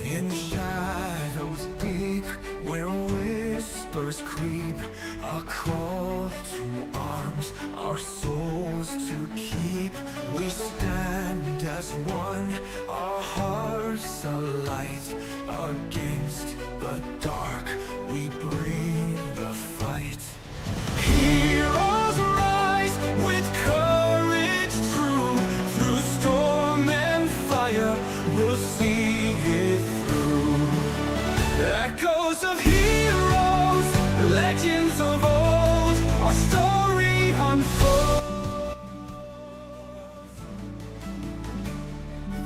In shadows deep, where whispers creep, a call to arms, our souls to keep. We stand as one, our hearts alight. Against the dark, we bring the fight. Heroes rise with courage true. Through storm and fire, we'll see it through. Echoes of heroes, legends of old, our story unfolds.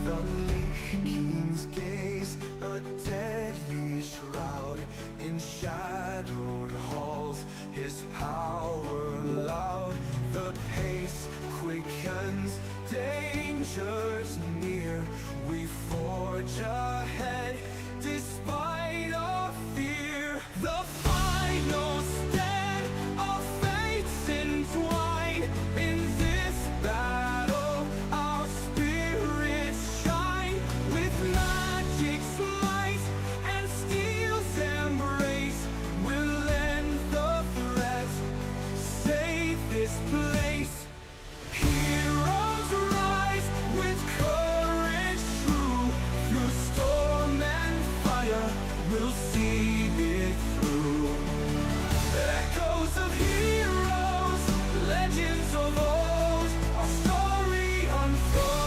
The Lich King's gaze, a deadly shroud. In shadowed halls, his power loud. The pace quickens, dangers near. We forge ahead, despite our fear. The final stand, our fates entwine. In this battle, our spirits shine. With magic's might and steel's embrace, we'll end the threat, save this place. Heroes rise with courage true. Through storm and fire, we'll see it through. Echoes of heroes, legends of old, our story unfolds.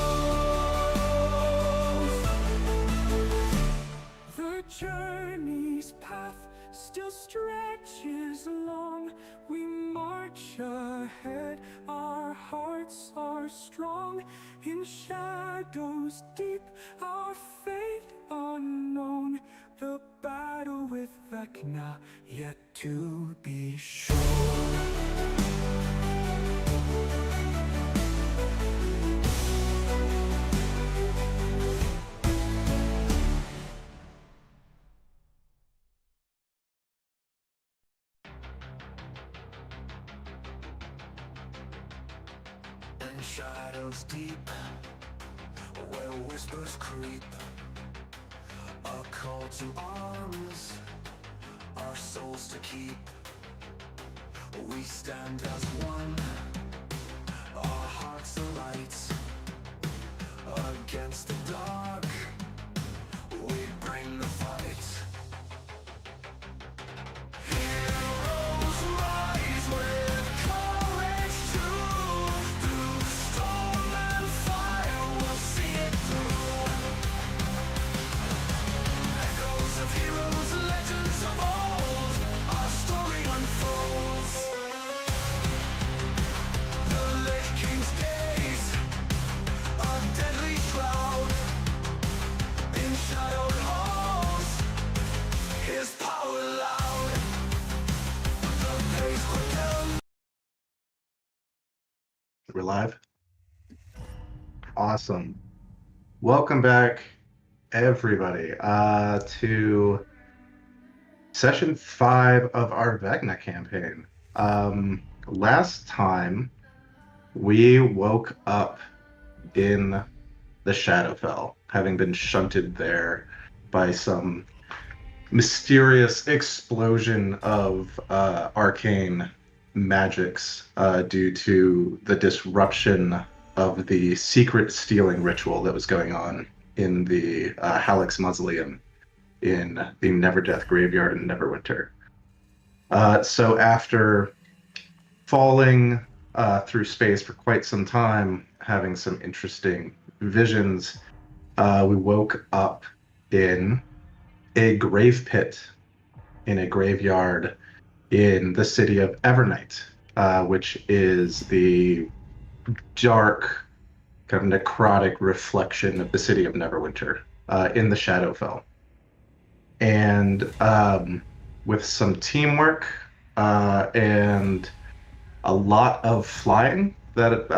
The journey's path still stretches long. We march ahead, our hearts are strong. In shadows deep, our fate unknown. The battle with Vecna yet to be shown. In shadows deep, where whispers creep, a call to arms, our souls to keep. We stand as one, our hearts alight. Against the dark, we bring the fight. Heroes rise with courage true. Through storm and fire, we'll see it through. Echoes of heroes, legends of old, our story unfolds. The Lich King's gaze, a deadly shroud. In shadowed halls, his power loud. The pace quickens. We're live. Awesome. Welcome back, everybody, to session 5 of our Vecna campaign. Last time, we woke up in the Shadowfell, having been shunted there by some mysterious explosion of arcane magics due to the disruption of the secret stealing ritual that was going on in the Hallex Mausoleum in the Neverdeath Graveyard in Neverwinter. So after falling through space for quite some time, having some interesting visions, we woke up in a grave pit in a graveyard in the city of Evernight, which is the dark, kind of necrotic reflection of the city of Neverwinter in the Shadowfell. And with some teamwork and a lot of flying that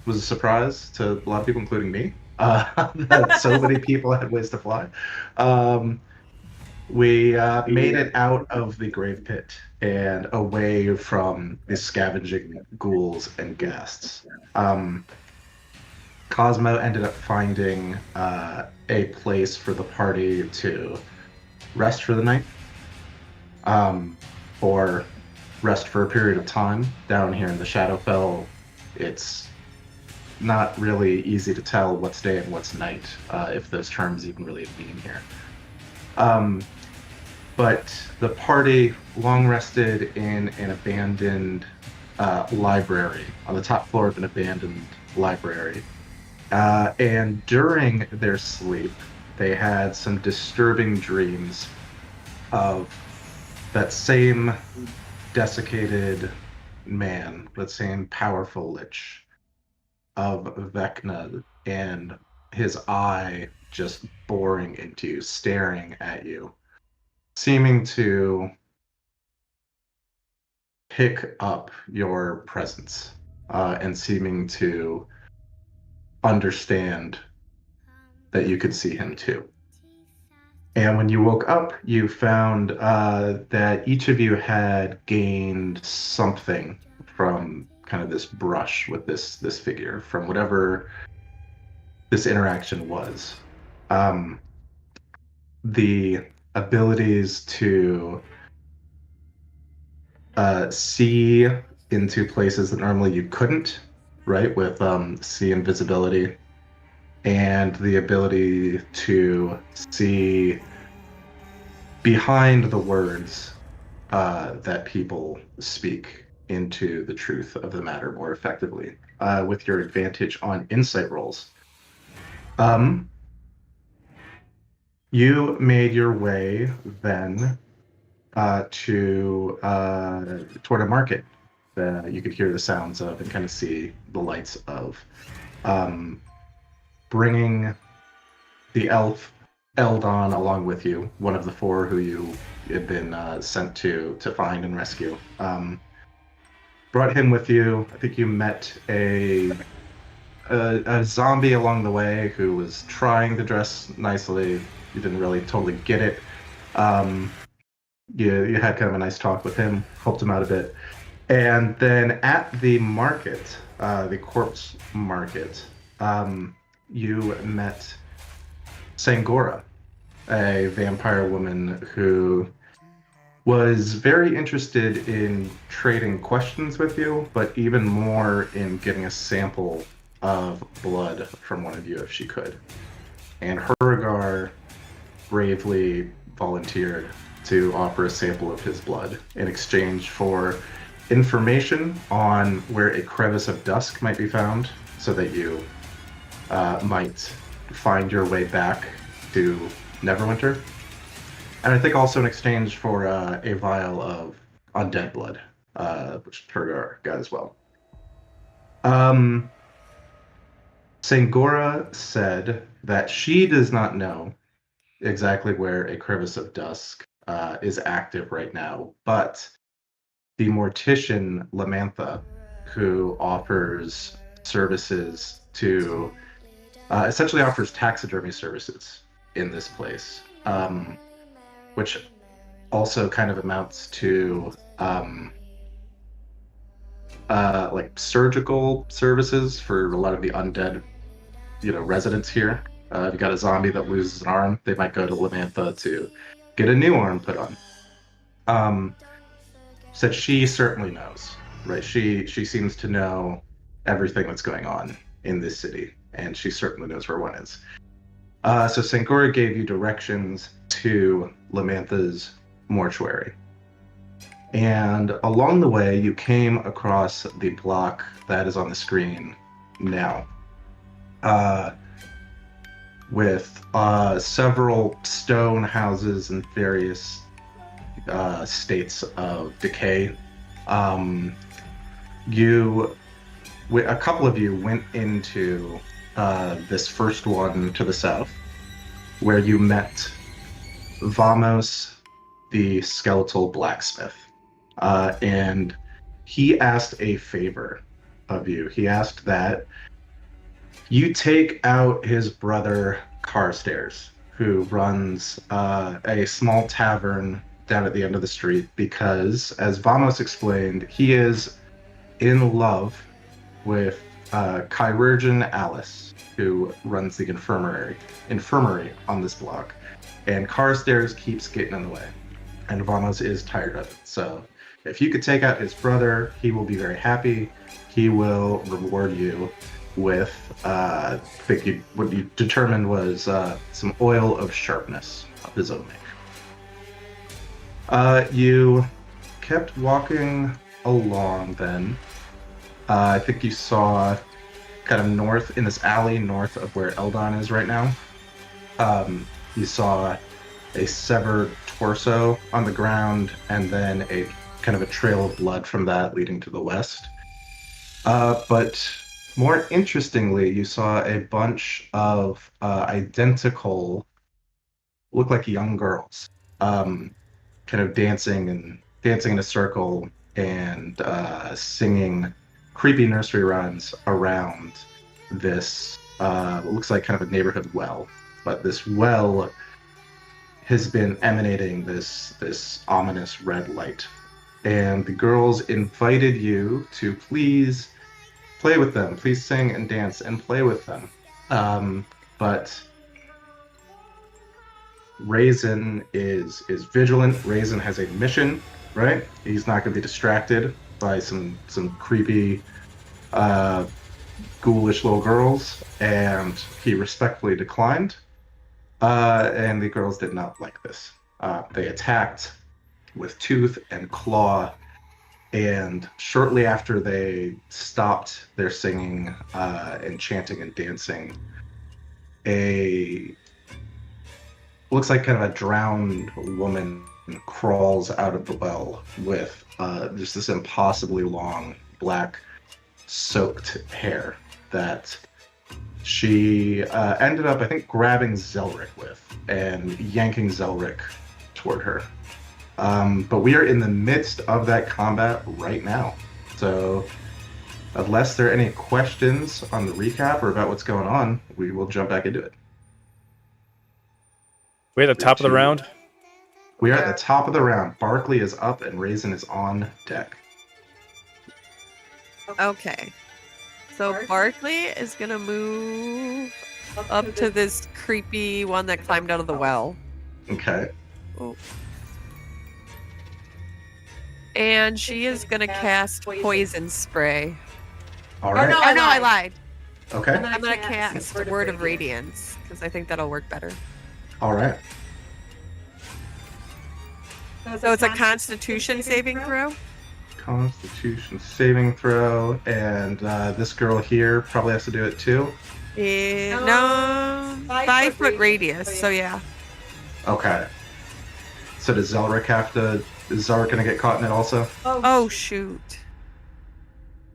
was a surprise to a lot of people, including me, that so many people had ways to fly. We made it out of the grave pit and away from the scavenging ghouls and ghasts. Cosmo ended up finding a place for the party to rest for the night, um, or rest for a period of time down here in the Shadowfell. It's not really easy to tell what's day and what's night, if those terms even really mean here. Um, but the party long rested in an abandoned library on the top floor of an abandoned library. And during their sleep, they had some disturbing dreams of that same desiccated man, that same powerful lich of Vecna, and his eye just boring into you, staring at you, seeming to pick up your presence, and seeming to understand that you could see him too. And when you woke up, you found that each of you had gained something from kind of this brush with this figure, from whatever this interaction was. Um, the abilities to see into places that normally you couldn't, right? With see invisibility, and the ability to see behind the words that people speak into the truth of the matter more effectively, with your advantage on insight rolls. Um, you made your way then to toward a market that you could hear the sounds of and kind of see the lights of, um, bringing the elf Eldon along with you, one of the four who you had been sent to find and rescue. Brought him with you. I think you met a zombie along the way who was trying to dress nicely. You didn't really totally get it. Um, you had kind of a nice talk with him, helped him out a bit. And then at the market, the corpse market, you met Sangora, a vampire woman who was very interested in trading questions with you, but even more in getting a sample of blood from one of you if she could. And Hurgar bravely volunteered to offer a sample of his blood in exchange for information on where a crevice of dusk might be found, so that you might find your way back to Neverwinter. And I think also in exchange for a vial of undead blood, which Turgar got as well. Um, Sangora said that she does not know exactly where a crevice of dusk is active right now, but the mortician Lamantha, who offers services to essentially offers taxidermy services in this place, which also kind of amounts to like surgical services for a lot of the undead, residents here. If you got a zombie that loses an arm, they might go to Lamantha to get a new arm put on. Um, Said she certainly knows, right? She seems to know everything that's going on in this city, and she certainly knows where one is. So Sangora gave you directions to Lamantha's mortuary. And along the way, you came across the block that is on the screen now, with several stone houses in various states of decay. A couple of you went into this first one to the south, where you met Vamos, the skeletal blacksmith. And he asked a favor of you. He asked that you take out his brother Carstairs, who runs a small tavern down at the end of the street, because, as Vamos explained, he is in love with Chirurgeon Alice, who runs the infirmary on this block. And Carstairs keeps getting in the way. And Vamos is tired of it. So if you could take out his brother, he will be very happy. He will reward you with, I think what you determined was some oil of sharpness of his own make. You kept walking along then. I think you saw kind of north in this alley north of where Eldon is right now. You saw a severed torso on the ground, and then a kind of a trail of blood from that leading to the west. But more interestingly, you saw a bunch of identical, look like young girls, kind of dancing in a circle and singing creepy nursery rhymes around this. What looks like kind of a neighborhood well, but this well has been emanating this ominous red light. And the girls invited you to please play with them. Please sing and dance and play with them. But Raisin is vigilant. Raisin has a mission, right? He's not going to be distracted by some creepy, ghoulish little girls, and he respectfully declined. And the girls did not like this. They attacked with tooth and claw, and shortly after they stopped their singing and chanting and dancing, looks like kind of a drowned woman crawls out of the well with just this impossibly long black soaked hair that she ended up, I think, grabbing Zelric with and yanking Zelric toward her. But we are in the midst of that combat right now. So unless there are any questions on the recap or about what's going on, we will jump back into it. We're at the top of the round. We are at the top of the round. Barkley is up and Raisin is on deck. Okay. So Barkley is going to move up to this creepy one that climbed out of the well. Okay. Oh. And she is going to cast Poison Spray. All right. Oh, no, I lied. Okay. I'm going to cast Word of Radiance, because I think that'll work better. All right. So it's a Constitution saving throw? Constitution saving throw, and this girl here probably has to do it too. No, 5-foot radius, so yeah. Okay. So does Zelric have to? Is Zelric gonna get caught in it also? Oh shoot.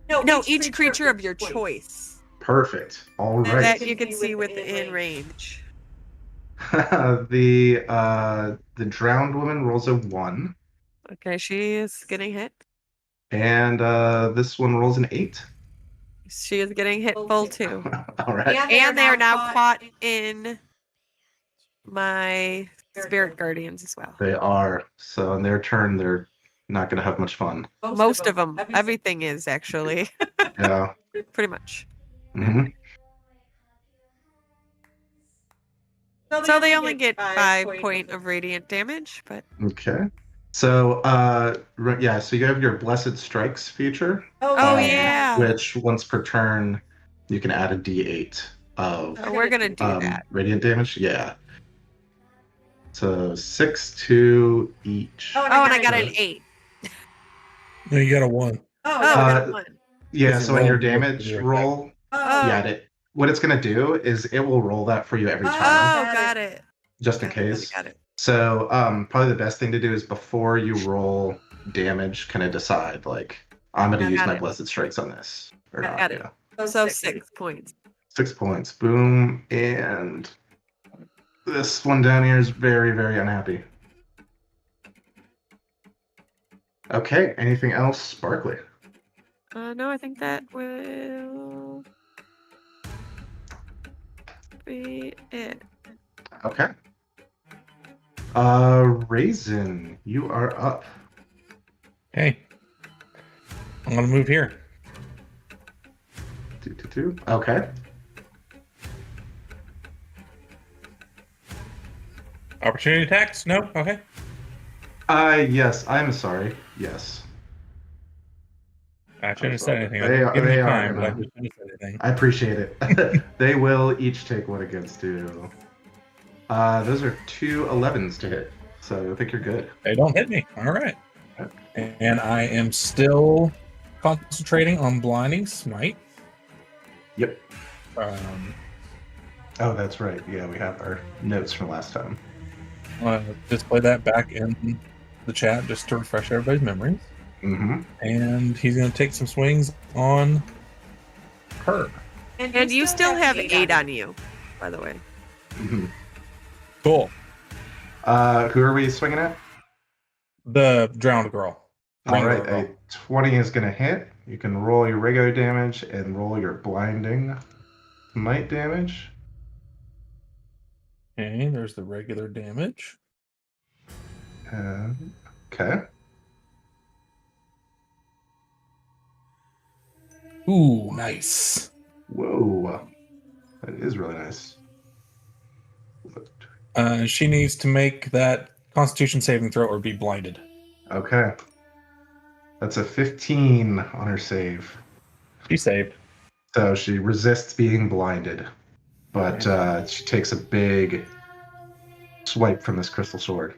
No, each creature of your choice. Perfect. All right. That you can see within range. The drowned woman rolls a 1. Okay, she is getting hit. And this one rolls an 8. She is getting hit full too. All right. And they are now caught in my Spirit Guardians as well. They are. So in their turn, they're not going to have much fun. Most of them. Everything is actually. Yeah. Pretty much. Mm-hmm. So they only get 5 point of radiant damage, but Okay. So, yeah, so you have your Blessed Strikes feature. Oh, yeah. Which, once per turn, you can add a d8 of we're going to do that. radiant damage. Yeah. So 6 to each. Oh, and I got an 8. No, you got a 1. Oh, I got a 1. Yeah, It's so a in your roll. damage roll, Oh, yeah, what it's going to do is it will roll that for you every turn, got it. just in case. Got it. So probably the best thing to do is before you roll damage, kind of decide, like, I'm going to use got my it. Blessed Strikes on this. Or not, Got it. yeah. So 6 points. 6 points. Boom. And this one down here is very, very unhappy. Okay. Anything else, Sparkly? No, I think that will be it. Okay. Raisin, you are up. Hey, I'm gonna move here. Okay. Opportunity attacks? No? Okay. Yes, I'm sorry. Yes. I shouldn't have said anything. They I've are, given they you are time, but I gonna. just shouldn't have said anything. I appreciate it. They will each take one against you. Those are two 11s to hit, so I think you're good. They don't hit me. All right. And I am still concentrating on blinding smite. Yep. Um, Oh, that's right. Yeah, we have our notes from last time. display that back in the chat just to refresh everybody's memories. Mm-hmm. And he's going to take some swings on her. And you still have 8 on you, by the way. Mm-hmm. Cool. Who are we swinging at? The drowned girl. All Rainbow right, girl. a 20 is going to hit. You can roll your regular damage and roll your blinding smite damage. Okay, there's the regular damage. Okay. Ooh, nice. Whoa. That is really nice. She needs to make that Constitution saving throw or be blinded. Okay. That's a 15 on her save. She saved. So she resists being blinded, but she takes a big swipe from this crystal sword.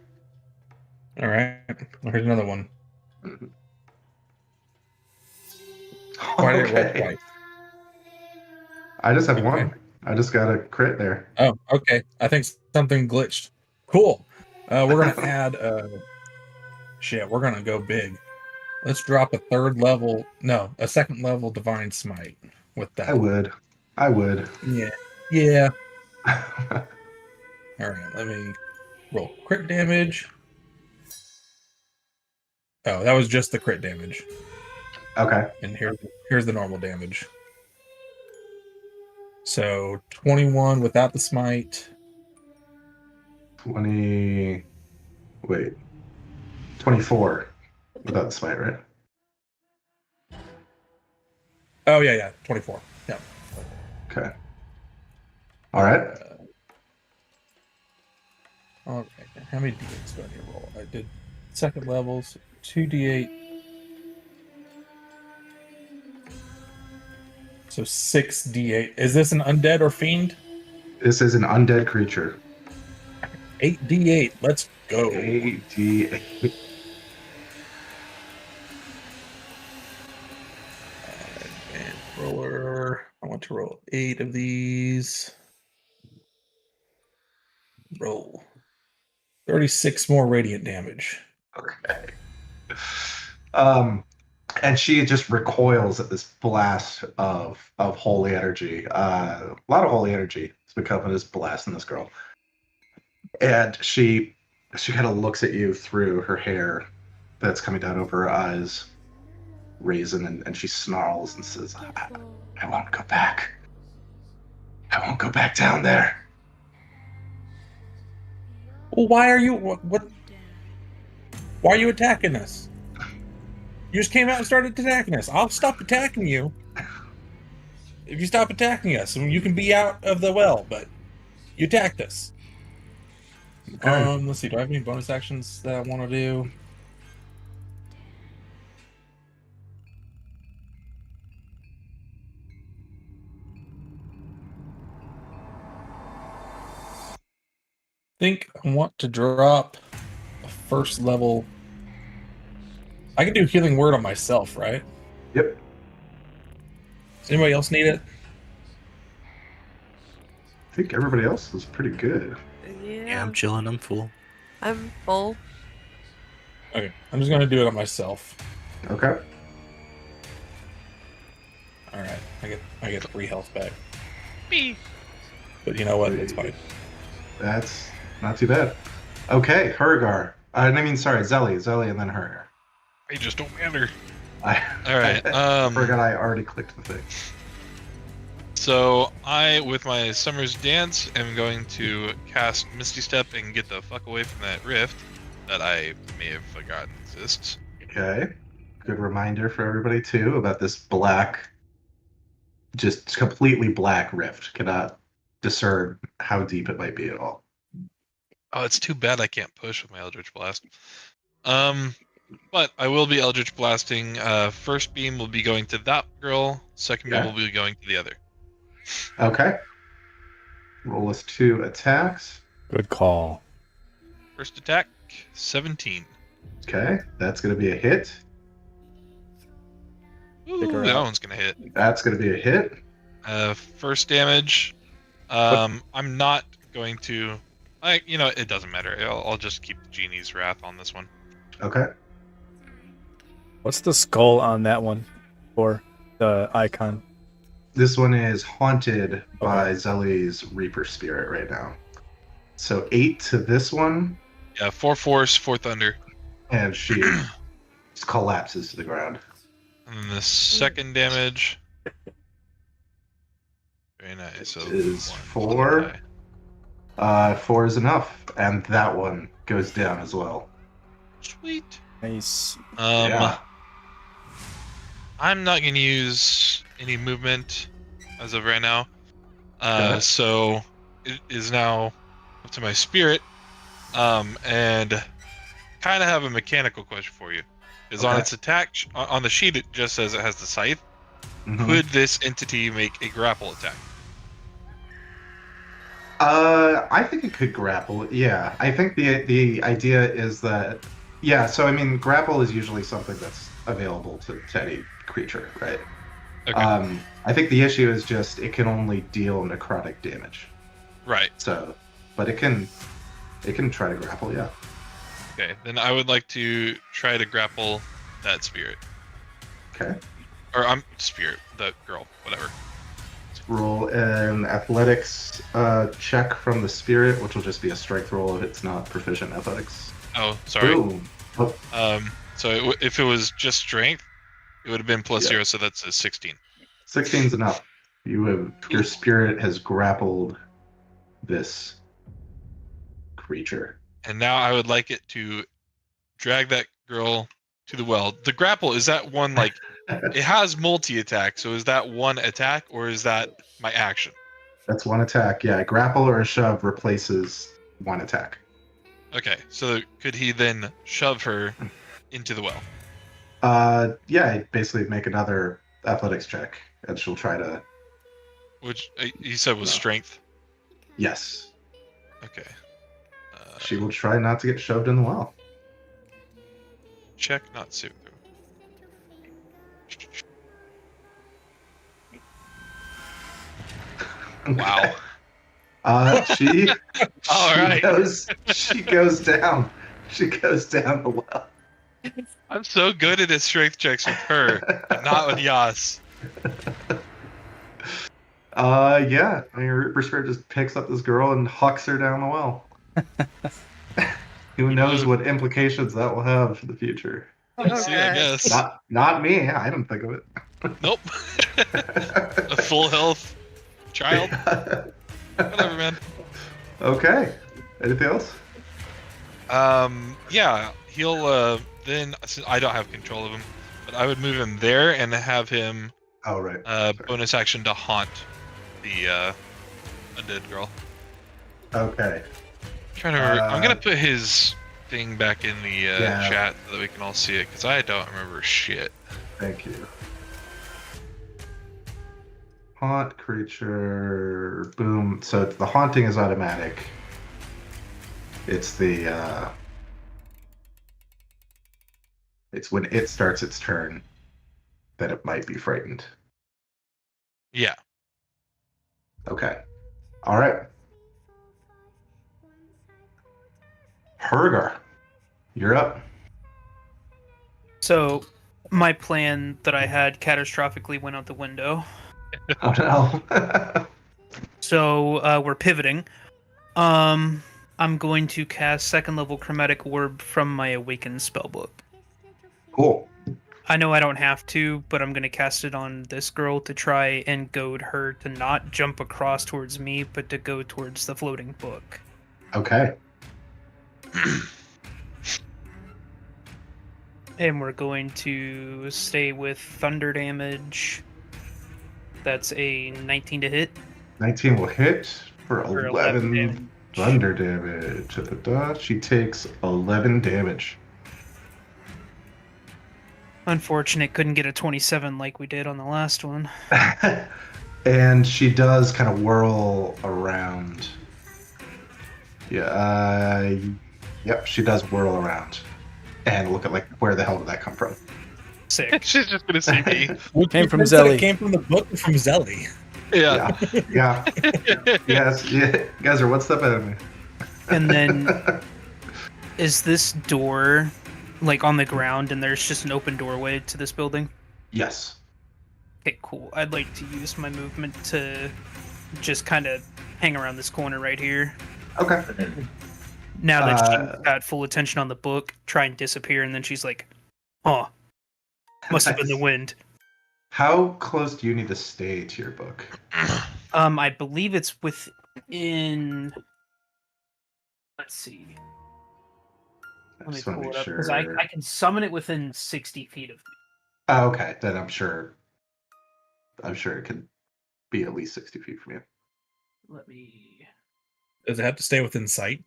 All right. Well, here's another one. Why did it roll Okay. twice? I just have Okay. one. I just got a crit there. Oh, okay. I think something glitched. Cool. We're gonna add. Shit, we're gonna go big. Let's drop a second level divine smite with that. I would. Yeah. All right. Let me roll crit damage. Oh, that was just the crit damage. Okay. And here's the normal damage. So 21 without the smite. 20. Wait. 24 without the smite, right? Oh yeah, 24. Yeah. Okay. All right. All right. How many d8s do I need to roll? I did second levels, 2d8. So 6d8. Is this an undead or fiend? This is an undead creature. 8d8. Let's go. 8d8. And roller. I want to roll 8 of these. Roll 36 more radiant damage. Okay. And she just recoils at this blast of holy energy. A lot of holy energy has become this blast in this girl. And she kind of looks at you through her hair that's coming down over her eyes, raisin, and she snarls and says, I won't go back. I won't go back down there. Well, why are you what? Why are you attacking us? You just came out and started attacking us. I'll stop attacking you if you stop attacking us, and you can be out of the well. But you attacked us. Okay. Let's see. Do I have any bonus actions that I want to do? Think I want to drop a first level. I can do healing word on myself, right? Yep. Does anybody else need it? I think everybody else is pretty good. Yeah, I'm chilling. I'm full. I'm full. Okay, I'm just gonna do it on myself. Okay. All right, I get 3 health back. But you know what? That's fine. That's not too bad. Okay, Hergar. Zelly, and then her. I just don't matter. All right, I forgot I already clicked the thing. So I, with my Summer's Dance, am going to cast Misty Step and get the fuck away from that rift that I may have forgotten exists. Okay. Good reminder for everybody too about this black just completely black rift. Cannot discern how deep it might be at all. Oh, it's too bad I can't push with my Eldritch Blast. But I will be Eldritch Blasting. First beam will be going to that girl. Second beam Yeah. will be going to the other. Okay. Roll us 2 attacks. Good call. First attack, 17. Okay, that's going to be a hit. Ooh, her that out. one's gonna hit. That's going to be a hit. First damage. I'm not going to. It doesn't matter. I'll just keep the Genie's Wrath on this one. Okay. What's the skull on that one for the icon? This one is haunted by Zelly's Reaper Spirit right now. So 8 to this one, Yeah, 4 Force, 4 Thunder. and she just collapses to the ground. And then the second damage. Very nice. So Is 1 4. die. 4 is enough, and that one goes down as well. Sweet. Nice. Yeah. I'm not gonna use any movement as of right now. Okay. So it is now up to my spirit. And kind of have a mechanical question for you. Because on Okay. its attack, on the sheet, it just says it has the scythe. Mhm. Could this entity make a grapple attack? I think it could grapple. Yeah, I think the idea is that. Yeah, so I mean, grapple is usually something that's available to any creature, right? Okay. I think the issue is just it can only deal necrotic damage. Right. So, but it can try to grapple. Yeah. Okay. Then I would like to try to grapple that spirit. Okay. Or I'm spirit, the girl, whatever. Roll an athletics check from the spirit, which will just be a strength roll if it's not proficient athletics. Oh, sorry. Boom. Oh, So if it was just strength, it would have been plus Yeah. 0, so that's a 16. 16's enough. Your spirit has grappled this creature. And now I would like it to drag that girl to the well. The grapple, is that one like it has multi-attack, so is that one attack or is that my action? That's one attack. Yeah, a grapple or a shove replaces one attack. Okay, so could he then shove her into the well? Yeah, basically make another athletics check, and she'll try to. Which you said was No. strength. Yes, Okay. she will try not to get shoved in the well. Check, not suit. Wow. She. All she right. She goes down. She goes down the well. I'm so good at his strength checks with her, but not with Yas. Yeah. I mean, Reaper Spirit just picks up this girl and hucks her down the well. Who knows what implications that will have for the future? Let's see, I guess. Not me. I didn't think of it. Nope. A full health child. Whatever, man. Okay. Anything else? Yeah, he'll then since I don't have control of him, but I would move him there and have him Oh, right. bonus action to haunt the undead girl. Okay. Trying to remember. I'm gonna put his thing back in the Yeah. chat so that we can all see it because I don't remember shit. Thank you. Haunt creature. Boom. So the haunting is automatic. It's the it's when it starts its turn that it might be frightened. Yeah. Okay. All right. Hergar, you're up. So, my plan that I had catastrophically went out the window. Oh no. So, we're pivoting. I'm going to cast second level Chromatic Orb from my Awakened spellbook. Cool. I know I don't have to, but I'm going to cast it on this girl to try and goad her to not jump across towards me, but to go towards the floating book. Okay. And we're going to stay with thunder damage. That's a 19 to hit. 19 will hit for For 11 damage. thunder damage. Da-da-da. She takes 11 damage. Unfortunate, couldn't get a 27 like we did on the last one. And she does kind of whirl around. Yeah, yep, she does whirl around. And look at, like, where the hell did that come from? Sick. She's just gonna see me. We came from You said Zelly. It came from the book or from Zelly. Yeah. Yeah. Yes, yeah. You guys are one step ahead of me. And then, is this door, like, on the ground and there's just an open doorway to this building? Yes. Okay, cool. I'd like to use my movement to just kind of hang around this corner right here. Okay. Now that she's got full attention on the book, try and disappear, and then she's like, "Oh, must have been the wind." How close do you need to stay to your book? I believe it's within. Let's see. Let me just wanna pull make it up because sure. I can summon it within 60 feet of me. Oh, okay. Then I'm sure it could be at least 60 feet from you. Let me. Does it have to stay within sight?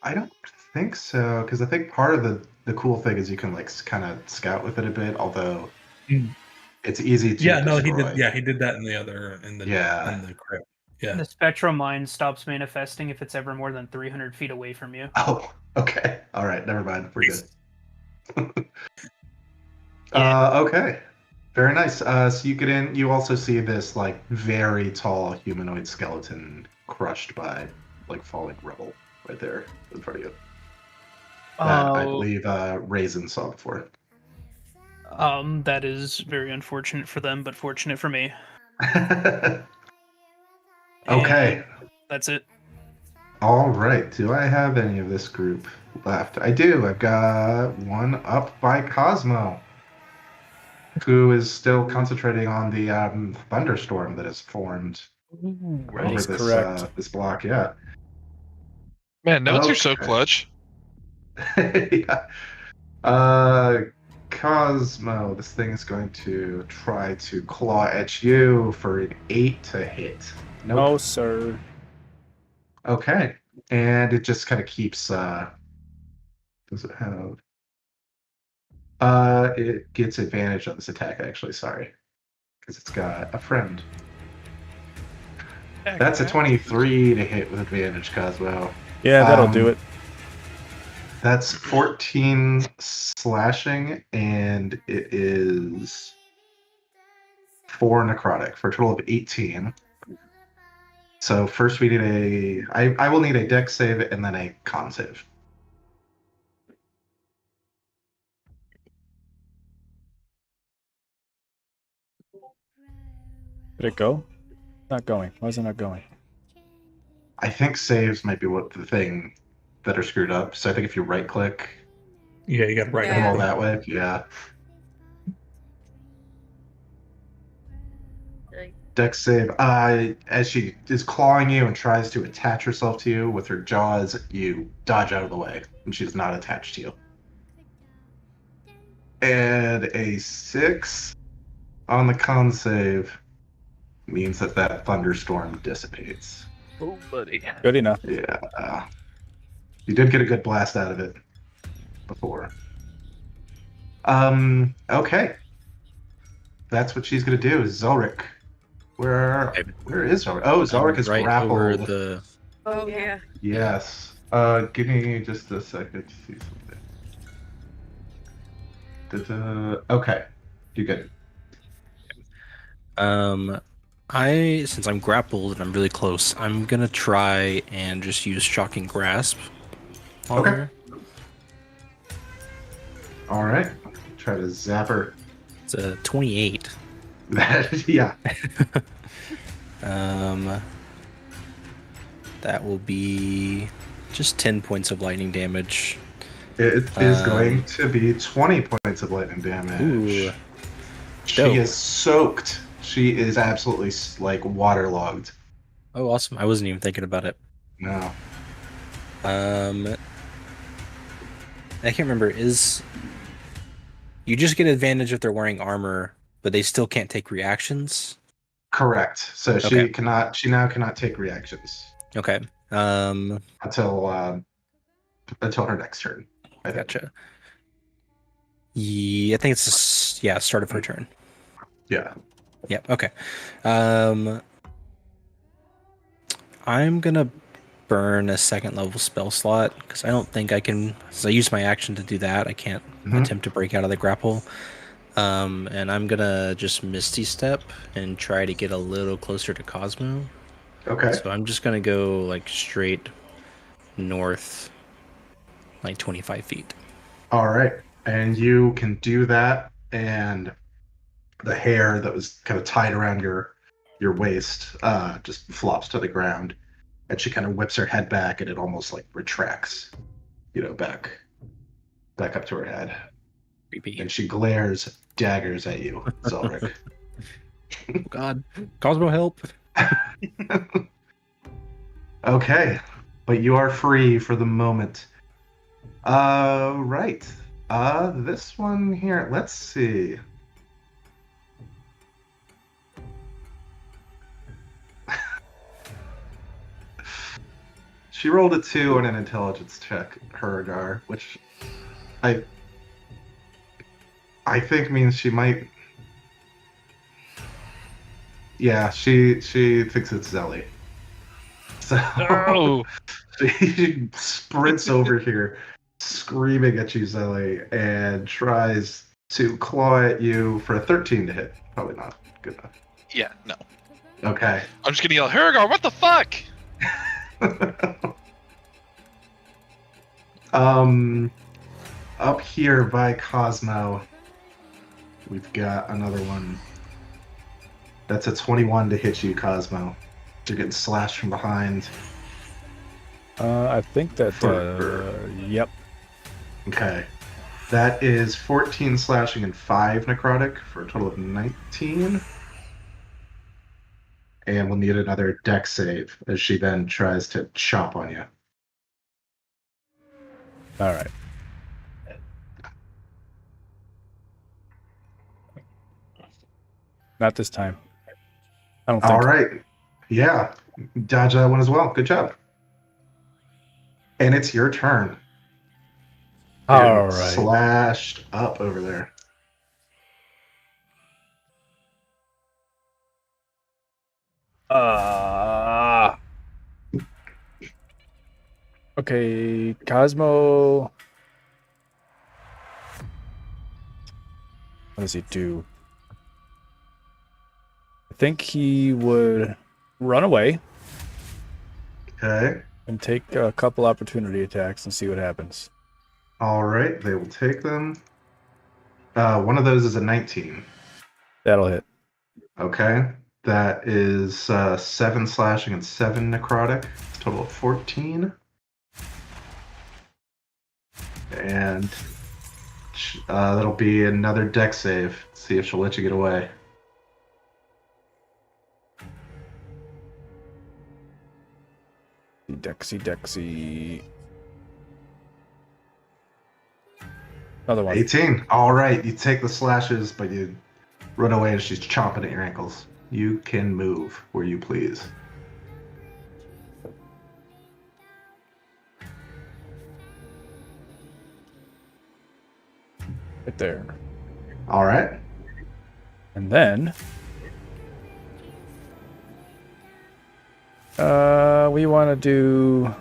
I don't think so, because I think part of the cool thing is you can, like, kind of scout with it a bit, although it's easy to destroy. He did that in the crypt. Yeah. The spectral mind stops manifesting if it's ever more than 300 feet away from you. Oh, okay. All right, never mind. We're good. Yeah. Okay. Very nice. So you get in. You also see this, like, very tall humanoid skeleton crushed by, like, falling rubble right there in front of you. That I believe Raisin saw before. That is very unfortunate for them, but fortunate for me. Okay. And that's it. All right. Do I have any of this group left? I do. I've got one up by Cosmo, who is still concentrating on the thunderstorm that has formed over this this block. Yeah. Man, notes are so clutch. Yeah. Cosmo, this thing is going to try to claw at you for an 8 to hit. Nope. No, sir. Okay. And it just kind of keeps does it have it gets advantage on this attack, actually, sorry. Because it's got a friend. That's a 23 to hit with advantage, Cosmo. Yeah, that'll do it. That's 14 slashing, and it is 4 necrotic for a total of 18. So first we need I will need a dex save and then a con save. Did it go? Not going. Why is it not going? I think saves might be what the thing that are screwed up. So I think if you right click, Yeah, you got right them all that way. Yeah. Dex save. As she is clawing you and tries to attach herself to you with her jaws, you dodge out of the way, and she's not attached to you. And a 6 on the con save means that thunderstorm dissipates. Oh, buddy. Good enough. Yeah. You did get a good blast out of it before. Okay. That's what she's gonna do. Zelric. Where is Zelric? Oh, Zelric is right grappled. over the. Oh yeah. Yes. Give me just a second to see something. Okay. You good. Since I'm grappled and I'm really close, I'm gonna try and just use Shocking Grasp on Okay. her. All right. Try to zap her. It's a 28. Yeah. That will be just 10 points of lightning damage. It is going to be 20 points of lightning damage. Ooh. She Dope. is soaked. She is absolutely, like, waterlogged. Oh, awesome. I wasn't even thinking about it. No. I can't remember. You just get advantage if they're wearing armor, but they still can't take reactions. Correct. So Okay. she now cannot take reactions Okay. until her next turn. I think. Gotcha. Yeah, I think it's start of her turn. Yeah. Yeah. Okay. I'm gonna burn a second level spell slot because I don't think I can. Since I used my action to do that, I can't attempt to break out of the grapple. And I'm gonna just Misty Step and try to get a little closer to Cosmo. Okay. So I'm just gonna go like straight north, like 25 feet. All right. And you can do that, and the hair that was kind of tied around your waist just flops to the ground, and she kind of whips her head back, and it almost like retracts, back up to her head. Creepy. And she glares daggers at you, Zelric. Oh God, Cosmo, help! Okay, but you are free for the moment. Right. This one here. Let's see. She rolled a 2 on an intelligence check, Huragar, which I think means she might. Yeah, she thinks it's Zelly. So No. she sprints over here, screaming at you, Zelly, and tries to claw at you for a 13 to hit. Probably not good enough. Yeah, no. Okay. I'm just gonna yell, Huragar, what the fuck? Up here by Cosmo, we've got another one. That's a 21 to hit you, Cosmo. You're getting slashed from behind. I think that. Yep. Okay. That is 14 slashing and 5 necrotic for a total of 19. And we'll need another dex save as she then tries to chomp on you. All right. Not this time. I don't think. All right. Yeah. Dodge that one as well. Good job. And it's your turn. All You're right. Slashed up over there. Okay, Cosmo. What does he do? I think he would run away Okay. and take a couple opportunity attacks and see what happens. All right. They will take them. One of those is a 19. That'll hit. Okay. That is 7 slashing and 7 necrotic. Total of 14. And that'll be another dex save. See if she'll let you get away. Dexy. Another one. 18. All right. You take the slashes, but you run away as she's chomping at your ankles. You can move where you please. Right there. All right. And then we want to do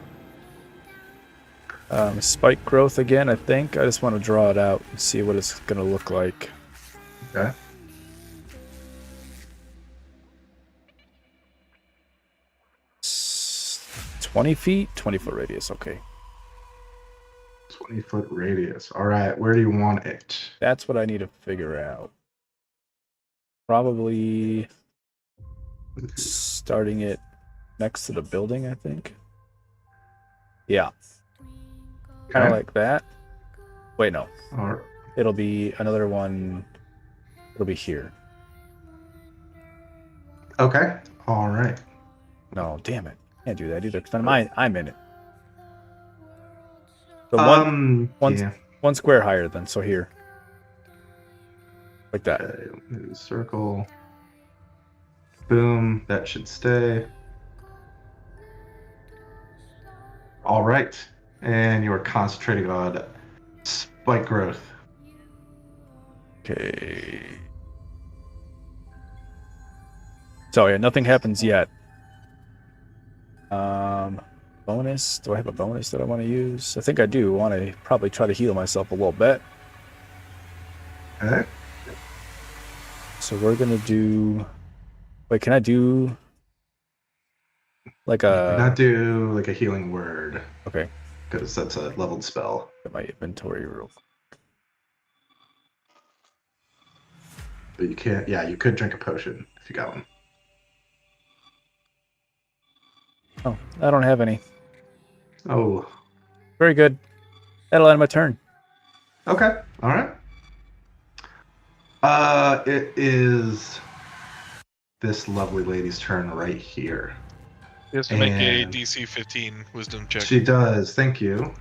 spike growth again, I think. I just want to draw it out and see what it's going to look like. Okay. It's 20 feet, 20-foot radius. Okay. 20-foot radius. All right. Where do you want it? That's what I need to figure out. Probably starting it next to the building, I think. Yeah. Kind of like that. Wait, no. All right. It'll be another one. It'll be here. Okay. All right. No, damn it. Can't do that either because I'm in it. So one Yeah. square higher then, so here. Like that. Okay, move circle. Boom, that should stay. All right, and you are concentrating on spike growth. Okay. So yeah, nothing happens yet. Bonus. Do I have a bonus that I want to use? I think I do. I want to probably try to heal myself a little bit. Okay. So we're gonna do. Wait, can I do like a? Not do like a healing word. Okay. Because that's a leveled spell. Get my inventory real. But you can't. Yeah, you could drink a potion if you got one. Oh, I don't have any. Oh. Very good. That'll end my turn. Okay. All right. It is this lovely lady's turn right here. He has to make a And DC 15 Wisdom check. She does. Thank you.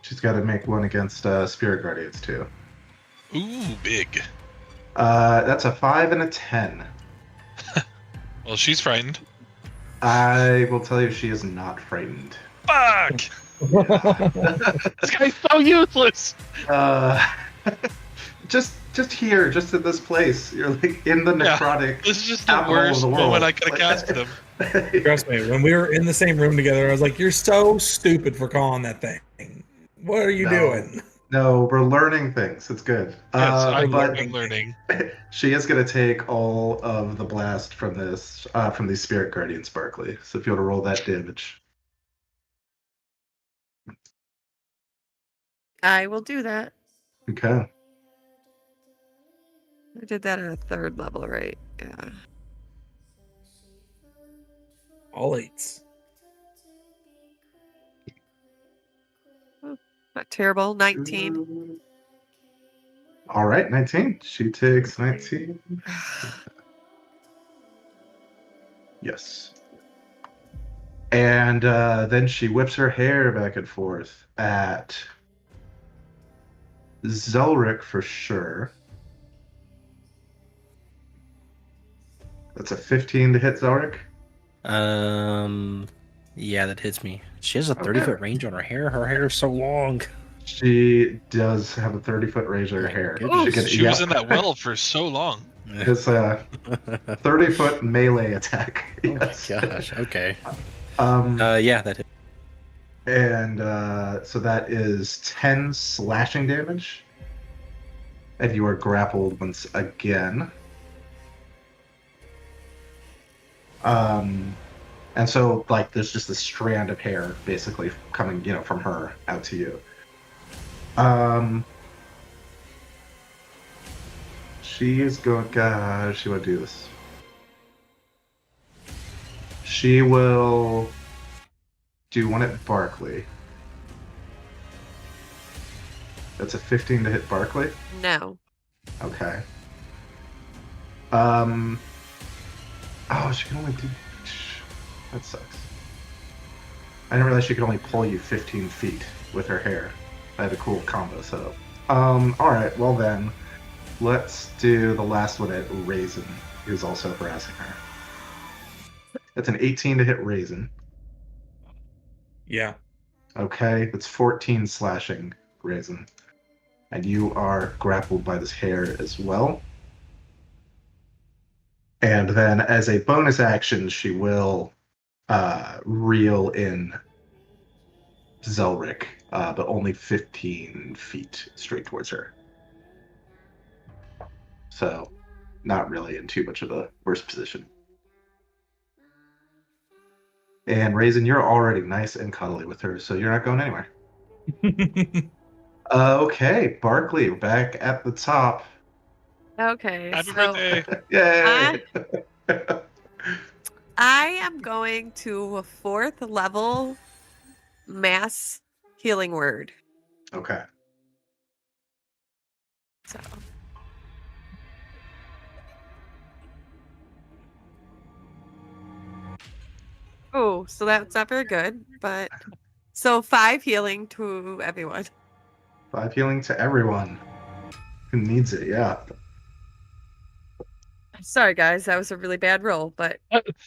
She's got to make one against Spirit Guardians too. Ooh, big. That's a 5 and a 10. Well, she's frightened. I will tell you, she is not frightened. Fuck! This guy's so useless. Just here, just in this place. You're like in the necrotic. This is just the capital of worst the world. moment I could have casted him. Trust me, when we were in the same room together, I was like, "You're so stupid for calling that thing. What are you doing?" No, we're learning things. It's good. Yes, I'm but learning. she is going to take all of the blast from this, from these Spirit Guardians, Barkley. So if you want to roll that damage. I will do that. Okay. I did that at a 3rd level, right? Yeah. All 8s. Not terrible. 19. All right, 19. She takes 19. Yes. And then she whips her hair back and forth at Zelric for sure. That's a 15 to hit Zelric. Yeah, that hits me. She has a 30-foot range on her hair. Her hair is so long. She does have a 30-foot range on her My hair. goodness. She was in that well for so long. It's a 30-foot melee attack. Yes. Oh my gosh. Okay. Yeah, that hit. And so that is 10 slashing damage. And you are grappled once again. And so, like, there's just a strand of hair basically coming, from her out to you. She is going. God, she will do this. She will do one at Barkley. That's a 15 to hit Barkley. No. Okay. Oh, she can only do. That sucks. I didn't realize she could only pull you 15 feet with her hair. I had a cool combo set up. Alright, well then, let's do the last one at Raisin, who's also harassing her. That's an 18 to hit Raisin. Yeah. Okay, that's 14 slashing Raisin. And you are grappled by this hair as well. And then as a bonus action, she will reel in Zelric, but only 15 feet straight towards her. So, not really in too much of a worse position. And Raisin, you're already nice and cuddly with her, so you're not going anywhere. Okay, Barkley, back at the top. Okay. Happy so birthday. Yay! I am going to a 4th level mass healing word. Okay. So. Oh, so that's not very good, but so 5 healing to everyone. 5 healing to everyone. Who needs it? Yeah. Sorry, guys, that was a really bad roll, but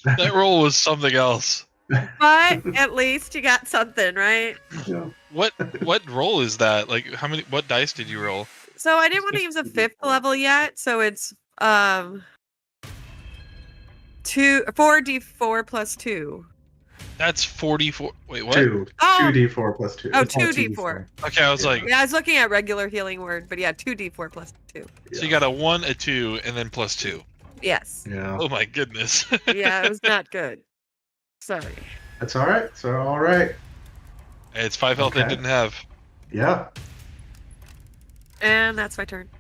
That roll was something else. at least you got something, right? Yeah. What roll is that? Like, how many? What dice did you roll? So I didn't want to use a 5th level yet, so it's 4d4 plus 2. That's 44. Wait, what? Two. Oh. 2d4 plus 2. Oh, 2d4. Okay, I was like, Yeah, I was looking at regular healing word, but yeah, 2d4 plus 2. so you got a 1, a 2, and then plus 2. Yes. Yeah. Oh my goodness. Yeah, it was not good. Sorry. That's all right. So all right. It's 5 health I Okay. didn't have. Yeah. And that's my turn.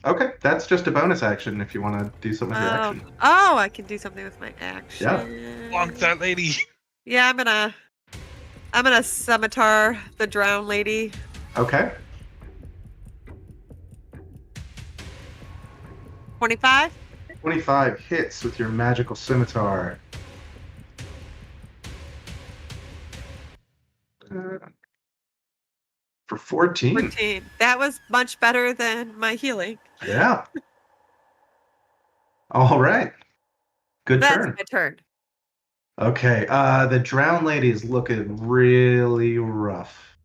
Okay. That's just a bonus action if you want to do something with your action. Oh, I can do something with my action. Yeah. Bonk that lady. Yeah, I'm gonna scimitar the drowned lady. Okay. 25? 25 hits with your magical scimitar. For 14. 14. That was much better than my healing. Yeah. All right. Good That's turn. my turn. Okay. The drowned lady is looking really rough.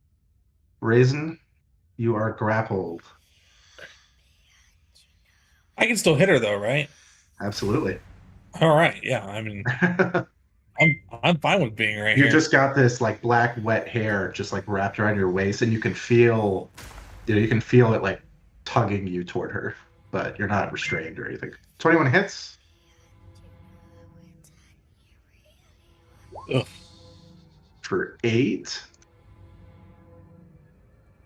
Raisin, you are grappled. I can still hit her though, right? Absolutely. All right. Yeah. I mean, I'm fine with being right You here. just got this like black wet hair just like wrapped around your waist, and you can feel it like tugging you toward her, but you're not restrained or anything. 21 hits. Ugh. For 8.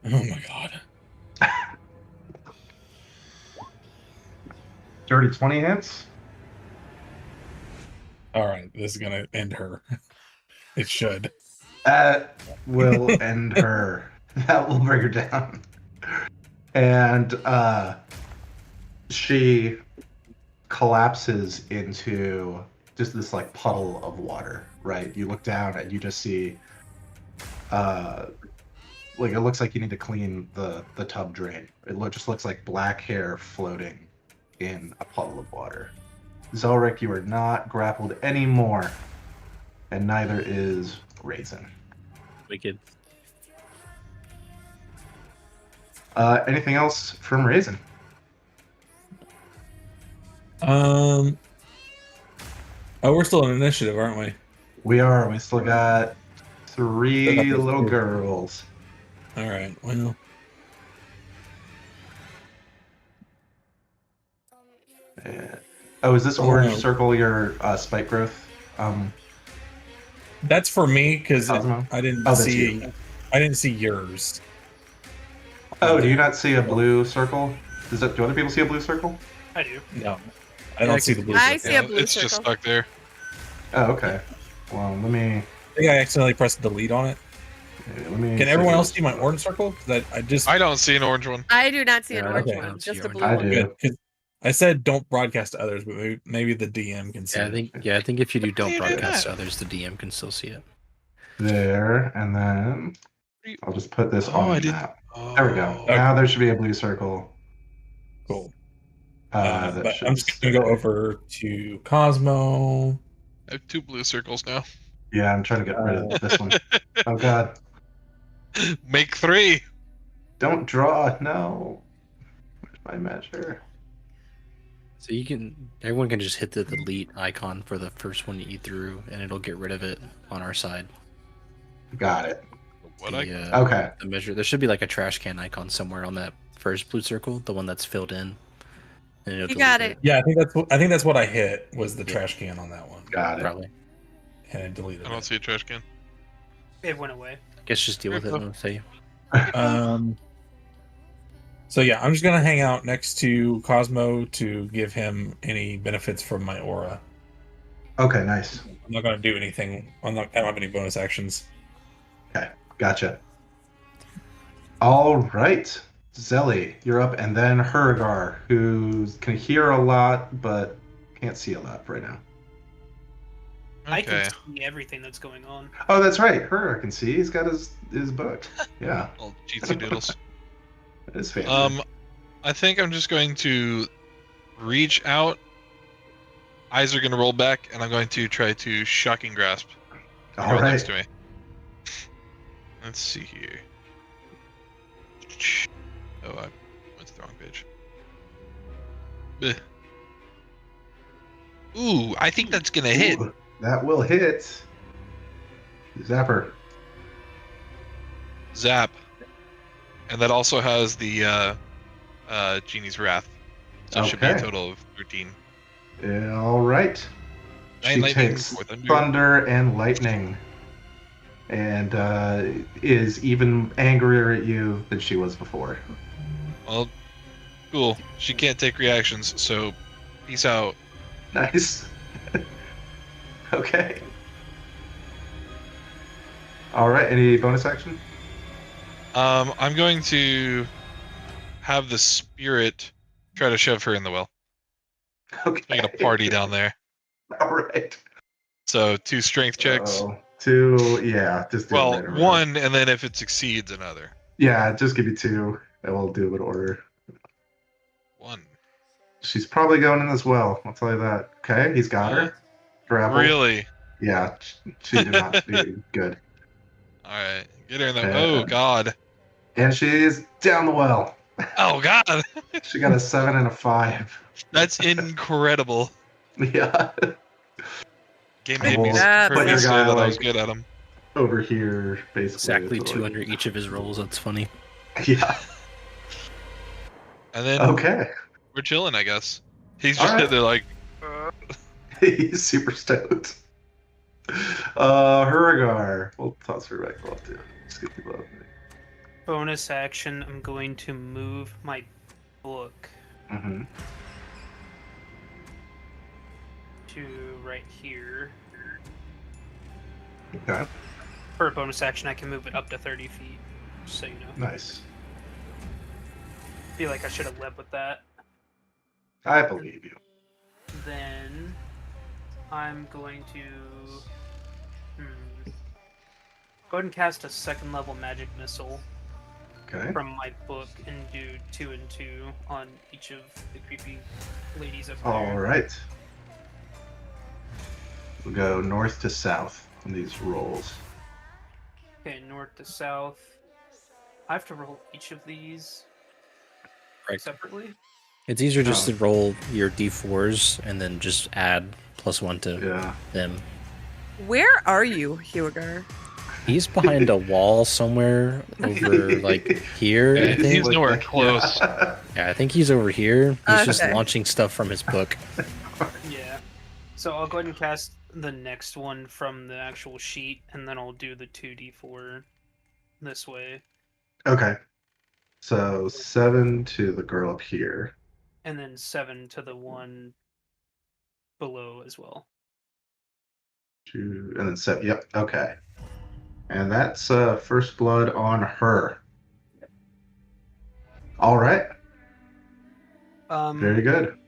Oh my god. Dirty 20 hits. All right. This is gonna end her. It should. That will end her. That will bring her down. And she collapses into just this like puddle of water, right? You look down and you just see like it looks like you need to clean the tub drain. Just looks like black hair floating in a puddle of water. Zelric, you are not grappled anymore, and neither is Raisin. Wicked. Anything else from Raisin? Oh, we're still in initiative, aren't we? We are. We still got 3 Still got those little 2. girls. All right. Well, Oh, is this orange no. circle your spike growth? that's for me because Cosmo? I didn't Oh, that's see. you. I didn't see yours. Oh, do you not see a blue circle? Do other people see a blue circle? I do. No, I don't see the blue. I circle. see a blue It's just circle. stuck there. Oh, okay. Well, let me. I think I accidentally pressed delete on it. Can everyone else see my orange circle? Because I just I don't see an orange one. I do not see an Yeah, I orange don't- I one, don't see just a orange. blue I one. do. good. 'Cause I said don't broadcast to others, but maybe the DM can see. Yeah, I think if you do don't you do broadcast that? to others, the DM can still see it. There, and then I'll just put this Oh, on I the didn't. map. There we go. Oh. Now there should be a blue circle. Cool. That But should I'm just gonna go say- over to Cosmo. I have 2 blue circles now. Yeah, I'm trying to get rid of this one. Oh God! Make 3. Don't draw. No. Where's my measure? So everyone can just hit the delete icon for the first one you threw, and it'll get rid of it on our side. Got it. What Okay. The measure. There should be like a trash can icon somewhere on that first blue circle, the one that's filled in. And it'll You delete got it. Yeah, I think that's what I hit was the trash can on that one, Got it. Probably. and it deleted. I don't it. see a trash can. It went away. I guess just deal with it and say. So yeah, I'm just gonna hang out next to Cosmo to give him any benefits from my aura. Okay, nice. I'm not gonna do anything. I don't have any bonus actions. Okay, gotcha. All right, Zelly, you're up, and then Hurgar, who can hear a lot but can't see a lot right now. I Okay. can see everything that's going on. Oh, that's right. Hurgar can see. He's got his book. Yeah, All cheatsy doodles. it's fancy. I think I'm just going to reach out. Eyes are going to roll back, and I'm going to try to shocking grasp the All girl right. next to me. Let's see here. Oh, I went to the wrong page. Ugh. Ooh, I think that's going to hit. Ooh, that will hit. Zapper. Zap. And that also has the Genie's Wrath. So it should be a Okay. total of 13. Yeah, all right. Nine She lightning, takes 4 thunder. thunder and lightning, and is even angrier at you than she was before. Well, cool. She can't take reactions, so peace out. Nice. Okay. All right. Any bonus action? I'm going to have the spirit try to shove her in the well. Okay. Make it a party down there. All right. So 2 strength checks. So 2, yeah, just do it Well, right over. 1, and then if it succeeds, another. Yeah, just give me 2, and we'll do it in order. 1. She's probably going in as well. I'll tell you that. Okay, he's got her. Grapple. Really? Yeah, she did not be good. All right, get her in there. Oh God. And she's down the well. Oh God. She got a 7 and a 5. That's incredible. Yeah. Game made me Congrats. heard me But say your guy, that I was like- good at them. Over here, basically. Exactly it's 2 like- under each of his rolls. That's funny. Yeah. And then Okay. we're chilling, I guess. He's All just right. sitting there like, He's super stoked. Hurrigar. We'll toss her back up too. Skip the above. Bonus action, I'm going to move my book Mm-hmm. to right here. Okay. For a bonus action, I can move it up to 30 feet, just so you know. Nice. Feel like I should have led with that. I believe you. Then I'm going to go ahead and cast a 2nd level magic missile Okay. from my book and do 2 and 2 on each of the creepy ladies up there. All right. We'll go north to south on these rolls. Okay, north to south. I have to roll each of these Right. separately. It's easier just Oh. to roll your d4s and then just add +1 to Yeah. them. Where are you, Huger? He's behind a wall somewhere over like here. I Yeah, think. he's nowhere close. Yeah. Yeah, I think he's over here. He's just Okay. launching stuff from his book. Yeah. So I'll go ahead and cast the next one from the actual sheet, and then I'll do the 2d4 this way. Okay. So 7 to the girl up here. And then 7 to the one below as well. 2 and then 7. Yep. Okay. And that's first blood on her. All right. Very good.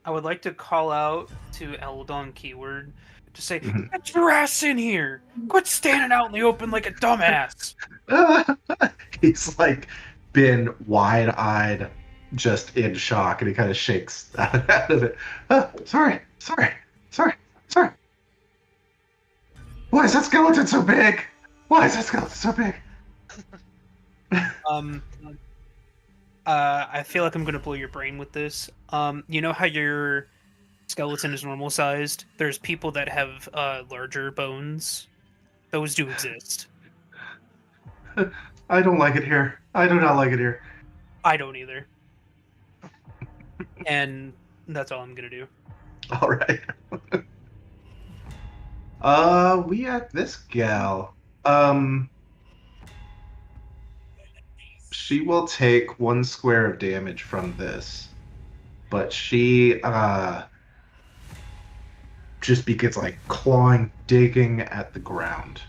I would like to call out to Eldon Keyword to say, Mhm. "Get your ass in here! Quit standing out in the open like a dumbass!" He's like been wide-eyed, just in shock, and he kind of shakes out of it. Sorry. Why is that skeleton so big? I feel like I'm gonna blow your brain with this. You know how your skeleton is normal sized? There's people that have larger bones. Those do exist. I don't like it here. I do not like it here. I don't either. And that's all I'm gonna do. All right. We at this gal. She will take 1 square of damage from this, but she just begins like clawing, digging at the ground,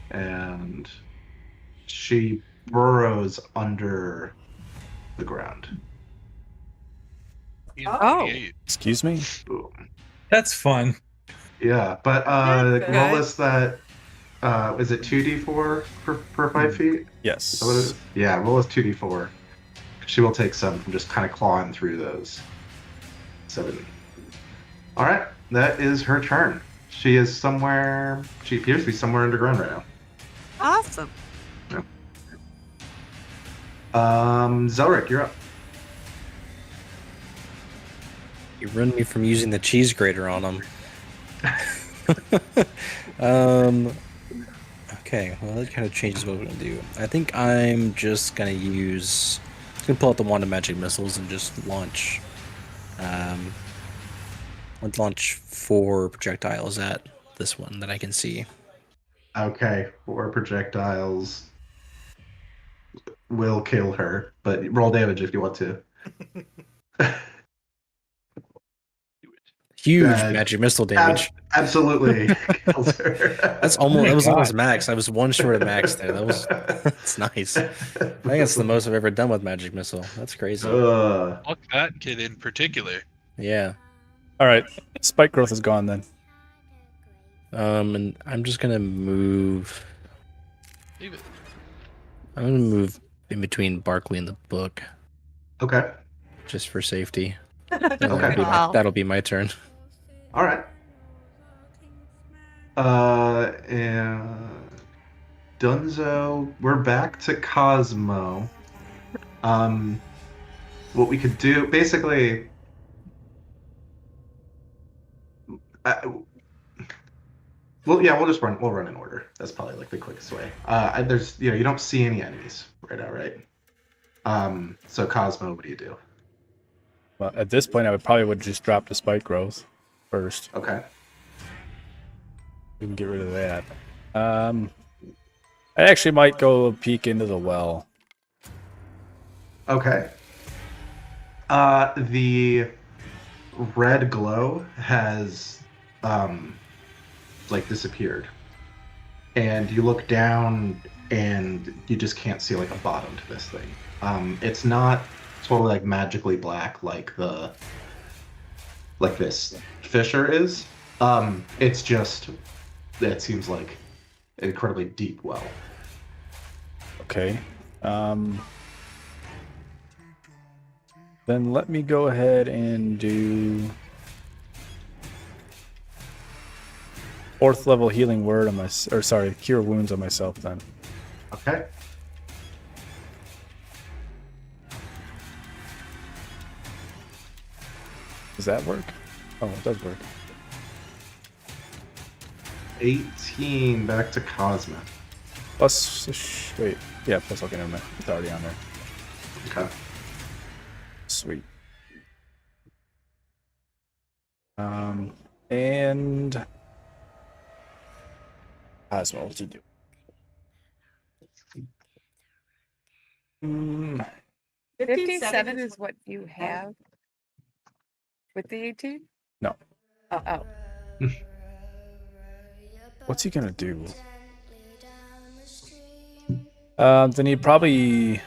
and she burrows under the ground. Oh. 48. Excuse me? Boom. That's fun. Yeah, but That's good. roll us that. Is it 2d4 per 5 feet? Yes. Is that what it is? Yeah, roll us 2d4. she will take some from just kind of clawing through those. 7. All right, that is her turn. She is somewhere. She appears to be somewhere underground right now. Awesome. Zelric, you're up. You ruined me from using the cheese grater on them. Okay, well that kind of changes what we're gonna do. I think I'm just gonna pull out the wand of magic missiles and just launch. Let's launch 4 projectiles at this one that I can see. Okay, 4 projectiles will kill her, but roll damage if you want to. Huge magic missile damage. Absolutely kills her. That was almost max. I was 1 short of max there. That's nice. I think that's the most I've ever done with magic missile. That's crazy. Fuck that kid in particular. Yeah. All right, spike growth is gone then. And I'm just gonna move. Leave it. I'm gonna move in between Barkley and the book, Okay. just for safety. And Okay. that'll be my turn. All right. And Dunzo, we're back to Cosmo. What we could do, basically, we'll run in order. That's probably like the quickest way. There's, you don't see any enemies right now, right? So Cosmo, what do you do? Well, at this point, I would just drop the spike growth first. Okay. We can get rid of that. I actually might go peek into the well. Okay. The red glow has disappeared, and you look down and you just can't see like a bottom to this thing. It's not totally like magically black like this fissure is. It's just, it seems like an incredibly deep well. Okay. Then let me go ahead and do 4th level healing word on cure wounds on myself then. Okay. Does that work? Oh, it does work. 18, back to Cosmo. Plus, wait, yeah, plus, okay, never mind. It's already on there. Okay. Sweet. And Cosmo, what's he do? 57 is what you have with the 18? No. Oh. What's he gonna do? Then he'd probably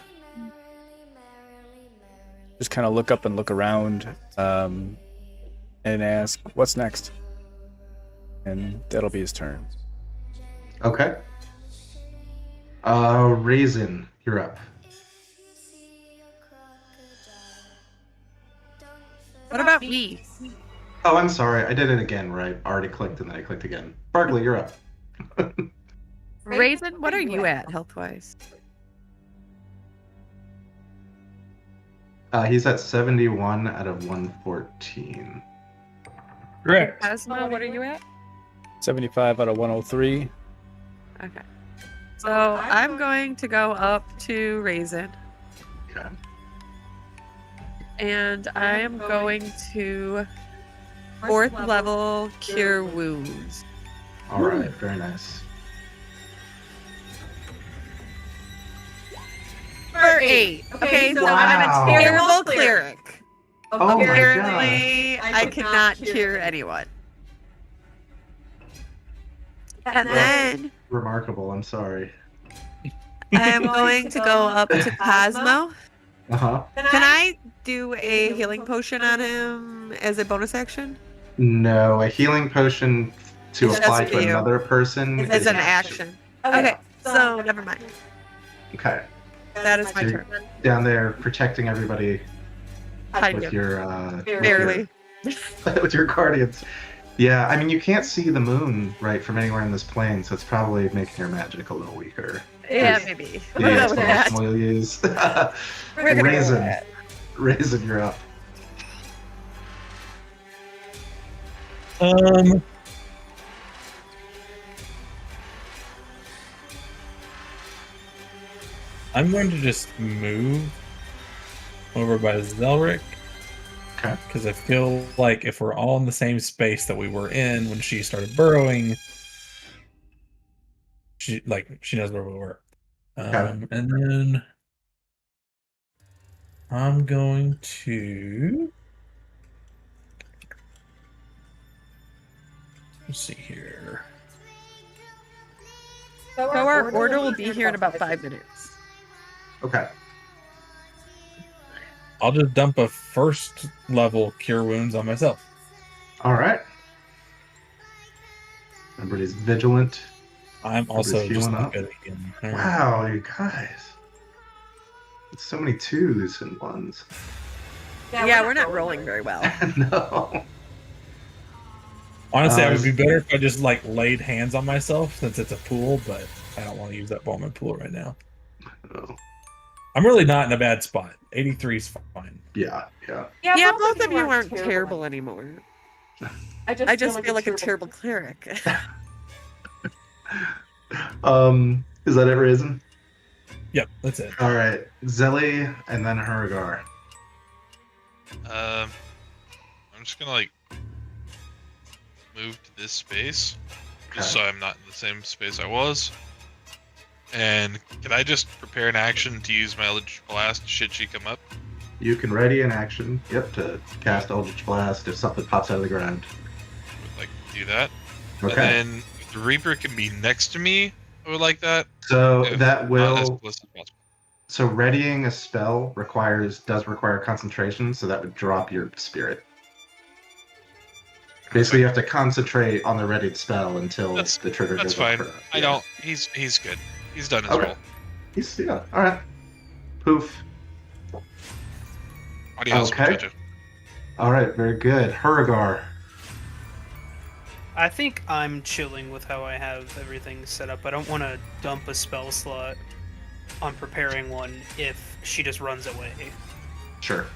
just kind of look up and look around, and ask, "What's next?" And that'll be his turn. Okay. Raisin, you're up. What about me? Oh, I'm sorry. I did it again, right? Already clicked and then I clicked again. Barkley, you're up. Raisin, what are you at health-wise? He's at 71 out of 114. Correct. Cosmo, what are you at? 75 out of 103. Okay. So I'm going to go up to Raisin. Okay. And I am going to 4th level cure wounds. All right. Very nice. For 8. Okay, so Wow. I'm a terrible cleric. Oh my god. Apparently, I cannot cure anyone. And then Remarkable. I'm sorry. I am going to go up to Cosmo. Uh-huh. Can I do a healing potion on him as a bonus action? No, a healing potion to It's apply just to for you. another person As is an action. Okay, so never mind. Okay. That is my So turn. you're down there protecting everybody Kind with of. your Barely. with your guardians. Yeah, I mean you can't see the moon right from anywhere in this plane, so it's probably making your magic a little weaker. Yeah, Is maybe. the We'll go with that. explanation we'll use. We're gonna go with Raisin, that. Raisin, you're up. I'm going to just move over by Zelric. Okay. Because I feel like if we're all in the same space that we were in when she started burrowing, she knows where we were. Okay. And then I'm going to let's see here. So our order will be here in about 5 minutes. Okay. I'll just dump a first level cure wounds on myself. All right. Everybody's vigilant. I'm also Everybody's just healing up. good again. All right. Wow, you guys. It's so many twos and ones. Yeah, we're not rolling very well. No. Honestly, I would be better if I just laid hands on myself since it's a pool, but I don't want to use that bomb in pool right now. No. I'm really not in a bad spot. 83 is fine. Yeah, yeah. Yeah, both of you aren't terrible anymore. I just feel like a terrible cleric. Is that it, Raisin? Yep, that's it. All right, Zelly and then Hurgar. I'm just gonna move to this space, just so I'm not in the same space I was. And can I just prepare an action to use my Eldritch Blast should she come up? You can ready an action, to cast Eldritch Blast if something pops out of the ground. Would like to do that. Okay. And then the Reaper can be next to me. I would like that. So if that not will. as close as possible. So readying a spell does require concentration, so that would drop your spirit. Basically, you have to concentrate on the readied spell until the trigger That's goes off. fine. For that. I don't. He's good. He's done his role. All right. Poof. Adios, Okay. muchacho. All right, very good. Hurgar. I think I'm chilling with how I have everything set up. I don't want to dump a spell slot on preparing one if she just runs away. Sure.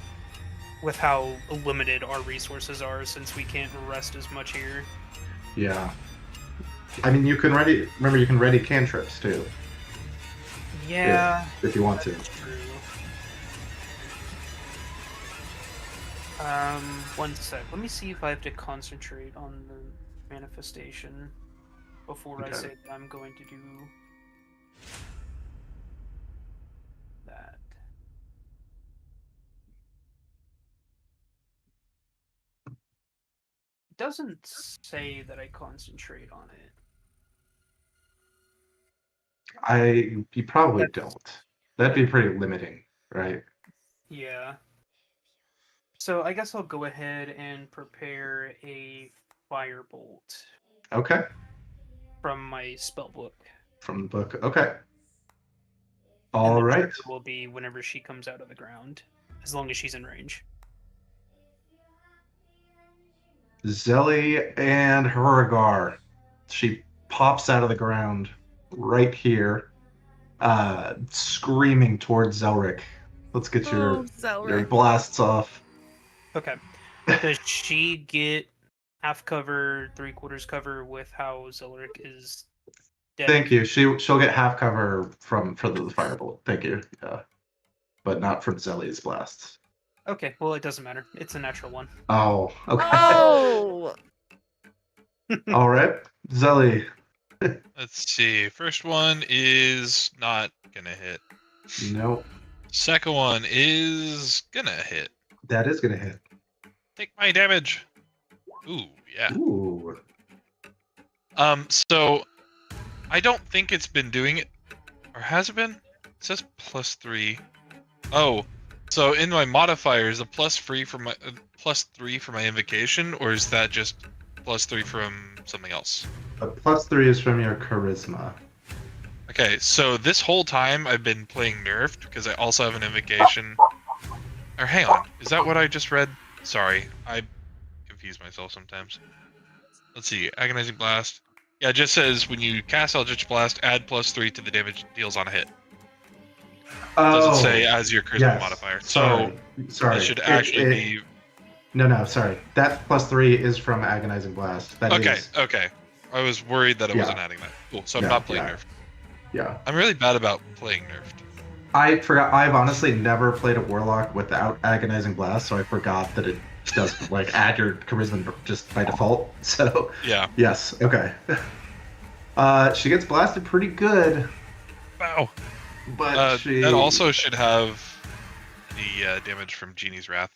With how limited our resources are, since we can't rest as much here. Yeah. I mean, you can ready cantrips too. Yeah. If you want to. That's true. 1 sec. Let me see if I have to concentrate on the manifestation before I say that I'm going to do that. It doesn't say that I concentrate on it. You probably don't. That'd be pretty limiting, right? Yeah. So I guess I'll go ahead and prepare a firebolt. Okay. From my spell book. From the book. Okay. All right. It will be whenever she comes out of the ground, as long as she's in range. Zelly and Hurgar. She pops out of the ground right here, screaming towards Zelric. Let's get your blasts off. Okay. Does she get half cover, 3/4 cover with how Zelric is dead? Thank you. She'll get half cover for the firebolt. Thank you. Yeah. But not from Zelly's blasts. Okay, well it doesn't matter. It's a natural one. Oh, okay. Oh! All right. Zelly. Let's see. First one is not gonna hit. Nope. Second one is gonna hit. That is gonna hit. Take my damage. Ooh, yeah. Ooh. So I don't think it's been doing it, or has it been? It says +3. Oh, so in my modifiers, the +3 for my +3 for my invocation, or is that just +3 from something else? A +3 is from your charisma. Okay, so this whole time I've been playing nerfed because I also have an invocation. Or hang on, is that what I just read? Sorry, I confuse myself sometimes. Let's see, Agonizing Blast. Yeah, it just says when you cast Eldritch Blast, add +3 to the damage it deals on a hit. Doesn't say as your charisma yes. modifier. Sorry. So Sorry. it should actually be. No, sorry. That +3 is from Agonizing Blast. That Okay, is. okay. I was worried that I Yeah. wasn't adding that. Cool, so I'm Yeah, not playing yeah. nerfed. Yeah. I'm really bad about playing nerfed. I forgot. I've honestly never played a Warlock without Agonizing Blast, so I forgot that it does like add your charisma just by default. So Yeah. yes, okay. She gets blasted pretty good, Wow. but she That also should have the damage from Genie's Wrath.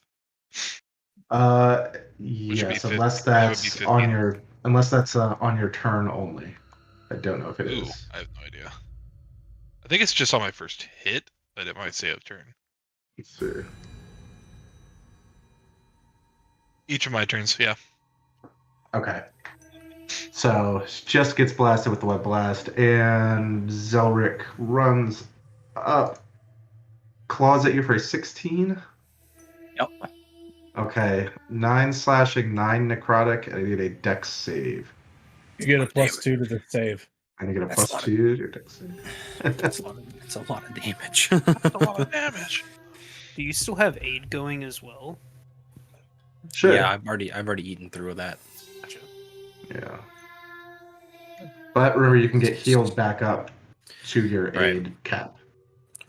Which would be yes, unless that's 15. on your turn only. I don't know if it Ooh, is. I have no idea. I think it's just on my first hit, but it might say a turn. Let's see. Each of my turns, yeah. Okay. So she just gets blasted with the web blast, and Zelric runs up, claws at you for a 16. Yep. Okay, 9 slashing, 9 necrotic. I need a dex save. You get a +2 to the save. I need to get a That's plus a lot 2 to your dex save. It's a lot of damage. A lot of damage. Do you still have aid going as well? Sure. Yeah, I've already eaten through that. Gotcha. Yeah. But remember, you can get healed back up to your Right. aid cap.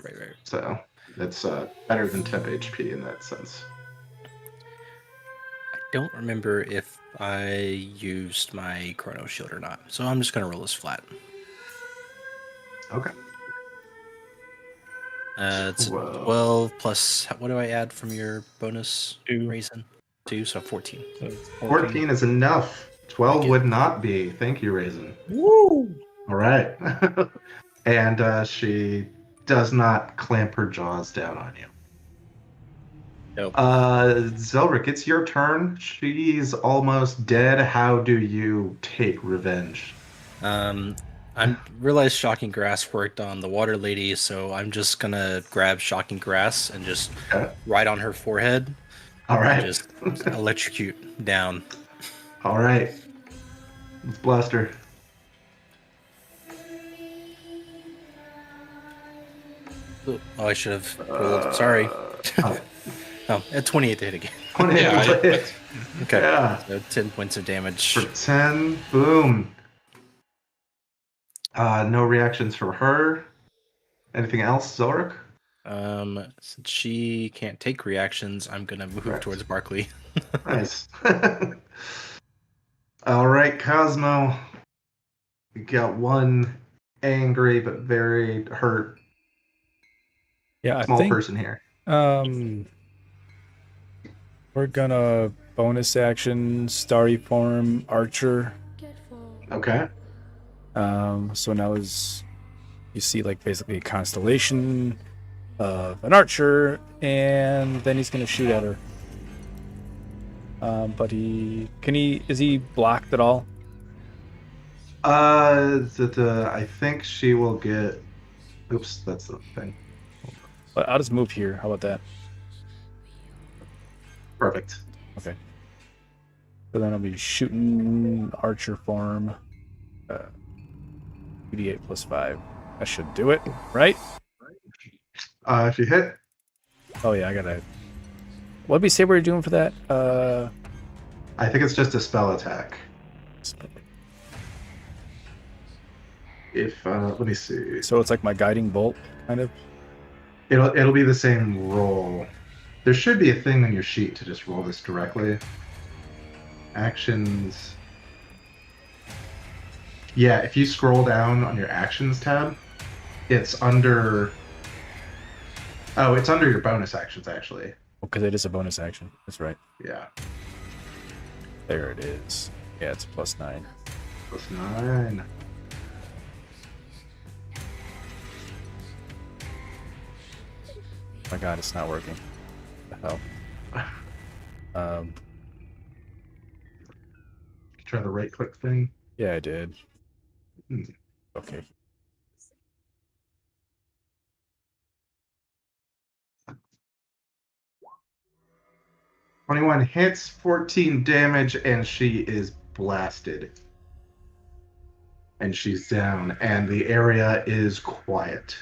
Right. So that's better than temp HP in that sense. I don't remember if I used my Chrono Shield or not, so I'm just gonna roll this flat. Okay. It's Whoa. 12 plus. What do I add from your bonus 2. raisin? 2, so 14. So it's 14 is enough. 12 Thank you. would not be. Thank you, Raisin. Woo! All right. And she does not clamp her jaws down on you. Nope. Zelric, it's your turn. She's almost dead. How do you take revenge? I realized Shocking Grass worked on the water lady, so I'm just gonna grab Shocking Grass and just Okay. right on her forehead. All right. And just electrocute down. All right. Let's blast her. Oh, I should have rolled. Sorry. Oh, Oh, at 28 to hit again. 28 Yeah, to hit. Okay. Yeah. So 10 points of damage. For 10. Boom. No reactions from her. Anything else, Zelric? Since she can't take reactions, I'm gonna move Correct. towards Barkley. Nice. All right, Cosmo. We got one angry but very hurt Yeah, I small think person here. we're gonna bonus action Starry Form Archer. Okay. So now is you see like basically a constellation of an archer, and then he's gonna shoot at her. But is he blocked at all? I think she will get. Oops, that's the thing. But I'll just move here. How about that? Perfect. Okay. So then I'll be shooting archer form. 2d8 plus 5. That should do it, right? If you hit, Oh yeah, I gotta. What did we say we were doing for that? I think it's just a spell attack. If let me see, So it's like my guiding bolt, kind of. it'll be the same roll. There should be a thing on your sheet to just roll this directly. Actions. Yeah, if you scroll down on your actions tab, it's under. Oh, it's under your bonus actions actually. Because it is a bonus action. That's right. Yeah, There it is. Yeah, it's +9. +9. My God, it's not working. What the hell? Try the right click thing. Yeah, I did. Hmm. Okay. 21 hits, 14 damage, and she is blasted. And she's down, and the area is quiet.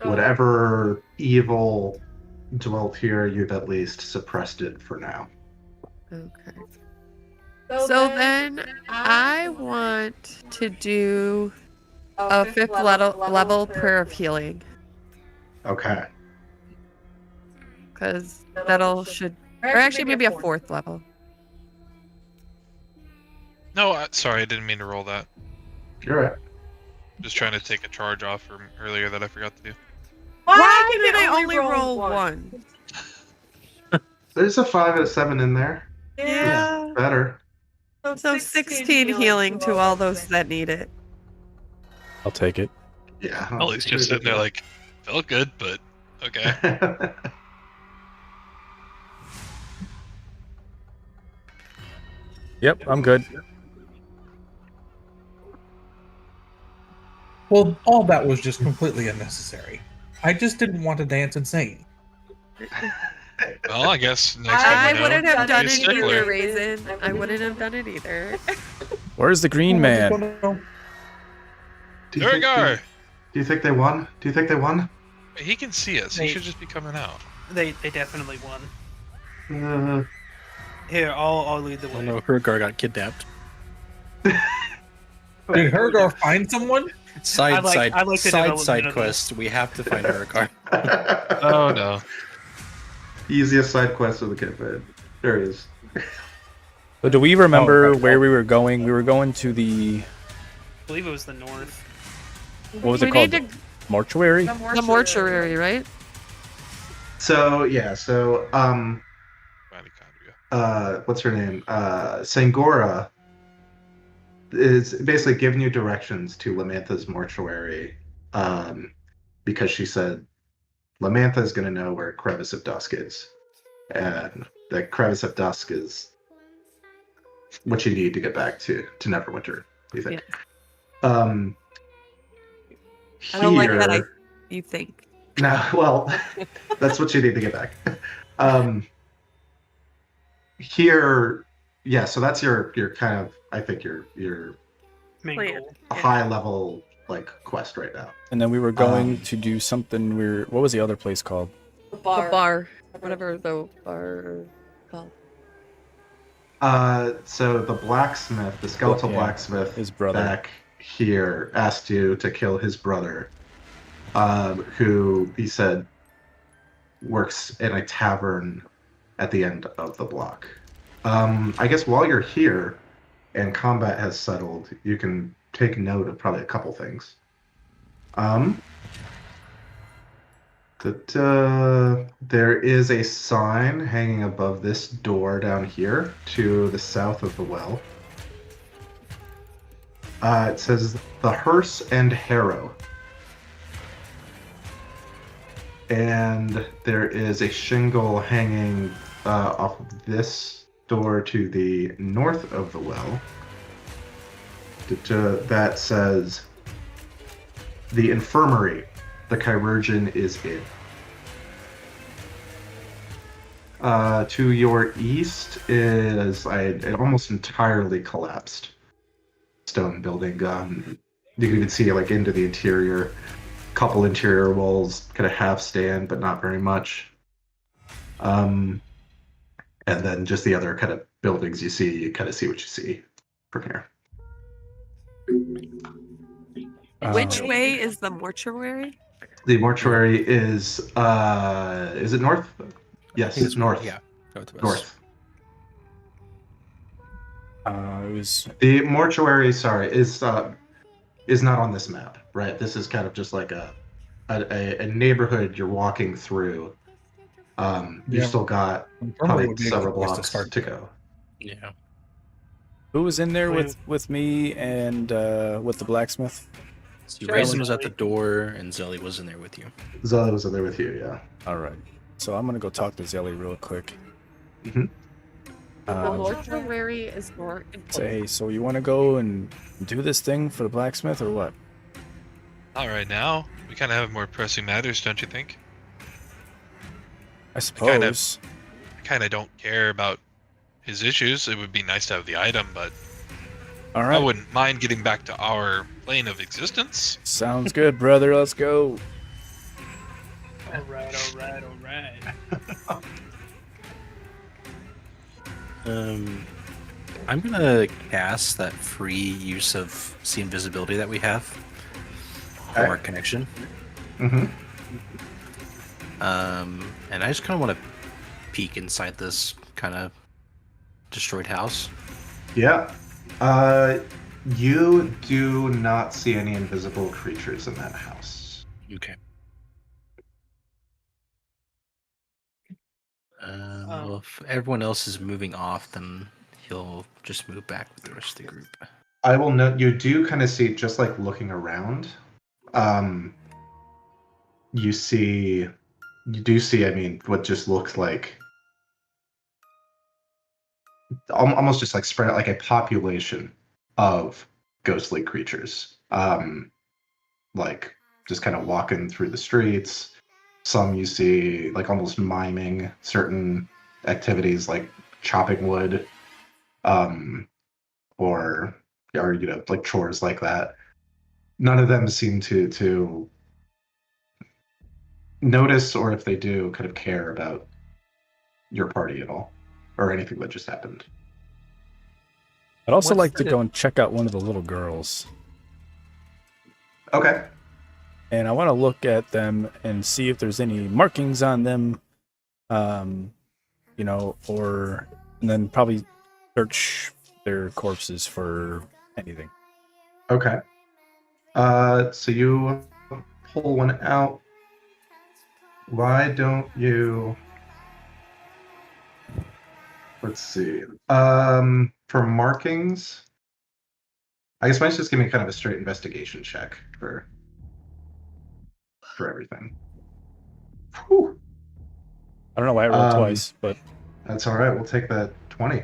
Whatever evil dwelt here, you've at least suppressed it for now. Okay. So then I want to do a 5th level prayer of healing. Okay. Because that'll should, or actually maybe a 4th level. No, sorry, I didn't mean to roll that. You're right. Just trying to take a charge off from earlier that I forgot to do. Why did I only roll 1? There's a 5 and a 7 in there. Yeah. Better. So 16 healing to all those that need it. I'll take it. Yeah. Ollie's just sitting there like, felt good, but okay. Yep, I'm good. Well, all that was just completely unnecessary. I just didn't want to dance insane. Well, I guess next time I we know, wouldn't have done be a it either, stickler. Raisin. I wouldn't have done it either. Where's the green man? There we go. Do you think they won? Do you think they won? He can see us. He They- should just be coming out. They definitely won. Uh, Here, I'll lead the Oh way. no, Hergar got kidnapped. Did Hergar find someone? Side I like the development side of quest. We have to find Hergar. Oh no. Easiest side quest of the campaign. There he is. So do we remember right. where we were going? We were going to the, I believe it was the north. what was We it called? need Mortuary? The mortuary, right? So yeah, so Mitochondria. what's her name? Sangora is basically giving you directions to Lamantha's mortuary, because she said Lamantha is going to know where Crevice of Dusk is, and the Crevice of Dusk is what you need to get back to Neverwinter. You think? I don't like that. Here- You think? No, well, that's what you need to get back. Here, yeah. So that's your kind of, I think your Main Plan. goal. Yeah. high level like quest right now. And then we were going to do something weird. What was the other place called? The bar. Whatever the bar called. So the blacksmith, the skeletal Yeah, blacksmith, his brother. back here asked you to kill his brother, who he said works in a tavern at the end of the block. I guess while you're here and combat has settled, you can take note of probably a couple things. There is a sign hanging above this door down here to the south of the well. It says the Hearse and Harrow. And there is a shingle hanging off of this door to the north of the well that says the infirmary the chirurgeon is in. To your east is an almost entirely collapsed stone building. You can even see like into the interior. Couple interior walls kind of half stand, but not very much. And then just the other kind of buildings you see, you kind of see what you see from here. Which way is the mortuary? The mortuary is it north? Yes, it's north. Yeah, northwest. North. It was The mortuary, sorry, is not on this map, right? This is kind of just like a neighborhood you're walking through. You've Yeah. still got Infirmary probably would be a several good place blocks start. to go. Yeah. who was in there with me and with the blacksmith? So Raisin was at the door, and Zelly was in there with you. Zella was in there with you, yeah. All right. So I'm gonna go talk to Zelly real quick. Mhm. The mortuary is more important. Say, hey, so you want to go and do this thing for the blacksmith or what? Not right now. We kind of have more pressing matters, don't you think? I suppose. I kind of don't care about his issues. It would be nice to have the item, but All I right. wouldn't mind getting back to our plane of existence. Sounds good, brother. Let's go. All right. I'm gonna cast that free use of see invisibility that we have from Okay. our connection. Mm-hmm. And I just kind of want to peek inside this kind of destroyed house. Yeah. You do not see any invisible creatures in that house. Okay. Well, if everyone else is moving off, then he'll just move back with the rest of the group. I will note you do kind of see, just like looking around, you do see, I mean, what just looks like almost just like spread out like a population of ghostly creatures. Like just kind of walking through the streets. Some you see like almost miming certain activities like chopping wood, or you know, like chores like that. None of them seem to notice, or if they do, kind of care about your party at all, or anything that just happened. I'd also What's like to the- go and check out one of the little girls. Okay. And I want to look at them and see if there's any markings on them, you know, or and then probably search their corpses for anything. Okay. So you pull one out. Why don't you? Let's see. For markings, I guess why don't you just give me kind of a straight investigation check for everything. Whew. I don't know why I rolled Um, twice, but That's all right. We'll take that 20.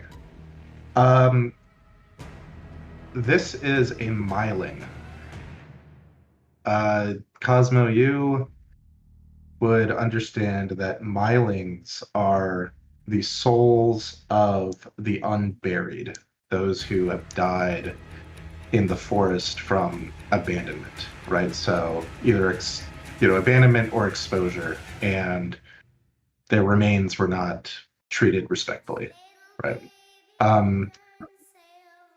This is a myling. Cosmo, you would understand that mylings are the souls of the unburied, those who have died in the forest from abandonment, right? So either abandonment or exposure, and their remains were not treated respectfully, right?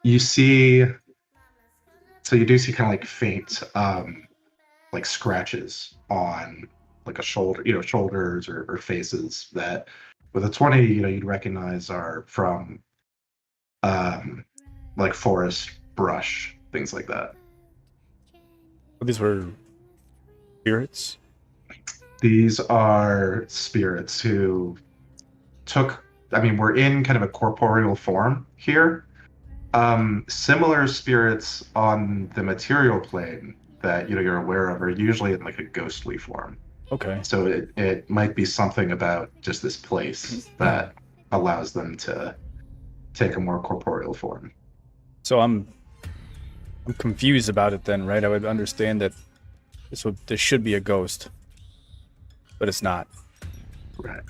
You see, so you do see kind of like faint, like scratches on like a shoulder, shoulders or faces that with a 20, you'd recognize are from like forest brush, things like that. these were spirits. These are spirits who were in kind of a corporeal form here. Similar spirits on the material plane that you're aware of are usually in like a ghostly form. Okay. So it might be something about just this place that allows them to take a more corporeal form. So I'm confused about it then, right? I would understand that this should be a ghost, but it's not. Right.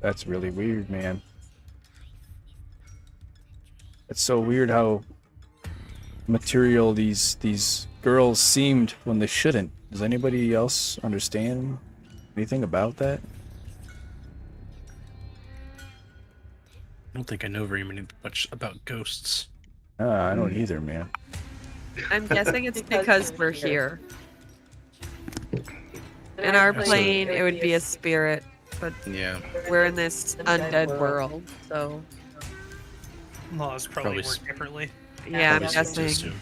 That's really weird, man. It's so weird how material these girls seemed when they shouldn't. Does anybody else understand anything about that? I don't think I know very much about ghosts. I don't either, man. I'm guessing it's because we're here. In our plane, it would be a spirit, but Yeah. we're in this undead world, so Laws probably Probably work differently. yeah, I'm Probably safe to guessing. assume.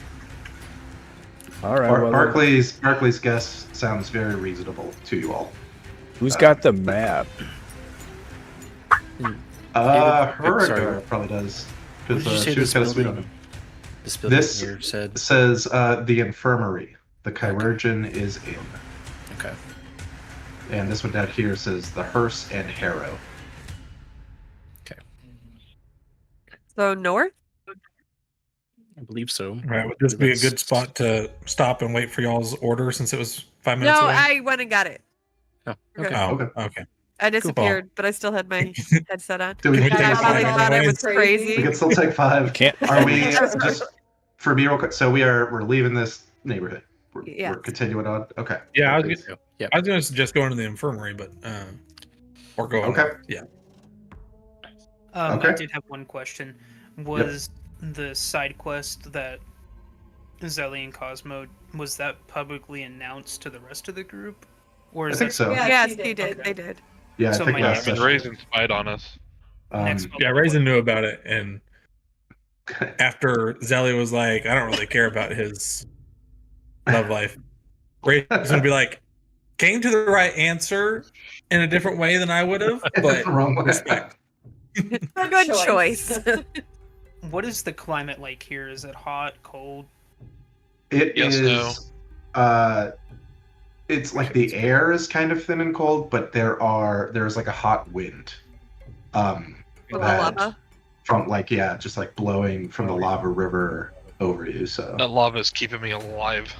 All right. Well, Barclay's guess sounds very reasonable to you all. who's got the map? Hurrigar probably does. What did you say she was this kind of sweet building, on it. this building This here said? It says the infirmary. The chirurgeon is in. Okay. And this one down here says the hearse and harrow. So north? I believe so. Right, would this be a good spot to stop and wait for y'all's order since it was 5 minutes No, away? I went and got it. Oh, We're okay. good. Oh, Okay. okay. I disappeared, but I still had my headset on. Do we Can we take take I a probably five thought I anyways? was crazy. We can still take 5. Can't. Are we just for me real quick? So we're leaving this neighborhood. Yeah. We're continuing on. Okay. Yeah, I was, Perfect. gonna, Yep. I was gonna suggest going to the infirmary, but or going. Okay. Yeah. I Okay. did have one question. Was the side quest that Zelly and Cosmo, was that publicly announced to the rest of the group? Or I is think that so. Yes, he did. They did. Yeah, I So think my- last I mean, session. Raisin spied on us. next Yeah, Raisin knew about it, and Okay. after Zelly was like, "I don't really care about his love life," Raisin would be like, "Came to the right answer in a different way than I would have, but the wrong way. respect." Good choice. What is the climate like here? Is it hot, cold? It Yes, is. no. It's like the air is kind of thin and cold, but there's like a hot wind. From the that- lava. From just like blowing from the lava river over you. So That lava is keeping me alive.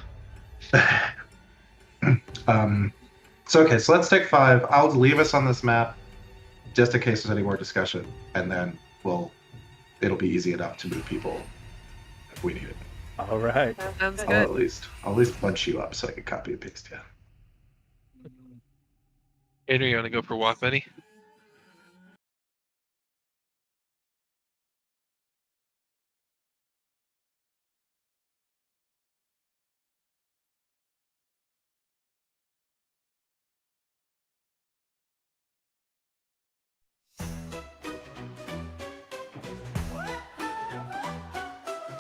so okay, so let's take 5. I'll leave us on this map just in case there's any more discussion, and then it'll be easy enough to move people if we need it. All right. Sounds I'll at good. least bunch you up so I can copy and paste you. Andrew, you want to go for a walk, buddy?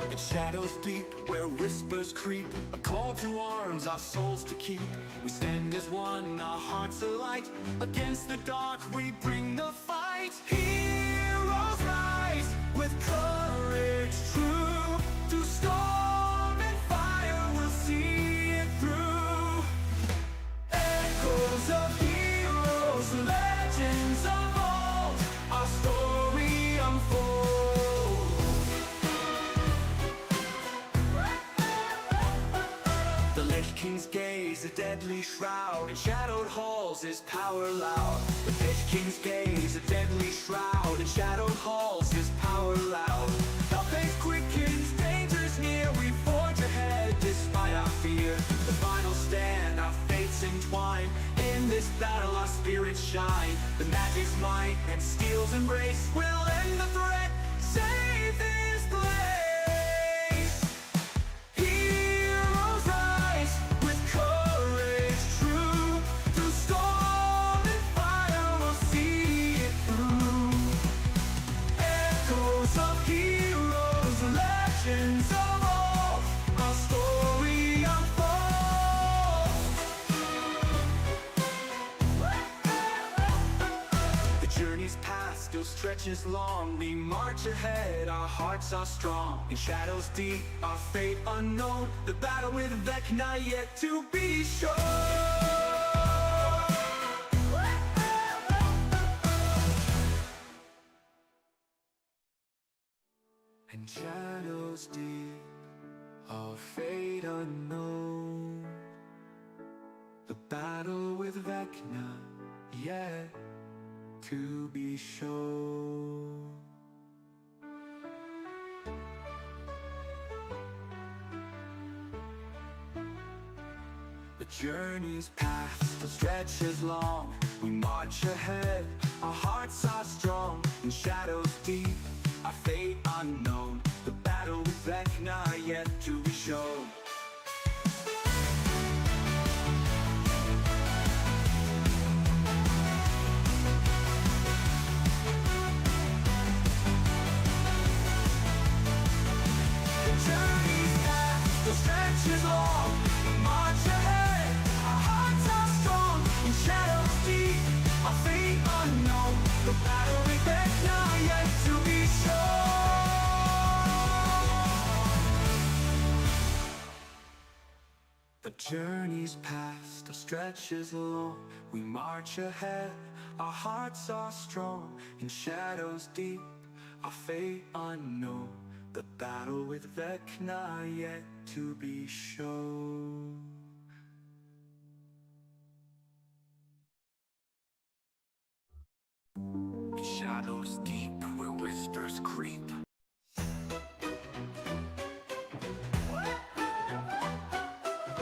In shadows deep, where whispers creep, a call to arms, our souls to keep. We stand as one, our hearts alight. Against the dark, we bring the fight. Heroes rise with courage true. Through storm and fire, we'll see it through. Echoes of heroes, legends of old, our story unfolds. The Lich King's gaze, a deadly shroud. In shadowed halls, his power loud. The Lich King's gaze, a deadly shroud. In shadowed halls, his power loud. Our faith quickens, danger's near. We forge ahead despite our fear. The final stand, our fates entwine. In this battle, our spirits shine. The magic's might and steel's embrace will end the threat. Save this place. Heroes rise with courage true. Through storm and fire, we'll see it through. Echoes of heroes, legends of old, our story unfolds. The journey's past still stretches long. We march ahead, our hearts are strong. In shadows deep, our fate unknown. The battle with Vecna yet to be shown. And shadows deep, our fate unknown. The battle with Vecna yet to be shown. The journey's path, the stretch is long. We march ahead, our hearts are strong. In shadows deep, our fate unknown. The battle with Vecna yet to be shown. The journey's past, the stretch is long. We march ahead, our hearts are strong. In shadows deep, our fate unknown. The battle with Vecna yet to be shown. The journey's past, the stretch is long. We march ahead, our hearts are strong. In shadows deep, our fate unknown. The battle with Vecna yet to be shown. Shadows deep where whispers creep.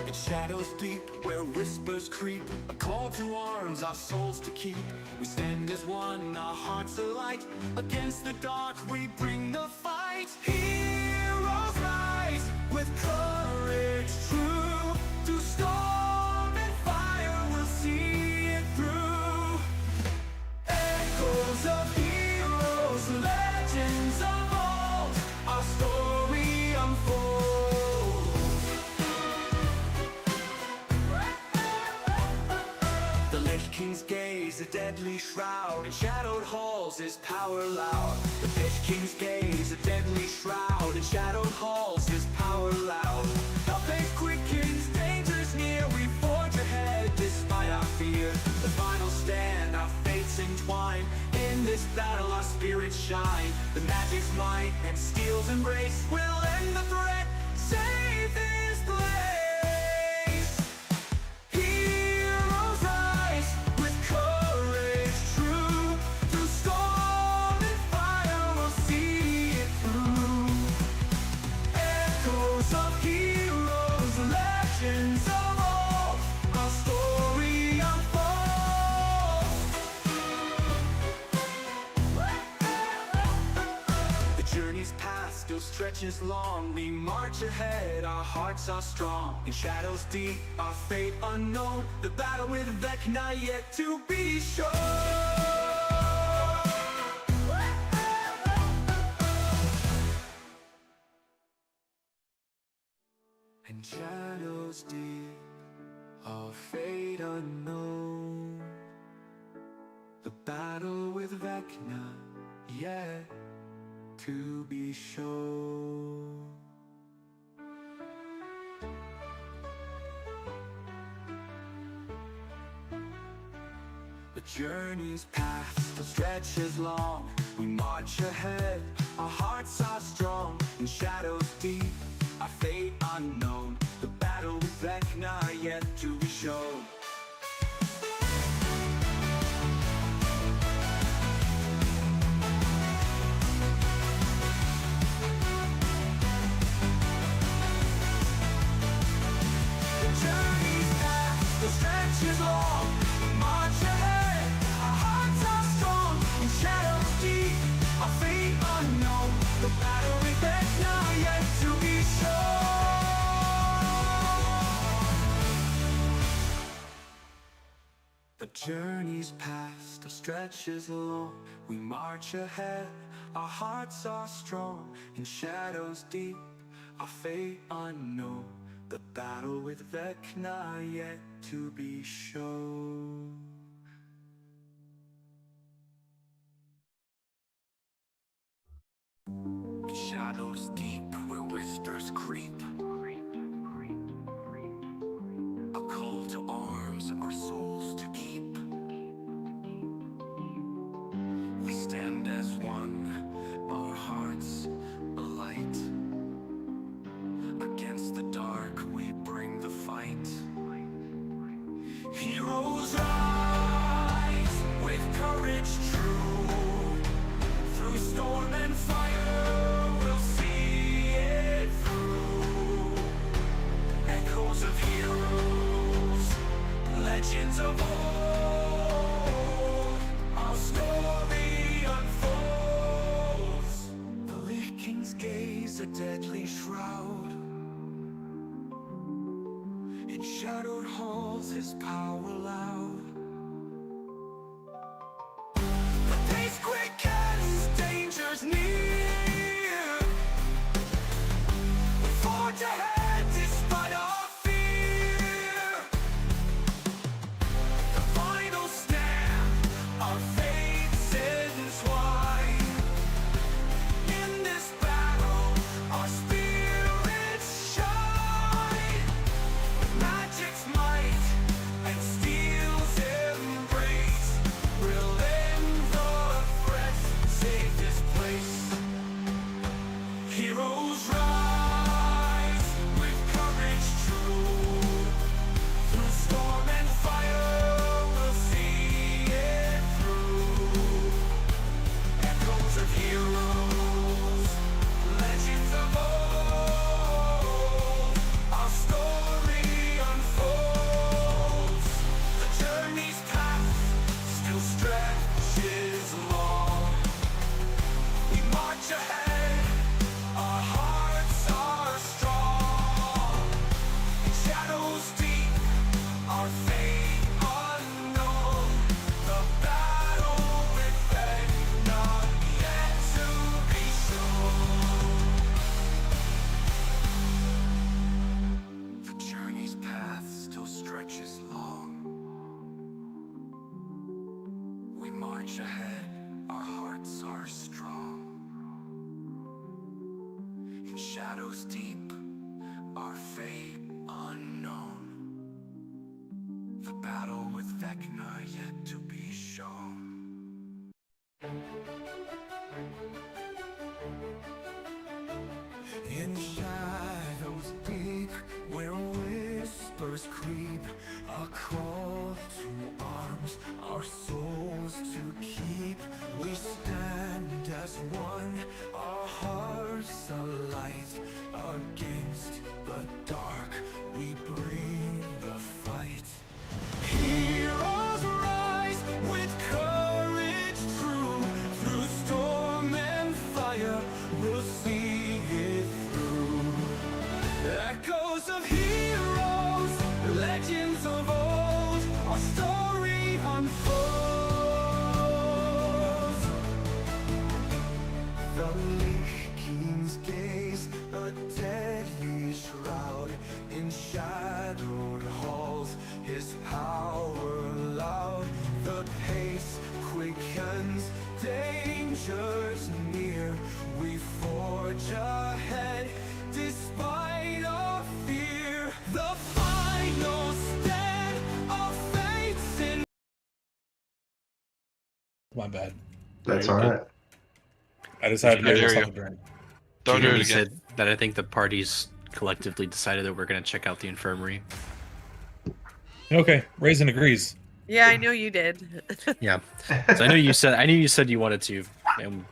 In shadows deep where whispers creep, a call to arms, our souls to keep. We stand as one, our hearts alight. Against the dark we bring the fight. Heroes rise with courage true. Through storm and fire we'll see it through. Echoes of heroes, legends of old, our story unfolds. The Lich King's gaze, a deadly shroud. In shadowed halls, his power loud. The Lich King's gaze, a deadly shroud. In shadowed halls, his power loud. Our faith quickens, dangers near. We forge ahead despite our fear. The final stand, our fates entwine. In this battle, our spirits shine. The magic's might and steel's embrace will end the threat. Save this place. Heroes rise with courage true. Through storm and fire we'll see it through. Echoes of heroes, legends of old, our story unfolds. The journey's past still stretches long. We march ahead, our hearts are strong. In shadows deep, our fate unknown. The battle with Vecna yet to be shown. In shadows deep, our fate unknown. The battle with Vecna yet to be shown. The journey's past, the stretch is long. We march ahead, our hearts are strong. In shadows deep, our fate unknown. The battle with Vecna yet to be shown. The journey's past, the stretch is long. We march ahead, our hearts are strong. In shadows deep, our fate unknown. The battle with Vecna yet to be shown. The journey's past, the stretch is long. We march ahead, our hearts are strong. In shadows deep, our fate unknown. The battle with Vecna yet to be shown. Shadows deep where whispers creep. A call to arms, our souls to keep. We stand as one, our hearts alight. Against the dark we bring the fight. Heroes rise with courage true. Through storm and fire we'll see it through. Echoes of heroes, legends of old, our story unfolds. The Lich King's gaze, a deadly shroud. In shadowed halls his power loud. The pace quickens, dangers near. We forge ahead despite our fear. The final stand, our fates entwine. In this battle, our spirits shine. Magic's might and steel shadows deep, our fate unknown. The battle with Vecna yet to be shown. In shadows deep, where whispers creep, a call to arms, our souls to keep. We stand as one, our hearts alight. Against the dark, we bring the fight. Heroes rise with courage true. Through storm and fire, we'll see it through. Echoes of heroes, legends of old, our story unfolds. The Lich King's gaze, a deadly shroud in shadowed halls, his power loud. The pace quickens, dangers near. We forge ahead despite our fear. The final stand of fates in. My bad. That's Very all good. right. I decided to I give dare myself you. a drink. Don't do it Jamie again. said that I think the parties collectively decided that we're going to check out the infirmary. Okay, Raisin agrees. Yeah, I know you did. Yeah. So I knew you said you wanted to, and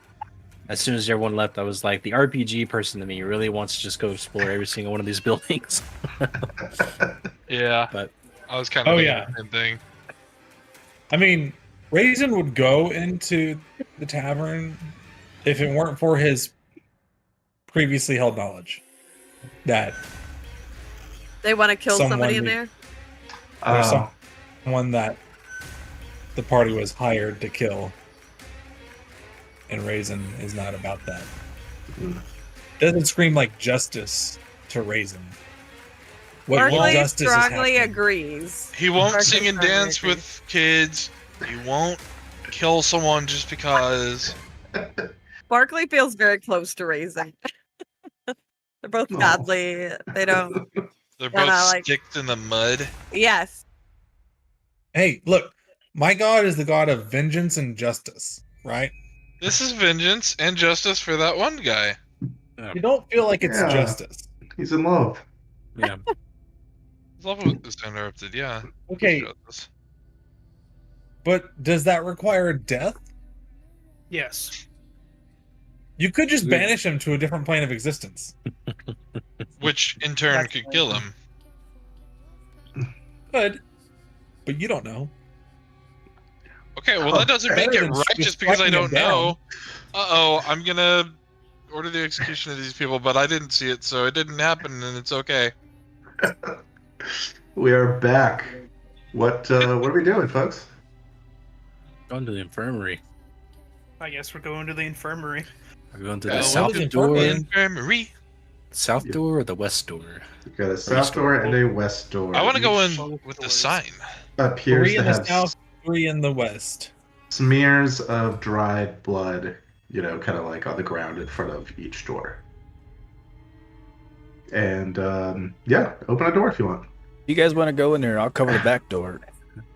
as soon as everyone left, I was like, the RPG person to me really wants to just go explore every single one of these buildings. Yeah, But I was kind of Oh, thinking yeah. the same thing. I mean, Raisin would go into the tavern if it weren't for his previously held knowledge that They want to kill somebody in Someone- there. there's someone that the party was hired to kill, and Raisin is not about that. Doesn't scream like justice to Raisin. What Barkley justice is strongly happening? agrees. He won't Barkley sing and strongly dance agrees. with kids. He won't kill someone just because. Barkley feels very close to Raisin. They're both Oh. godly. They don't. They're Yeah, both no, like- sticked in the mud. Yes. Hey, look, my God is the God of vengeance and justice, right? This is vengeance and justice for that one guy. You don't feel like it's Yeah. justice. He's in love. yeah, Love with this interrupted, yeah. Okay, Justice. but does that require death? Yes. You could just banish him to a different plane of existence. Which in turn That's could right. kill him. Good, but you don't know. Okay, well that doesn't make Better it than right just just because I striking him don't know. Uh-oh, I'm gonna order the execution of these people, but I didn't see it, so it didn't happen, and it's okay. We are back. What are we doing, folks? going to the infirmary. I guess we're going to the infirmary. Are we going to Yeah, the what south is the door, Infirmary. south door, or the west door? We've got a south door and a west door. I want to go Each in with the doors. sign. appears 3 to in the have south, 3 in the west. smears of dried blood, kind of like on the ground in front of each door. And yeah, open a door if you want. You guys want to go in there? I'll cover the back door.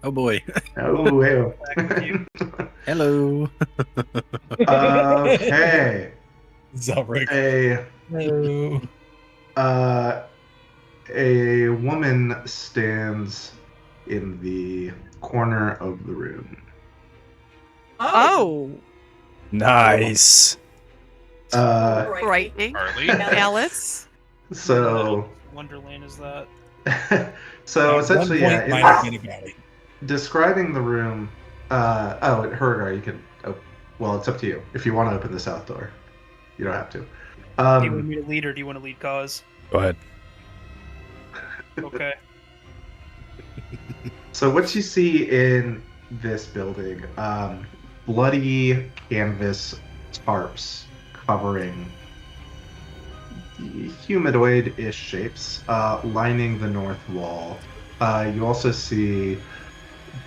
Oh boy. Oh, ew. Back with you. Hello. Okay. Zelric. A No. a woman stands in the corner of the room. Oh, Nice. frightening. Harley. Alice. So Wonderland is that? so At essentially, one point, yeah, might have been a valley. describing the room. Hergar, you can. Well, it's up to you. If you want to open the south door, you don't have to. Do you want Um, me to lead or do you want to lead cause? Go ahead. Okay. so what you see in this building, bloody canvas tarps covering humanoid-ish shapes, lining the north wall. You also see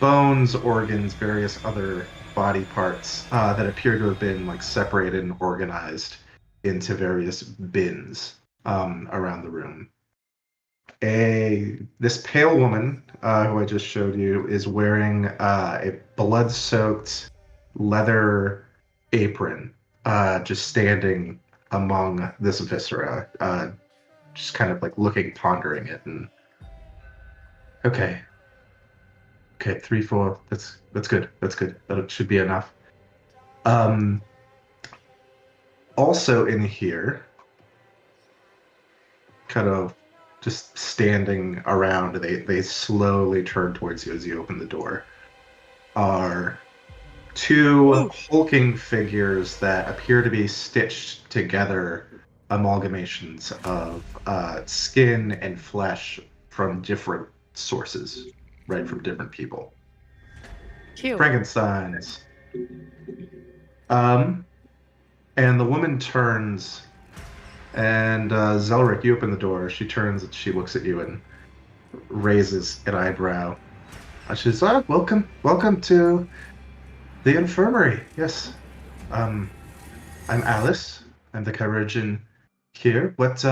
bones, organs, various other body parts that appear to have been separated and organized into various bins around the room. This pale woman who I just showed you is wearing a blood-soaked leather apron, just standing among this viscera, just kind of like looking, pondering it, and okay, 3, 4. That's good. That's good. That should be enough. Also in here, kind of just standing around, they slowly turn towards you as you open the door, are two hulking figures that appear to be stitched together amalgamations of skin and flesh from different sources, right? From different people. Cute. Frankensteins. And the woman turns, and Zelric, you open the door. She turns and she looks at you and raises an eyebrow. She says, welcome to the infirmary. Yes. I'm Alice. I'm the chirurgeon here. What,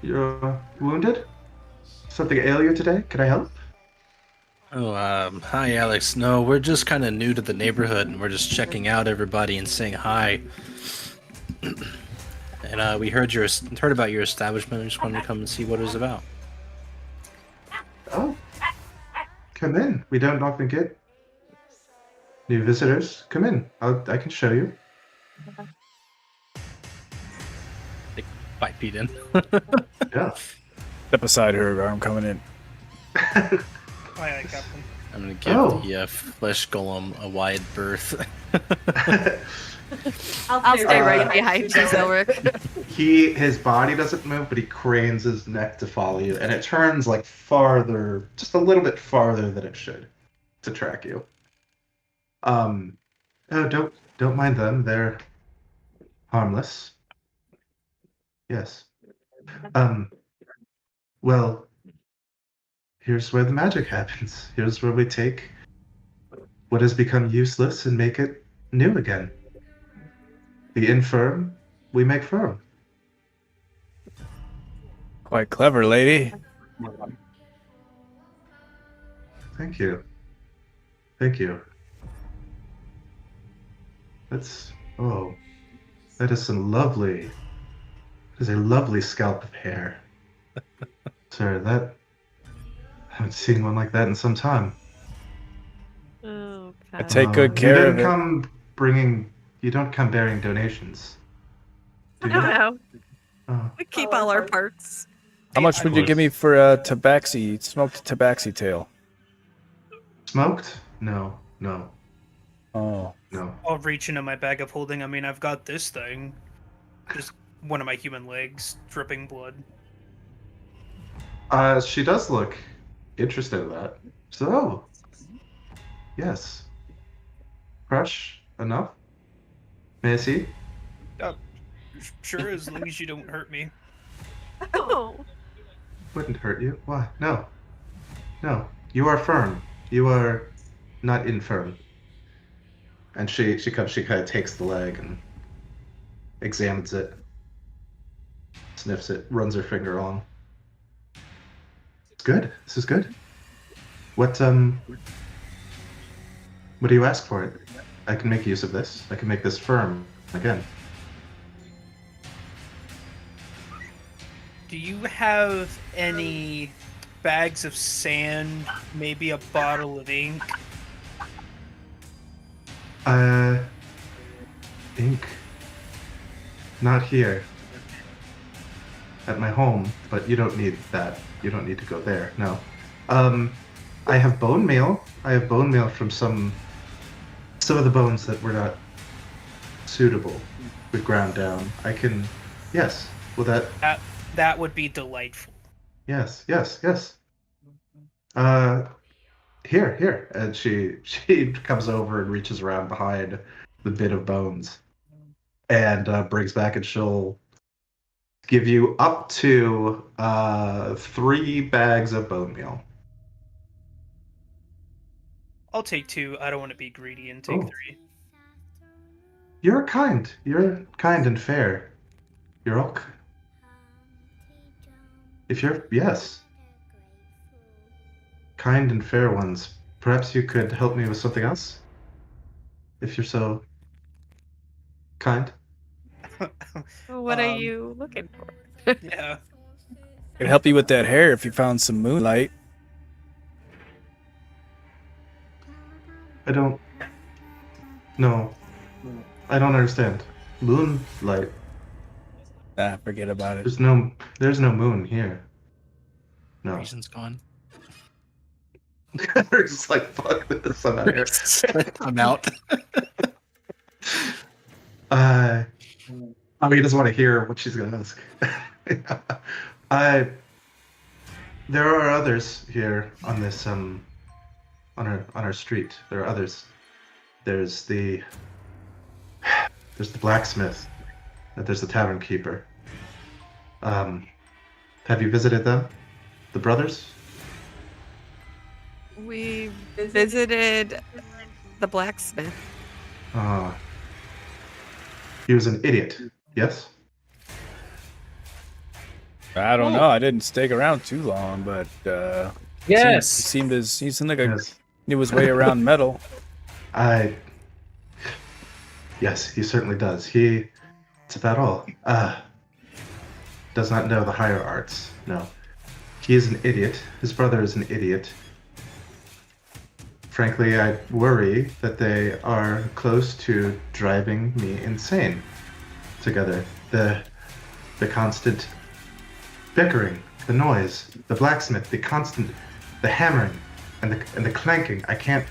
you're wounded? Something ail you today? Can I help? Oh, hi, Alex. No, we're just kind of new to the neighborhood, and we're just checking out everybody and saying hi. And we heard about your establishment and just wanted to come and see what it was about. Oh, come in. We don't often get new visitors. Come in. I can show you. Like 5 feet in. Yeah. Step aside, her. I'm coming in. Aye, Captain. I'm gonna give the flesh golem a wide berth. I'll stay right behind you, Zelric. His body doesn't move, but he cranes his neck to follow you, and it turns like farther, just a little bit farther than it should, to track you. Oh, don't mind them. They're harmless. Yes. Well, here's where the magic happens. Here's where we take what has become useless and make it new again. The infirm, we make firm. Quite clever, lady. Thank you. Thank you. That is a lovely scalp of hair. Sir, I haven't seen one like that in some time. Okay. I take good care of it. You don't come bearing donations. Do you? No. Oh. We keep all our parts. How much would you give me for a tabaxi, smoked tabaxi tail? Smoked? No. Oh. No. I'll reach into my bag of holding. I mean, I've got this thing. Just one of my human legs, dripping blood. She does look interested in that. So, yes. Fresh enough? May I see? Sure, as long as you don't hurt me. Oh. Wouldn't hurt you. Why? No. You are firm. You are not infirm. And she kind of takes the leg and examines it, sniffs it, runs her finger along. It's good. This is good. What do you ask for it? I can make use of this. I can make this firm again. Do you have any bags of sand, maybe a bottle of ink? Ink. Not here. At my home, but you don't need that. You don't need to go there, no. I have bone meal. I have bone meal from some of the bones that were not suitable. We ground down. I can, yes. Will That would be delightful. Yes. Here. And she comes over and reaches around behind the bit of bones and brings back, and she'll give you up to 3 bags of bone meal. I'll take 2. I don't want to be greedy and take Oh. 3. You're kind. You're kind and fair. You're all. If you're. Yes. Kind and fair ones. Perhaps you could help me with something else? If you're so kind. What are Um, you looking for? Yeah. Could help you with that hair if you found some moonlight. I don't. No. I don't understand. Moonlight. Ah, forget about it. There's no moon here. No. Reason's gone. They're just like, fuck this, I'm out here. I'm out. He doesn't want to hear what she's gonna ask. There are others here on this on our street. There are others. There's the blacksmith. There's the tavern keeper. Have you visited them? The brothers? We visited the blacksmith. He was an idiot. Yes? I don't know. I didn't stick around too long, but Yes. he seemed like Yes. he was way around metal. Yes, he certainly does. It's about all. Does not know the higher arts. No. He is an idiot. His brother is an idiot. Frankly, I worry that they are close to driving me insane together. The constant bickering, the noise, the blacksmith, the hammering, and the clanking. I can't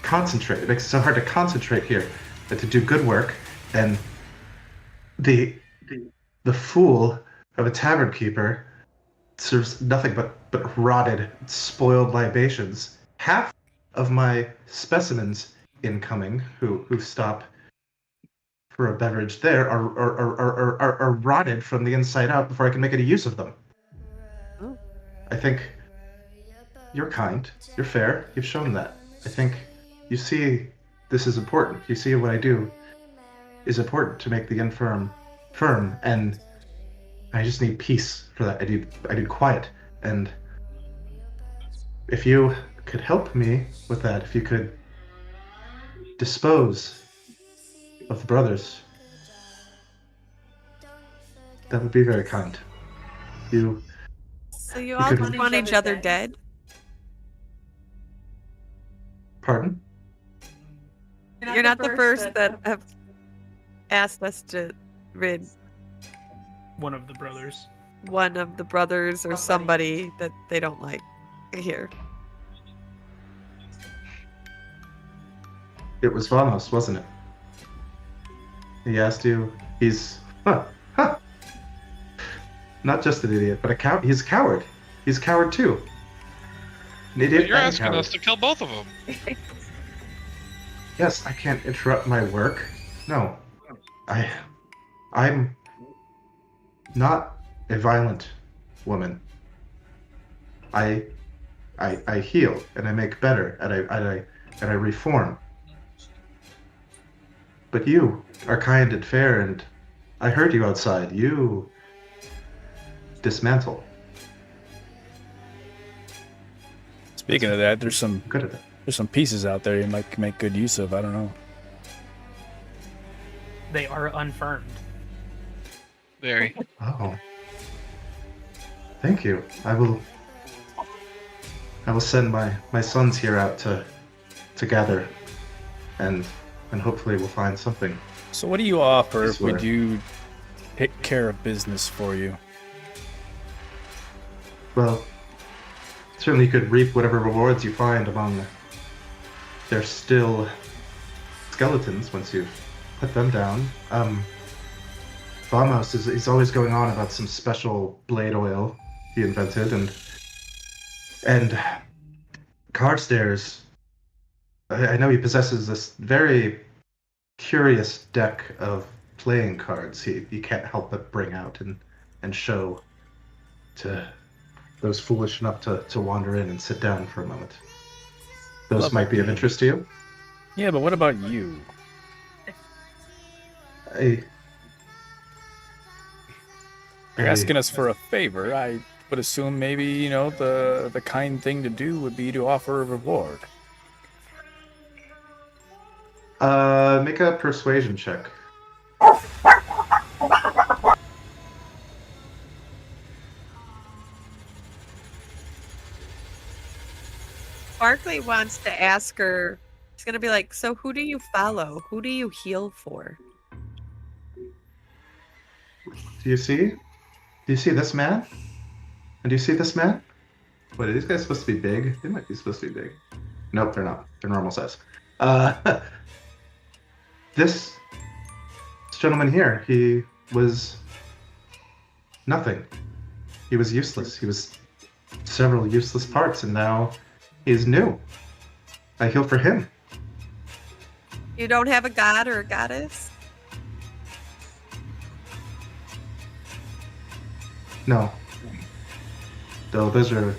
concentrate. It makes it so hard to concentrate here, but to do good work. And the fool of a tavern keeper serves nothing but rotted, spoiled libations. Half of my specimens incoming who stop for a beverage there are rotted from the inside out before I can make any use of them. Oh. I think you're kind, you're fair, you've shown that. I think you see this is important. You see what I do is important to make the infirm firm, and I just need peace for that. I need quiet. And if you could help me with that, if you could dispose of the brothers, that would be very kind. So you all just want each other dead? Pardon? You're not the first that have asked us to rid One of the brothers. one of the brothers or somebody that they don't like here. It was Vamos, wasn't it? He asked you. He's not just an idiot, but a coward. He's a coward. He's a coward too. An idiot. But you're and a asking coward. us to kill both of them. Yes, I can't interrupt my work. No, I'm not a violent woman. I heal and I make better and I reform. But you are kind and fair, and I heard you outside. You dismantle. Speaking of that, there's some Good at that. pieces out there you might make good use of. I don't know. They are unfirmed. Very. Oh. Thank you. I will send my sons here out to gather, and hopefully we'll find something. So what do you offer I if we swear. do take care of business for you? Well, certainly you could reap whatever rewards you find among their still skeletons once you've put them down. Vamos he's always going on about some special blade oil he invented, and Carstairs. I know he possesses this very curious deck of playing cards he can't help but bring out and show to those foolish enough to wander in and sit down for a moment. Those Love might be of interest to you. Yeah, but what about you? You're asking us for a favor. I would assume maybe, the kind thing to do would be to offer a reward. Make a persuasion check. Barkley wants to ask her. He's gonna be like, "So who do you follow? Who do you heal for?" Do you see? Do you see this man? And do you see this man? Wait, are these guys supposed to be big? They might be supposed to be big. Nope, they're not. They're normal size. This gentleman here, he was nothing. He was useless. He was several useless parts, and now he's new. I heal for him. You don't have a god or a goddess? No. Though those are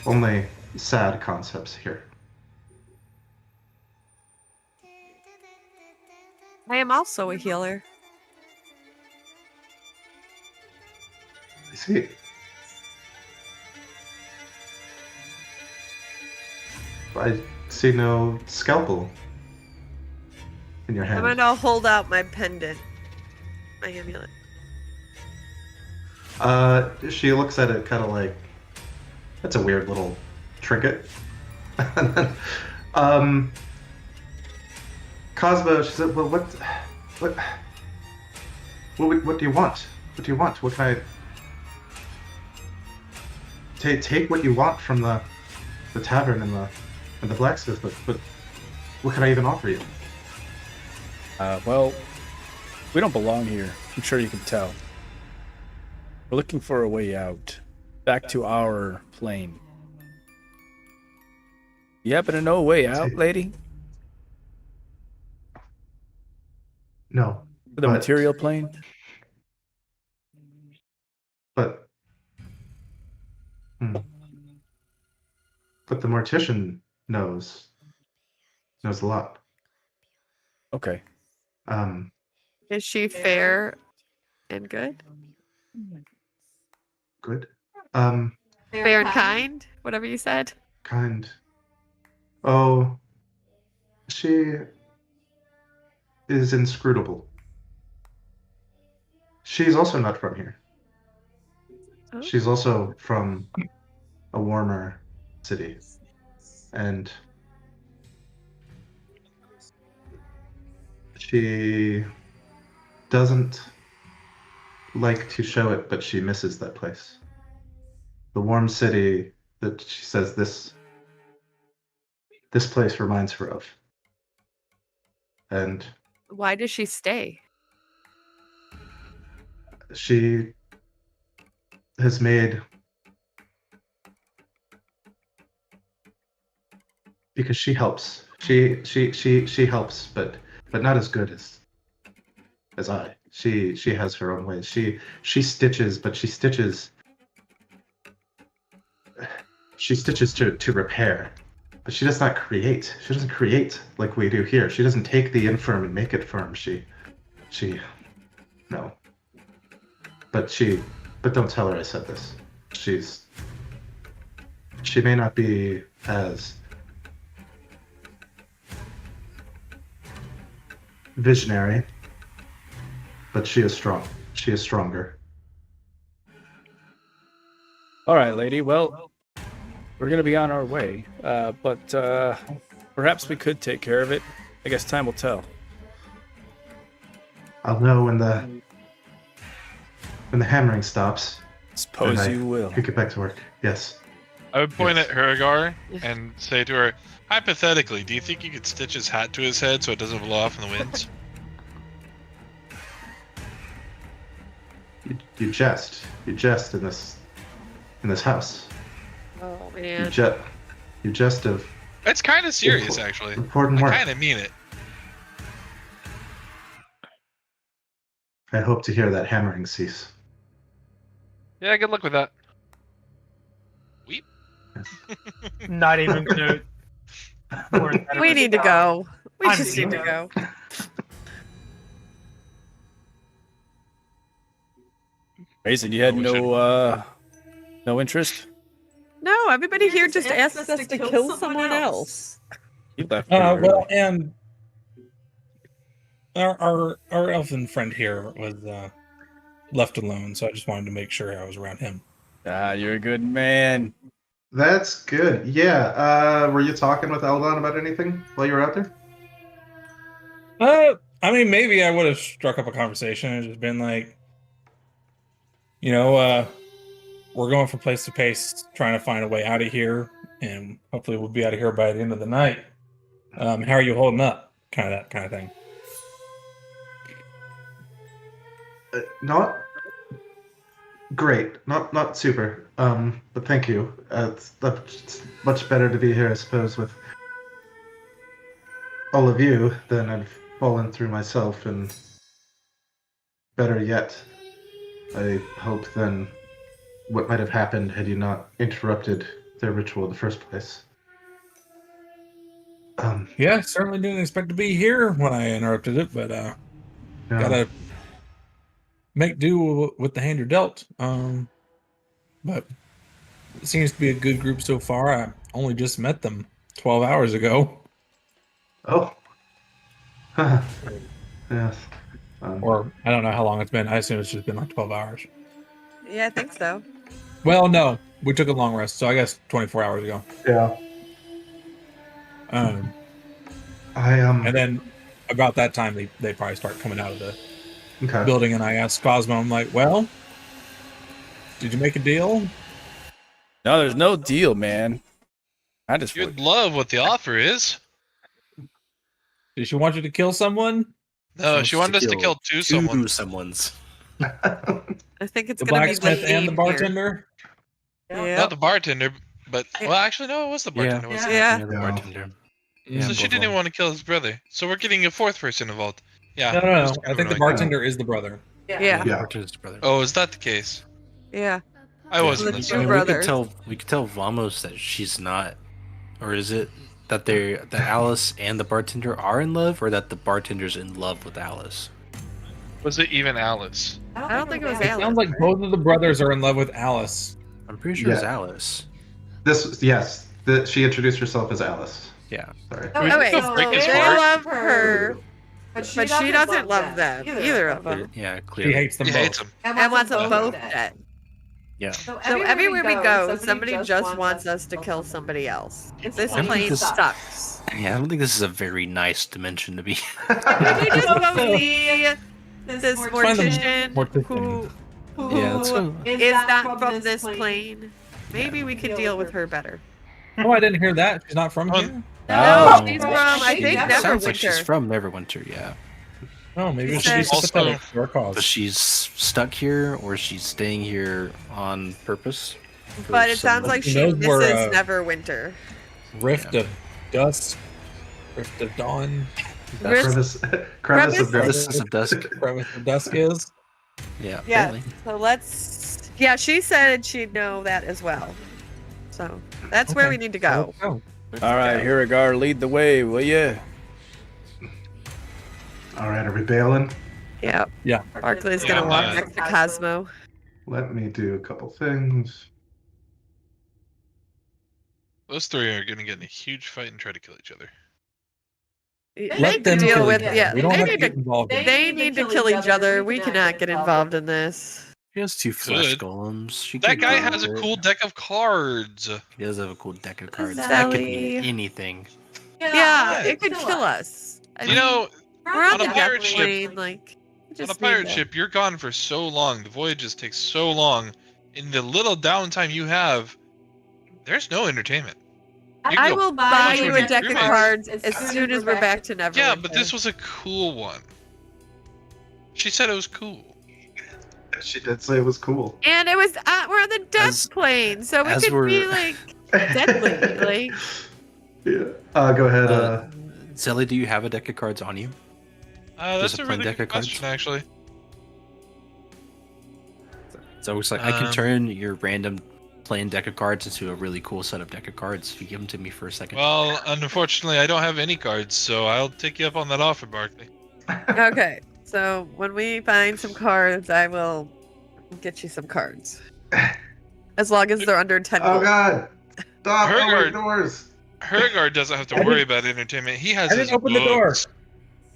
only sad concepts here. I am also a healer. I see. I see no scalpel in your hand. I'm gonna hold out my pendant, my amulet. She looks at it kind of like, that's a weird little trinket. And then, Cosmo, she said, well, what do you want? What do you want? What can I take what you want from the tavern and the blacksmith, but what can I even offer you? Well, we don't belong here. I'm sure you can tell. We're looking for a way out. Back to our plane. You happen to know a way out, lady? No. The material plane? But the mortician knows a lot. Okay. Is she fair and good? Good. Fair and kind? Whatever you said. Kind. Oh, she is inscrutable. She's also not from here. Oh. She's also from a warmer city. And she doesn't like to show it, but she misses that place. The warm city that she says this place reminds her of. And Why does she stay? she has made, because she helps. She helps, but not as good as I. She has her own ways. She stitches, but she stitches to repair. But she does not create. She doesn't create like we do here. She doesn't take the infirm and make it firm. She no. But don't tell her I said this. She may not be as visionary, but she is strong. She is stronger. All right, lady. Well, we're going to be on our way. But perhaps we could take care of it. I guess time will tell. I'll know when the hammering stops. Suppose you will. We get back to work. Yes. I would point Yes. at Huragar and say to her, hypothetically, do you think you could stitch his hat to his head so it doesn't blow off in the winds? You jest. You jest in this house. Oh You man. jest of It's kind of serious, actually. important I work. kind of mean it. I hope to hear that hammering cease. Yeah, good luck with that. Weep. Not even gonna. We need to go. We I'm just need to go. Mason, you had we should- no interest? No, everybody here just asked us to kill someone else. You left pretty Well, early. and our elfin friend here was left alone, so I just wanted to make sure I was around him. Ah, you're a good man. That's good. Yeah. Were you talking with Eldon about anything while you were out there? I mean, maybe I would have struck up a conversation and just been like, we're going from place to place, trying to find a way out of here, and hopefully we'll be out of here by the end of the night. How are you holding up? Kind of thing. Not great. Not super. But thank you. It's much better to be here, I suppose, with all of you than I've fallen through myself, and better yet, I hope than what might have happened had you not interrupted their ritual in the first place. Yeah, certainly didn't expect to be here when I interrupted it, but yeah. gotta make do with the hand you're dealt. But it seems to be a good group so far. I only just met them 12 hours ago. Oh. Yes. Or I don't know how long it's been. I assume it's just been like 12 hours. Yeah, I think so. Well, no, we took a long rest, so I guess 24 hours ago. Yeah. And then about that time, they probably start coming out of the building, and I asked Cosmo, I'm like, well, did you make a deal? No, there's no deal, man. I just You'd love what the offer is. Did she want you to kill someone? No, she wanted us to kill two someone's. I think it's The gonna be blacksmith the and the theme bartender? Yeah. Not the bartender, but well, actually, no, it was the bartender. Yeah. wasn't it? Yeah. Yeah, the bartender. Yeah, So she didn't even want to kill his brother. So we're getting a fourth person involved. Yeah. No. just I kinda think the like- bartender is the brother. Yeah. Yeah. Bartender's brother. Oh, is that the case? Yeah. I wasn't The listening. two I mean, brothers. we could tell Vamos that she's not, or is it that that Alice and the bartender are in love, or that the bartender's in love with Alice? Was it even Alice? I don't think it was It Alice. sounds like both of the brothers are in love with Alice. I'm pretty sure it's Yeah. Alice. She introduced herself as Alice. Yeah. Sorry. we wait, still break his they heart? love her, but she doesn't love them, either of them. Yeah, She clearly. hates them He both. hates him. And wants them both dead. Yeah. So everywhere we go, somebody just wants us to kill somebody else. This I think plane this- sucks. Yeah, I don't think this is a very nice dimension to be. We just go see this Find the mortician mortician. who Yeah, let's go. is not from this plane. Maybe we could deal with her better. Oh, I didn't hear that. She's not from here? No, she's from, I She think, sounds like she's Neverwinter. from Neverwinter, yeah. Oh, maybe She she's said- sympathetic to our cause. But she's stuck here, or she's staying here on purpose. for But it some- sounds like Who she knows misses where, Neverwinter. Rift of Dusk. Rift of Dawn. Crevice of Crevice Death. of Dusk. Crevice of Dusk is. Yeah. Yeah. apparently. So let's. Yeah, she said she'd know that as well. So that's where Okay. we need to go. Oh, All right, Hiragar, lead the way, will you? All right, are we bailing? Yeah. Yeah. Barclay's Yeah, gonna walk I'm next to Cosmo. Let me do a couple things. Those three are going to get in a huge fight and try to kill each other. They let need to them deal kill with each other. yeah. We don't They have to need get to. involved. They need to kill each other. We cannot get involved in this. She has two flesh Good. golems. She That could guy deal has a with it. cool deck of cards. He does have a cool deck of cards. That could Sally. mean anything. Yeah, it could kill us. I You mean, know, we're on on the a death pirate ship- plane, like. we on just a need pirate to- ship, you're gone for so long. The voyages take so long. In the little downtime you have, there's no entertainment. You can I go will pretty buy much you with a your deck of roommates. cards as soon as we're back to Neverwinter. Yeah, but this was a cool one. She said it was cool. She did say it was cool. And it was we're on the death As- plane, so it as could be we're- like deadly. Like Yeah. Go ahead. Zelly, do you have a deck of cards on you? That's There's a a plain really deck good of cards? question, actually. So it's like I can Um, turn your random plain deck of cards into a really cool set of deck of cards if you give them to me for a second. Well, unfortunately, I don't have any cards, so I'll take you up on that offer, Barkley. okay, so when we find some cards, I will Get you some cards. As long as they're under 10 Oh gold. God! Stop Hergard. opening doors. Hergard doesn't have to I worry didn't- about entertainment. He has I his didn't open the door. books.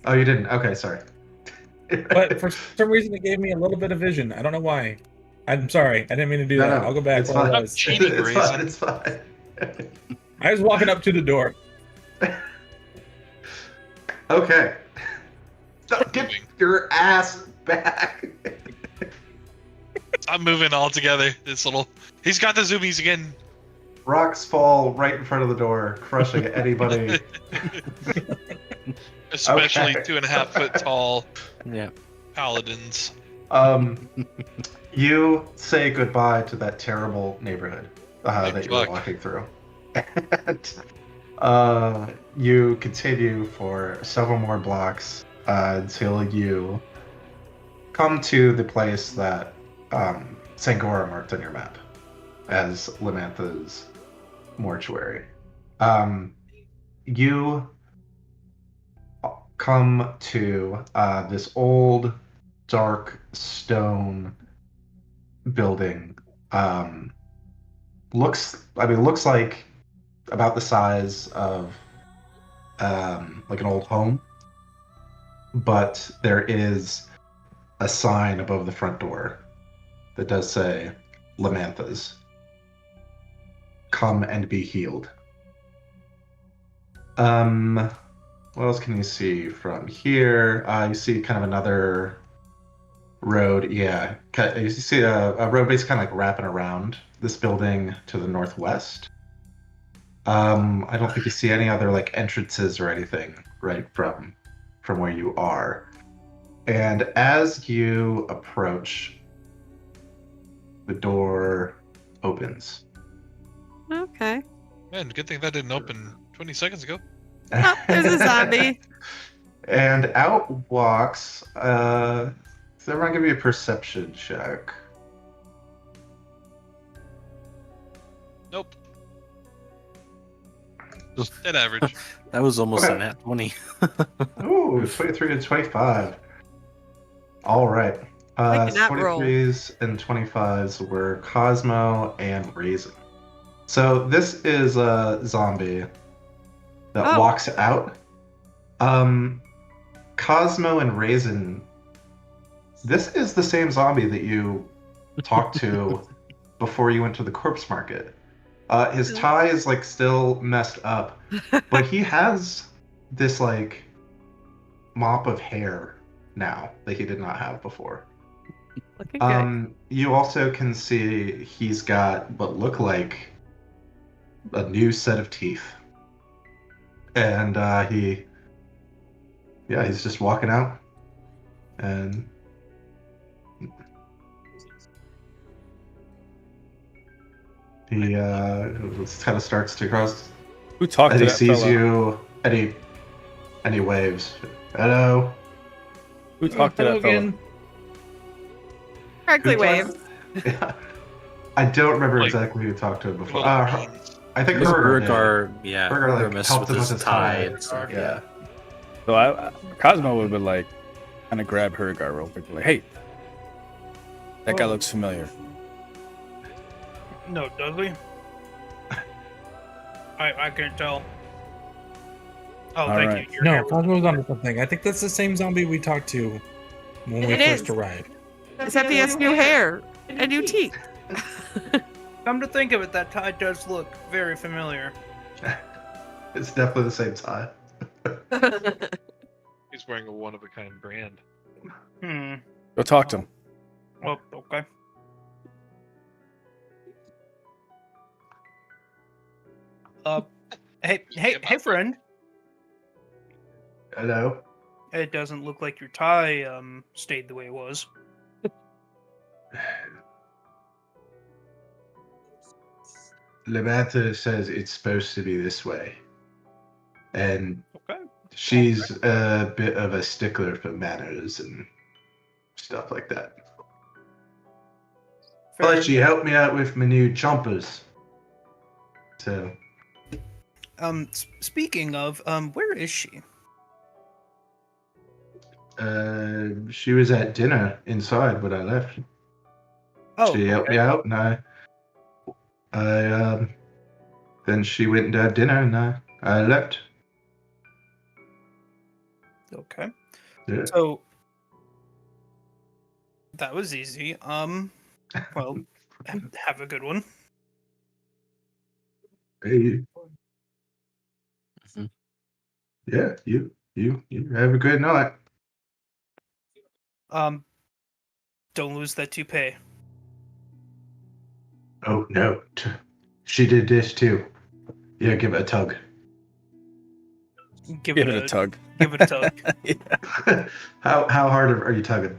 Oh, you didn't. Okay, sorry. But for some reason, it gave me a little bit of vision. I don't know why. I'm sorry. I didn't mean to do No, that. no, I'll go back it's where I fine. was. Cheating, It's Brazen. fine. It's fine. I was walking up to the door. Okay. Stop, get moving. your ass back. I'm moving all together. He's got the zoomies again. Rocks fall right in front of the door, crushing anybody. Especially Okay. 2.5 foot tall Yeah. paladins. You say goodbye to that terrible neighborhood that you were Fuck. walking through. And you continue for several more blocks until you come to the place that Sangora marked on your map as Lamantha's mortuary. You come to this old, dark stone building. Looks like about the size of like an old home, but there is a sign above the front door that does say Lamantha's. Come and be healed. What else can you see from here? You see kind of another road. Yeah, you see a road basically kind of like wrapping around this building to the northwest. I don't think you see any other like entrances or anything right from where you are. And as you approach, the door opens. Okay. Man, good thing that didn't open 20 seconds ago. Oh, there's a zombie. And out walks. So everyone give me a perception check. Nope. Dead average. That was almost Okay. a nat 20. Ooh, 23 to 25. All right. I cannot roll. 23s and 25s were Cosmo and Raisin. So this is a zombie that Oh. walks out. Cosmo and Raisin, this is the same zombie that you talked to before you went to the corpse market. His tie is like still messed up, but he has this like mop of hair now that he did not have before. Looking good. You also can see he's got what look like a new set of teeth, and he's just walking out, and he kind of starts to cross, Who talked and to he that sees fella? you, and he waves, "Hello." Who talked to Hello that fella? again. Correctly Who talked- waved. Yeah. I don't remember Like, exactly who talked to him before. Little beans. I think It was Herger did. Urgar, yeah. Urgar, like, Urgar messed helped with him his with his tie tie. and stuff. Yeah. So Cosmo would be like, kind of grab Hergar real quick, like, hey, that guy looks familiar. No, does he? I can't tell. Oh, All thank right. you. You're No, here. Cosmo's onto something. I think that's the same zombie we talked to when we It first is. arrived. Except he has new hair and new teeth. Come to think of it, that tie does look very familiar. It's definitely the same tie. He's wearing a one-of-a-kind brand. Go talk to him. Well, okay. Hey, friend. Hello. It doesn't look like your tie stayed the way it was. Lamantha says it's supposed to be this way. And Okay. she's a bit of a stickler for manners and stuff like that. Fair But she helped me out with my new chompers. So, Speaking of, where is she? she was at dinner inside when I left. Oh, She helped me out, and then she went and had dinner, and I left. okay. Yeah. So that was easy. Well, have a good one. Hey, Mhm. yeah, you have a good night. Don't lose that toupee. Oh no, she did this too. Yeah, give it a tug. Give Give it a tug. Give it a tug. How hard are you tugging?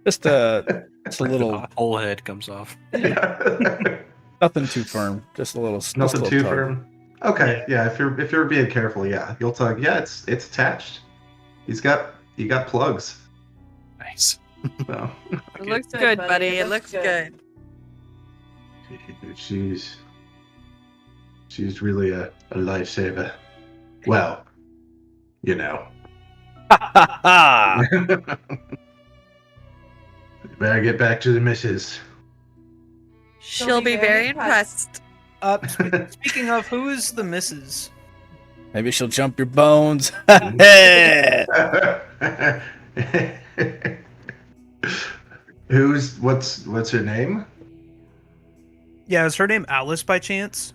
Just a little, The whole head comes off. nothing too firm. Just a little, just a Nothing little too tug. firm. Okay, yeah. If you're being careful, yeah, you'll tug. Yeah, it's attached. You got plugs. Nice. So It looks good, buddy. It looks good. she's really a lifesaver. Well, you know. Better get back to the missus. She'll be very impressed. Speaking of, who is the missus? Maybe she'll jump your bones. Hey! What's her name? Yeah, is her name Alice by chance?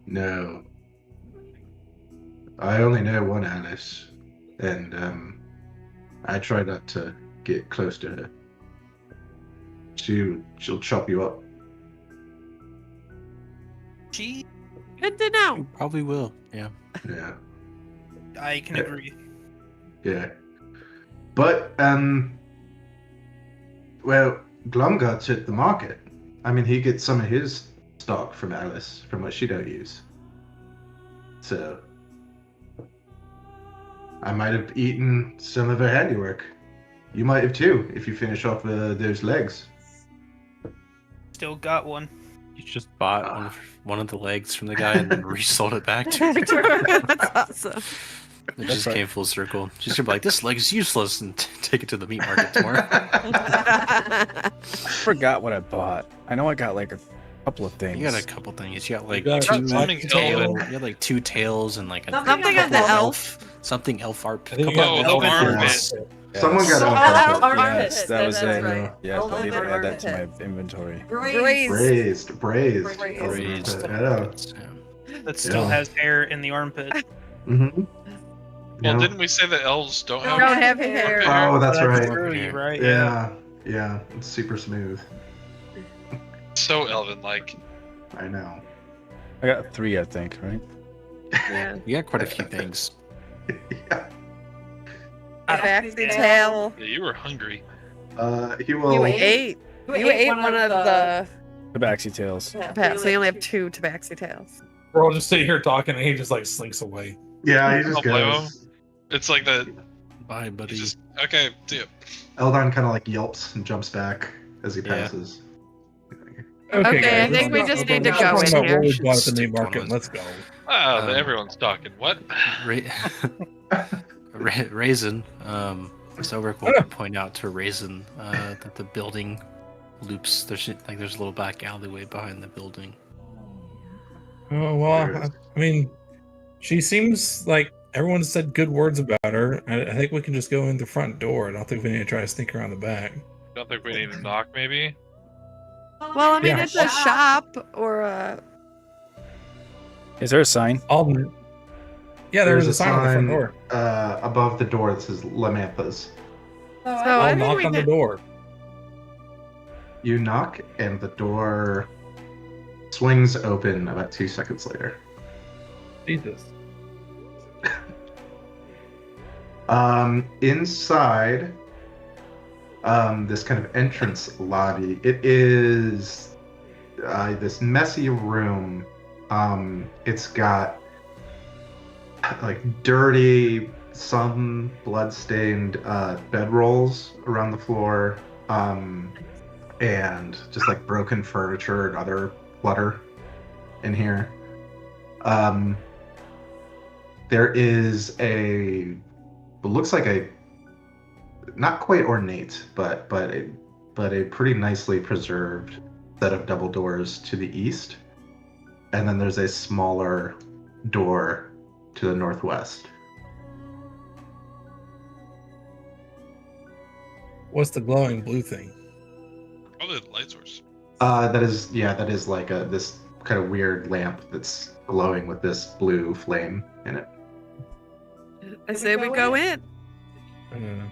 No. I only know one Alice, and I try not to get close to her. She'll chop you up. She. Good to know. Probably will. Yeah. Yeah. I can agree. Yeah. But well, Glumgut's at the market. I mean, he gets some of his stock from Alice, from what she don't use. So I might have eaten some of her handiwork. You might have too, if you finish off those legs. Still got one. You just bought one of the legs from the guy and then resold it back to her. That's awesome. It just came full circle. She's gonna be like, "This leg is useless," and take it to the meat market tomorrow. I forgot what I bought. I know I got like a couple of things. You got a couple things. You got like You got two something tails. elven. You got like two tails and like a Something on couple the of elf. something elf art. I think you couple got of the elf armpit. arts. Someone got Oh, on armpit. Yes, that was That's it. right. Yes, I need to Elven add that to armpit. my inventory. Braised. Braised. Raised. Yeah. Yeah. That still Yeah. has hair in the armpit. Mm-hmm. Well, didn't we say that elves don't have? Don't have hair. Oh, that's right. True, you're right. Yeah. It's super smooth. So elven-like. I know. I got 3, I think, right? Yeah. You got quite a few things. Yeah. Tabaxi tail. Yeah, you were hungry. He will. You ate. You ate one of the Tabaxi tails. tabaxi. So you only have 2 tabaxi tails. We're all just sitting here talking, and he just like slinks away. Yeah, he I'll just blame goes. It's like the Bye, buddy. just okay. See ya. Eldon kind of like yelps and jumps back as he Yeah. passes. Okay, I guys, think we let's just talk need to about go in what here. we bought at the Stick meat to market. one. Let's go. Ah, everyone's talking. What? Raisin. So Rick will point out to Raisin that the building loops. There's a little back alleyway behind the building. Oh, well, There it is. I mean, she seems like everyone said good words about her. I think we can just go in the front door. I don't think we need to try to sneak around the back. Don't think we need to knock. Maybe. Well, I mean, Yeah. it's a shop or a. Is there a sign? Yeah, there's a sign on the front door. Above the door that says Lamantha's. So I'll I think knock we on the can. door. You knock, and the door swings open about 2 seconds later. Jesus. Inside this kind of entrance lobby, it is this messy room. It's got like dirty, some blood-stained bedrolls around the floor, and just like broken furniture and other clutter in here. There is what looks like a not quite ornate, but a but a pretty nicely preserved set of double doors to the east. And then there's a smaller door to the northwest. What's the glowing blue thing? Probably the light source. That is like this kind of weird lamp that's glowing with this blue flame in it. I say we go in. All right.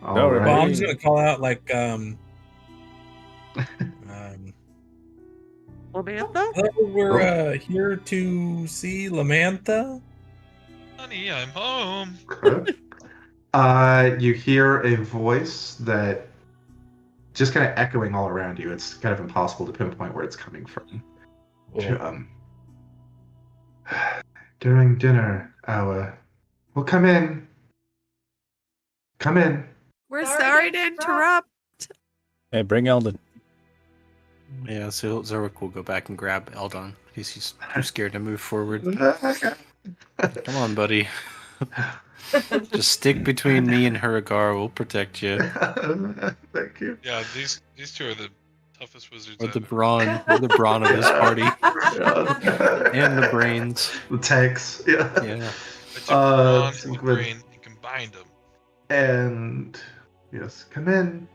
Well, I'm right. just gonna call out like Lamantha? hello, we're here to see Lamantha. Honey, I'm home. Okay. You hear a voice that just kind of echoing all around you. It's kind of impossible to pinpoint where it's coming from. During dinner hour. Well, come in. Come in. We're sorry to interrupt. Hey, bring Eldon. Yeah, so Zerwick will go back and grab Eldon because he's too scared to move forward. Come on, buddy. Just stick between me and Huragar. We'll protect you. Thank you. Yeah, these two are the toughest wizards We're the ever. brawn. We're the brawn of this party. And the brains. The tanks. Yeah. Yeah. I took the brawn and the with- brain and combined them. And yes, come in.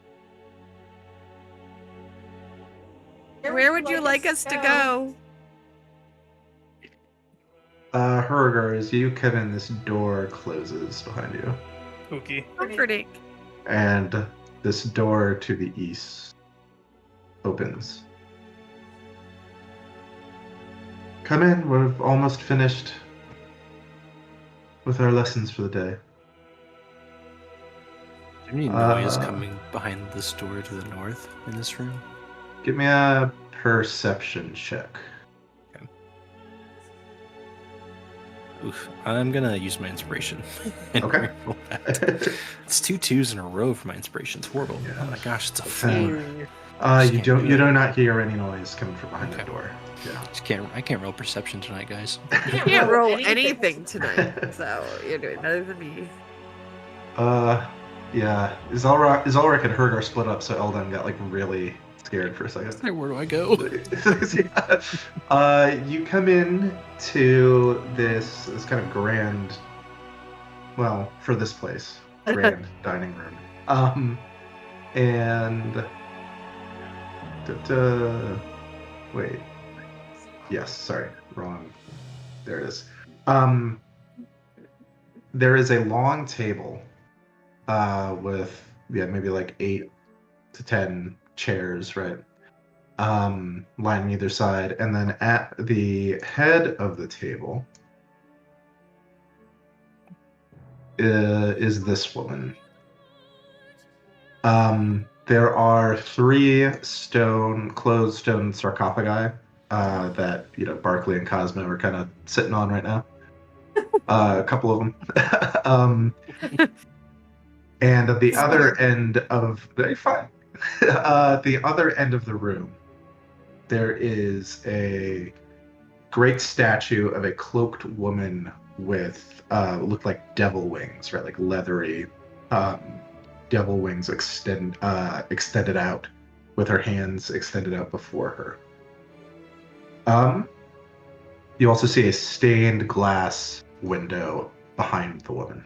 Where would you like us to go? Hurger, as you come in, this door closes behind you. Okay. Comforting. And this door to the east opens. Come in, we're almost finished with our lessons for the day. Is there any noise coming behind this door to the north in this room? Give me a perception check. Oof. I'm gonna use my inspiration. and Okay. roll that. It's 2 2s in a row for my inspiration. It's horrible. Yeah. Oh my gosh, it's a Okay. 4. You do not hear any noise coming from behind the Okay. door. Yeah. I can't roll perception tonight, guys. You can't roll anything tonight, so you're doing better than me. Yeah. Zalrak and Hurgar split up, so Eldon got like really scared for a second. Hey, where do I go? You come in to this kind of grand, well, for this place, grand dining room. And wait, yes, sorry, wrong. There it is. There is a long table, with maybe like 8 to 10 chairs, right? Lining either side, and then at the head of the table is this woman. There are 3 closed stone sarcophagi that Barkley and Cosmo are kind of sitting on right now. A couple of them. And at the other end of the other end of the room, there is a great statue of a cloaked woman with look like devil wings, right? Like leathery devil wings extended out, with her hands extended out before her. You also see a stained glass window behind the woman.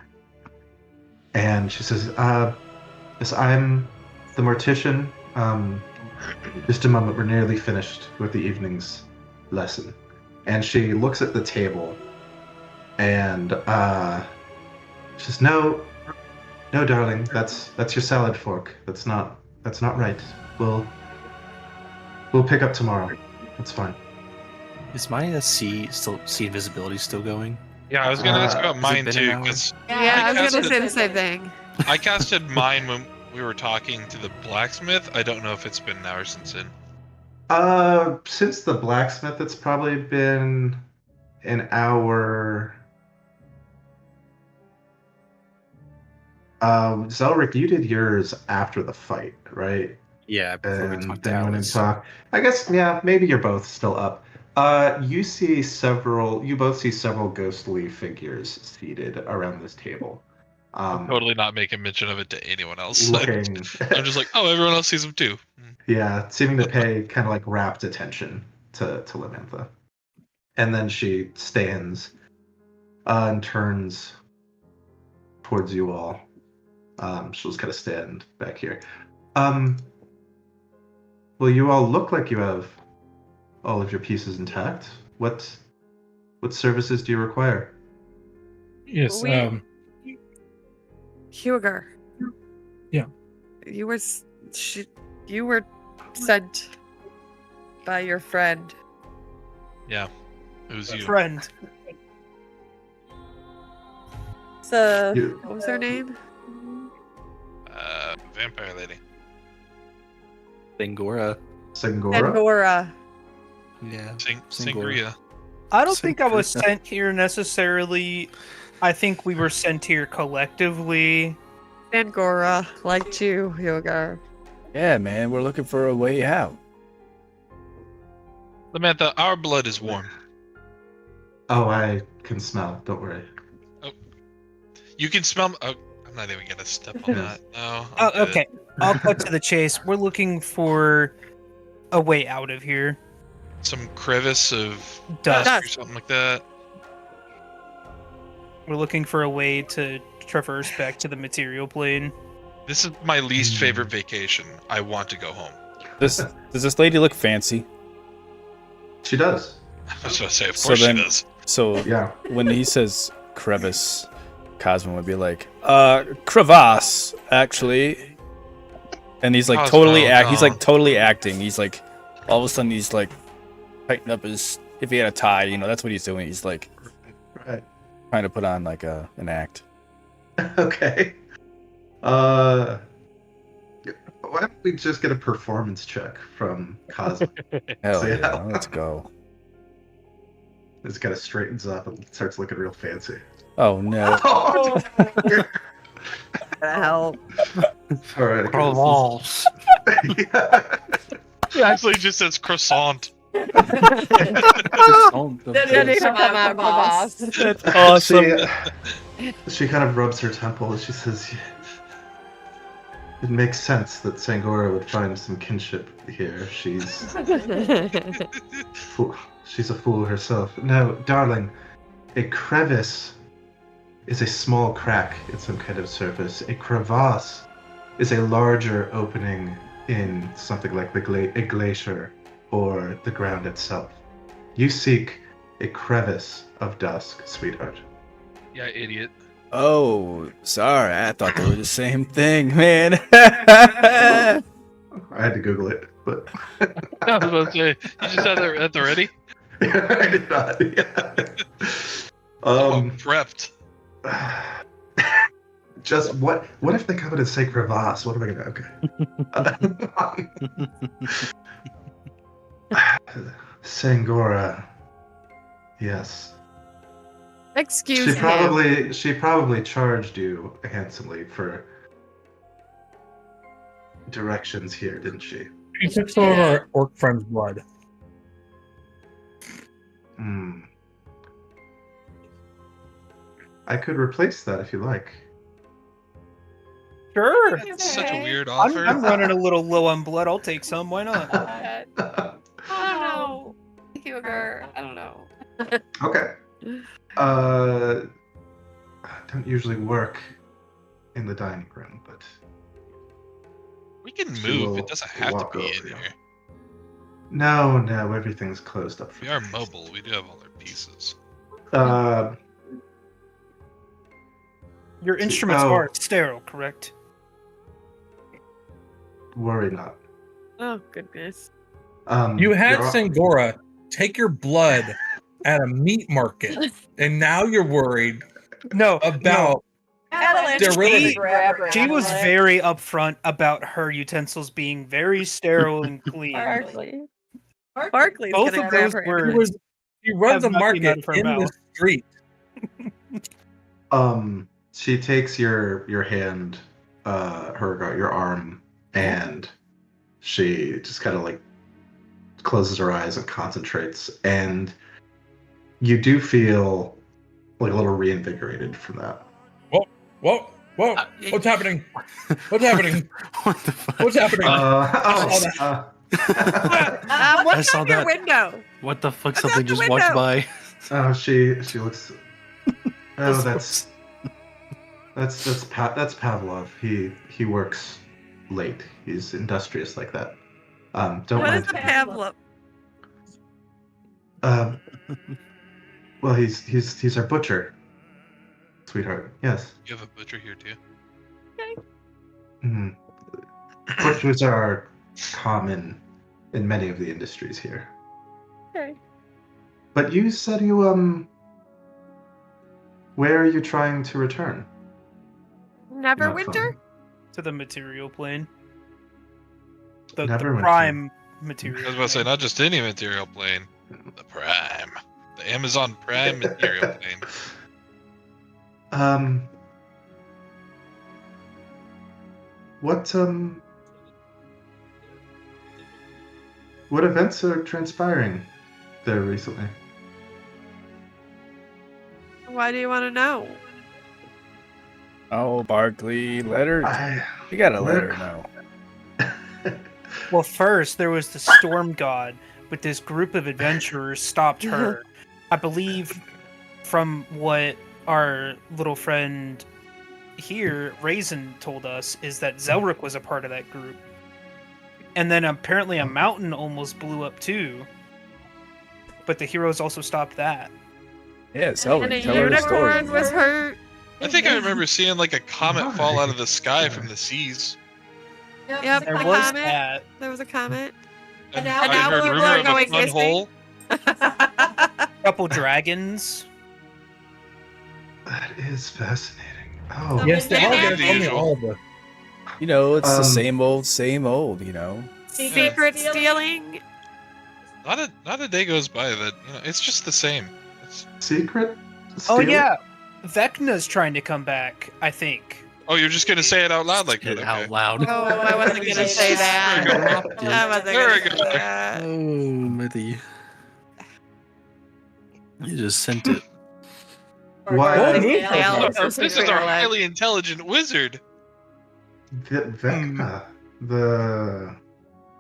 And she says, yes, I'm the mortician. Just a moment, we're nearly finished with the evening's lesson. And she looks at the table and she says, No, darling, that's your salad fork. That's not right. We'll pick up tomorrow. That's fine. Is my see invisibility still going? Yeah, I was gonna ask about has it mine been too, an hour? because Yeah, I was casted- gonna say the same thing. I casted mine when we were talking to the blacksmith. I don't know if it's been an hour since then. Since the blacksmith, it's probably been an hour. Zelric, you did yours after the fight, right? Yeah, before we And talked to then when you Alice. talk, I guess, yeah, maybe you're both still up. You both see several ghostly figures seated around this table. Totally not making mention of it to anyone else. Looking, I'm just like, oh, everyone else sees him too. yeah, seeming to pay kind of like rapt attention to Lamantha. And then she stands and turns towards you all. She'll just kind of stand back here. Well, you all look like you have all of your pieces intact. What services do you require? Yes. Huger. Yeah. You were sent by your friend. Yeah, it was you. Friend. So, You- what was her name? Vampire lady. Bangora. Sangora? Angora. Yeah. Sangria. I don't think I was sent here necessarily. I think we were sent here collectively. Angora, like you, Huger. Yeah, man, we're looking for a way out. Lamantha, our blood is warm. Oh, I can smell. Don't worry. You can smell. Oh, I'm not even gonna step on that. No. Oh, I'm good. okay. I'll cut to the chase. We're looking for a way out of here. Some crevice of Dust. dust or something like that. We're looking for a way to traverse back to the material plane. This is my least favorite vacation. I want to go home. Does this lady look fancy? She does. I was gonna say, of So course then- she does. So Yeah. when he says crevice, Cosmo would be like, crevasse, actually. And he's like Cosmo, totally he's no. like totally acting. He's like all of a sudden he's like tightening up his, if he had a tie, that's what he's doing. He's like Right. trying to put on like an act. Okay. Why don't we just get a performance check from Cosmo? Hell So, yeah, yeah. let's go. This kind of straightens up and starts looking real fancy. Oh no. Oh, Help. all right. Walls. Yeah. It actually just says croissant. That's awesome. She kind of rubs her temple and she says, "It makes sense that Sangora would find some kinship here. She's a fool herself. No, darling, a crevice is a small crack in some kind of surface. A crevasse is a larger opening in something like a glacier or the ground itself. You seek a crevice of dusk, sweetheart." Yeah, idiot. Oh, sorry. I thought they were the same thing, man. I had to Google it, but I was about to say, you just had that ready? I did not. Yeah. Prepped. Just what if they come in and say crevasse? What am I gonna? Okay. Sangora. Yes. Excuse me. She probably charged you handsomely for directions here, didn't she? She took some of our orc friend's blood. Hmm. I could replace that if you like. Sure. It's such a weird offer. I'm running a little low on blood. I'll take some. Why not? I don't know. Huger. I don't know. Okay. I don't usually work in the dining room, but We can She move. will It doesn't have to walk be in over you. here. no, everything's closed up. We are mobile. We do have all our pieces. Your instruments Oh. are sterile, correct? Worry not. Oh, goodness. You had you're- Sangora take your blood at a meat market, and now you're worried No. about sterility. She was very upfront about her utensils being very sterile and clean. Barkley. Barkley's Both gonna of grab those her. words He runs a have not came out market of her in the mouth. street. She takes your hand, your arm, and she just kind of like closes her eyes and concentrates, and you do feel like a little reinvigorated from that. Well, Whoa! What's happening? What's happening? What the fuck? What's happening? What's I saw on your that. What the fuck? What's out Something the just walked window? by. She looks. Oh, that's Pavlov. He works late. He's industrious like that. Don't What mind is a him. Pavlov? Well, he's our butcher, sweetheart. Yes. You have a butcher here too. Mm. Butchers are common in many of the industries here. Okay. But you said you where are you trying to return? Neverwinter? To the material plane. The Neverwinter. prime I material. was about to say not just any material plane, the Prime, the Amazon Prime material plane. What events are transpiring there recently? Why do you want to know? Oh, Barkley, let her. You gotta let her know. Well, first there was the storm god, but this group of adventurers stopped her. I believe, from what our little friend here, Raisin, told us, is that Zelric was a part of that group. And then apparently a mountain almost blew up too. But the heroes also stopped that. Yeah, And Zelric, a tell her the story. unicorn was hurt. I think I remember seeing like a comet fall out of the sky from the seas. Yep, There a was comet. that. There was a comet. And now I heard people rumor are of a going fun missing. hole. Couple dragons. That is fascinating. Oh, Yes, they are Yeah. going to tell me all of the. You know, it's the Um, same old, you know. Secret stealing. Not a day goes by that it's just the same. secret. Oh stealing? yeah, Vecna's trying to come back, I think. Oh, you're just gonna say it out loud like Get that? it out Okay. loud. Oh, I wasn't going to Jesus. say that. There we go. I wasn't There going we to go. say that. Oh, Mitty. You just sent it. Why? Oh, They Moon say I'll Profiles. go This is secret our alert. highly intelligent wizard. Vecna, the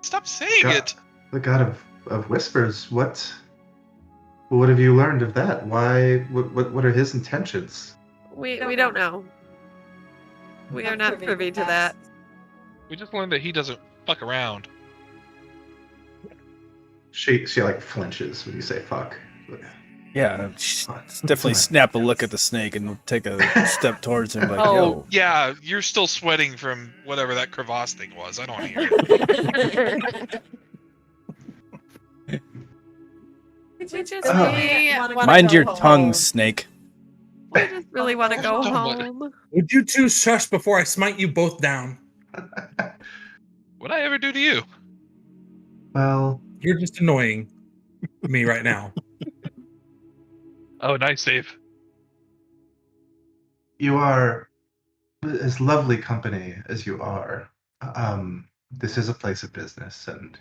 Stop saying God. it. the god of whispers. What have you learned of that? Why? What are his intentions? We don't know. We are not privy to that. We just learned that he doesn't fuck around. She like flinches when you say fuck. Yeah, definitely snap a look at the snake and take a step towards him like, Oh, yo. yeah, you're still sweating from whatever that crevasse thing was. I don't want to hear it. We just Oh. really wanna Mind go your home. tongue, snake. We just really want to go Don't let it- home. Would you two shush before I smite you both down? What'd I ever do to you? Well, You're just annoying me right now. Oh, nice save. you are as lovely company as you are. This is a place of business, and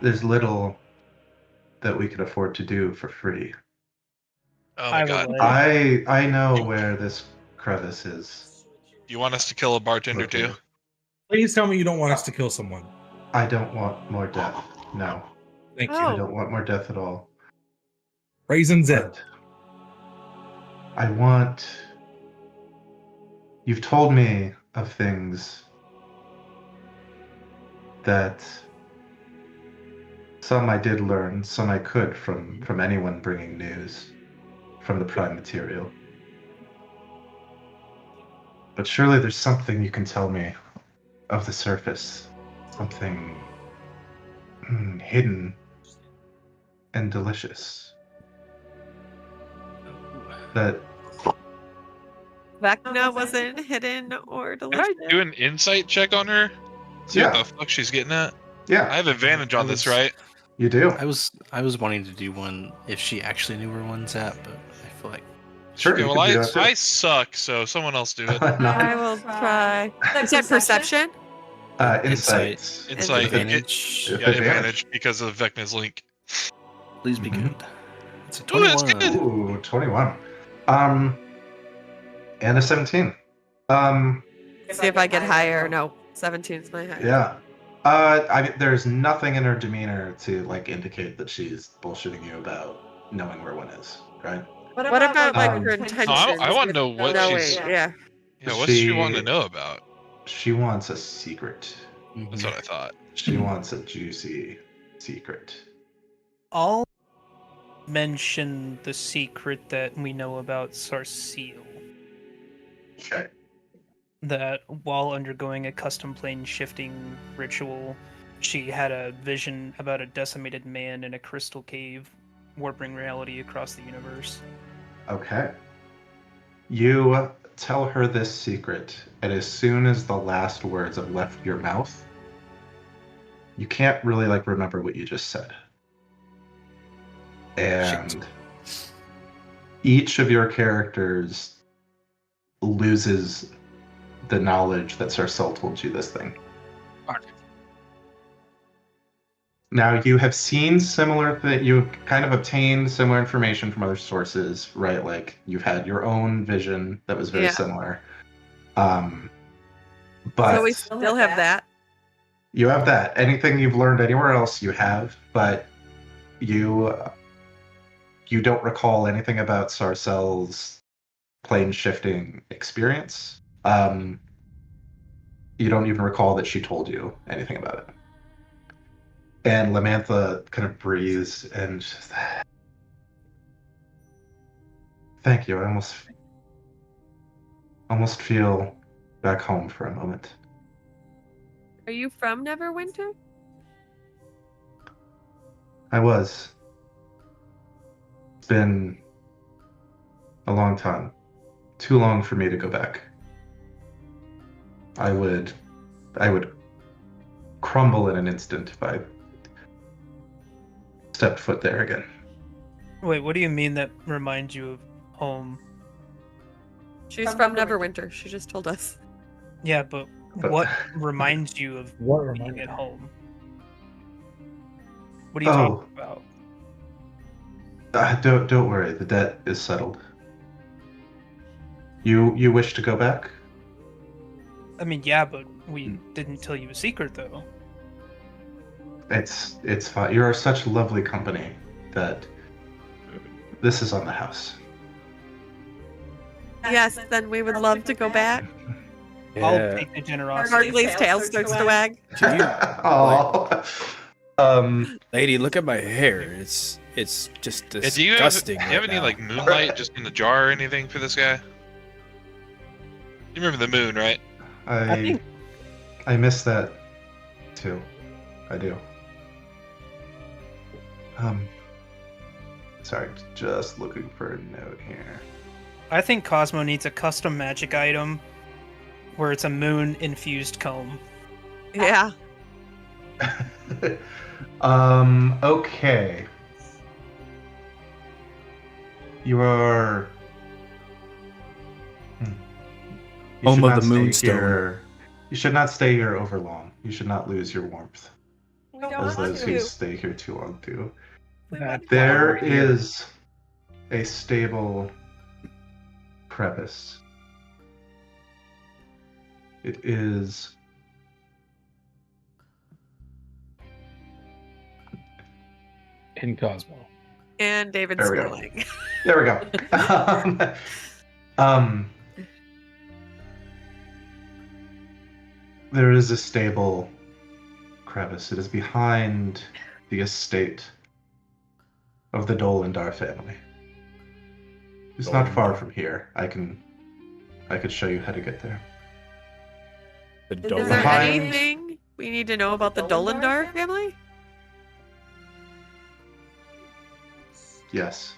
there's little that we can afford to do for free. Oh my I god. will I know where this crevice is. You want us to kill a bartender too? located. Please tell me you don't want us to kill someone. I don't want more death. No, Thank you. I Oh. don't want more death at all. Raisins in. But I want. You've told me of things that some I did learn, some I could from anyone bringing news from the prime material. But surely there's something you can tell me of the surface, something hidden and delicious that Vecna wasn't hidden or Can delicious. I do an insight check on her? See Yeah. what the fuck she's getting at? yeah, I have advantage on this, right? you do. I was wanting to do one if she actually knew where one's at, but I feel like Sure, Okay, you well, can do that too. I suck, so someone else do it. I will try. Is that perception? Insight. Insight. advantage. Yeah, advantage because of Vecna's link. Please be Mhm. good. It's a Ooh, that's 21. good. Ooh, 21. And a 17. See if I get higher. No, 17 is my highest. Yeah. I mean, there's nothing in her demeanor to like indicate that she's bullshitting you about knowing where one is, right? What about like her Um, intentions? I want to with know what knowing? she's. Yeah. Yeah, what's she wanting to know about? She wants a secret. That's what I thought. She wants a juicy secret. I'll mention the secret that we know about Sarseal. Okay. That while undergoing a custom plane shifting ritual, she had a vision about a decimated man in a crystal cave, warping reality across the universe. Okay. You tell her this secret, and as soon as the last words have left your mouth, you can't really like remember what you just said. And each of your characters loses the knowledge that Sarcel told you this thing. Okay. Now you have seen similar you've kind of obtained similar information from other sources, right? Like you've had your own vision that was very Yeah. similar. But So we still have that. you have that. Anything you've learned anywhere else, you have, but you don't recall anything about Sarcel's plane shifting experience. You don't even recall that she told you anything about it. And Lamantha kind of breathes and just, thank you. I almost feel back home for a moment. Are you from Neverwinter? I was. It's been a long time. Too long for me to go back. I would crumble in an instant if I stepped foot there again. Wait, what do you mean that reminds you of home? She's from Neverwinter. She just told us. Yeah, but what reminds you of being at home? What are you talking about? Don't worry. The debt is settled. You wish to go back? I mean, yeah, but we didn't tell you a secret, though. It's fine. You are such lovely company that this is on the house. Yes, then we would love to go back. I'll take the generosity. Hartley's tail starts to wag. Lady, look at my hair. It's just Yeah, disgusting. do you have any like moonlight just in the jar or anything for this guy? You remember the moon, right? I miss that too. I do. Sorry, just looking for a note here. I think Cosmo needs a custom magic item where it's a moon-infused comb. Yeah. Okay. You are. You Home should of not the stay Moonstone. here- You should not stay here over long. You should not lose your warmth, We don't as want those who to. stay here too long do. We want There to. is a stable crevice. It is In Cosmo. And David's There we go. smiling. There we go. There is a stable crevice. It is behind the estate of the Dolendar family. It's not far from here. I could show you how to get there. The Is there Behind- anything we need to know about the Dolendar family? Yes.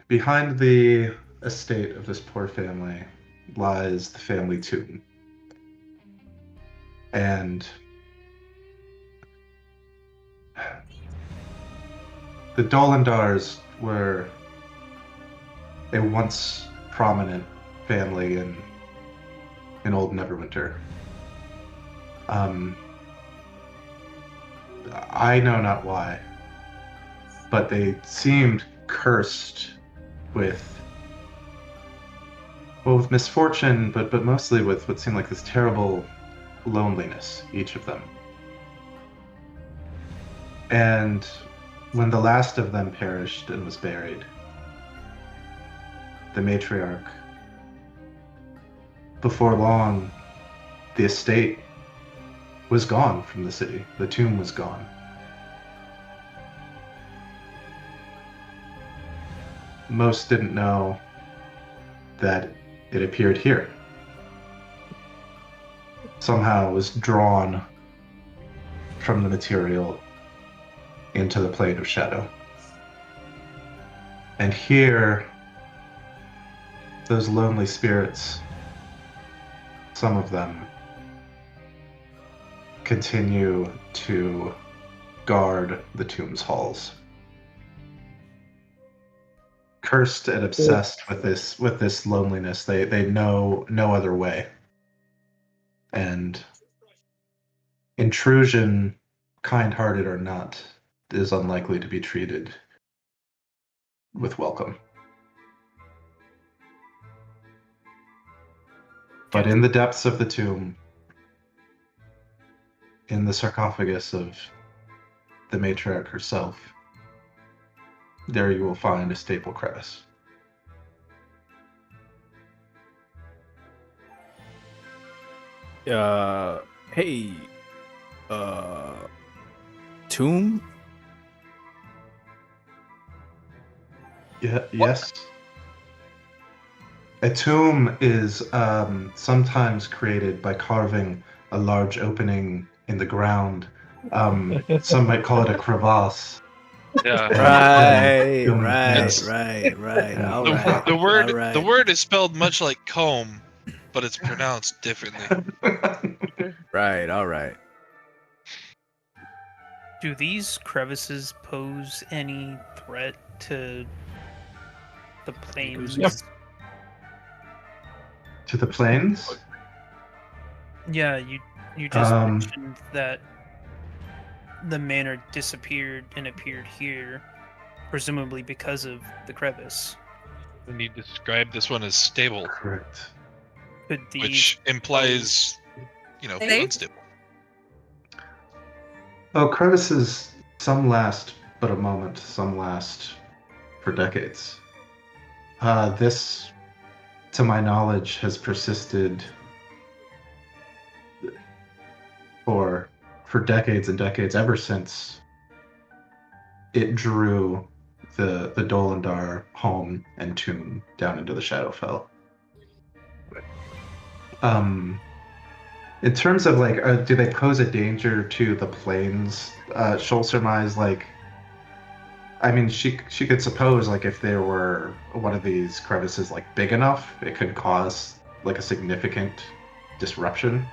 Behind the estate of this poor family lies the family tomb. And the Dolendars were a once prominent family in old Neverwinter. I know not why, but they seemed cursed with well, with misfortune, but mostly with what seemed like this terrible loneliness, each of them. And when the last of them perished and was buried, the matriarch, before long, the estate was gone from the city. The tomb was gone. Most didn't know that it appeared here. Somehow it was drawn from the material into the plane of shadow. And here, those lonely spirits, some of them, continue to guard the tomb's halls. Cursed and obsessed with this loneliness, they know no other way. And intrusion, kind-hearted or not, is unlikely to be treated with welcome. But in the depths of the tomb, in the sarcophagus of the matriarch herself, there you will find a staple crevice. Hey, tomb? Yeah, yes. A tomb is sometimes created by carving a large opening in the ground. Some might call it a crevasse. Yeah. Right, Um, right, It's- right. Yeah. All The, right. the word all right. the word is spelled much like comb, but it's pronounced differently. Right, all right. Do these crevices pose any threat to the planes? Yep. To the plains? Yeah, you just Um, mentioned that the manor disappeared and appeared here, presumably because of the crevice. And you describe this one as stable, Correct. Could these which implies, Safe? unstable. Oh, crevices, some last but a moment, some last for decades. This, to my knowledge, has persisted for decades and decades, ever since it drew the Dolendar home and tomb down into the Shadowfell. In terms of do they pose a danger to the planes? She'll surmise I mean, she could suppose if there were one of these crevices big enough, it could cause a significant disruption.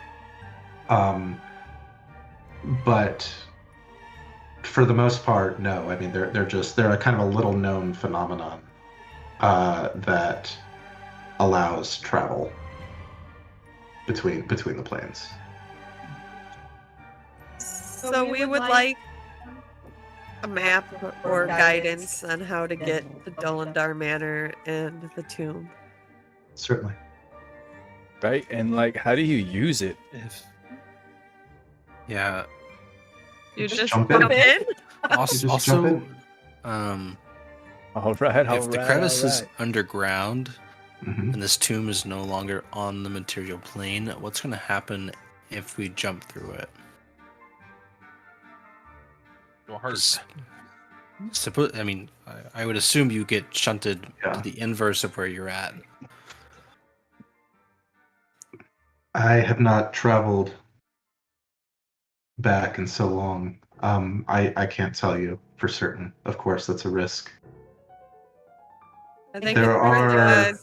But for the most part, no. I mean, they're a kind of a little known phenomenon that allows travel between the planes. So we would like a map or guidance on how to get to Dolendar Manor and the tomb. Certainly. Right, and how do you use it? Yeah. You Just just jump jump in. in? Also, just jump in. All right, if the crevice is underground Mhm. and this tomb is no longer on the material plane, what's going to happen if we jump through it? Your heart. 'Cause I mean, I would assume you get shunted Yeah. to the inverse of where you're at. I have not traveled back in so long. I can't tell you for certain. Of course, that's a risk. I think There it's worth are- it.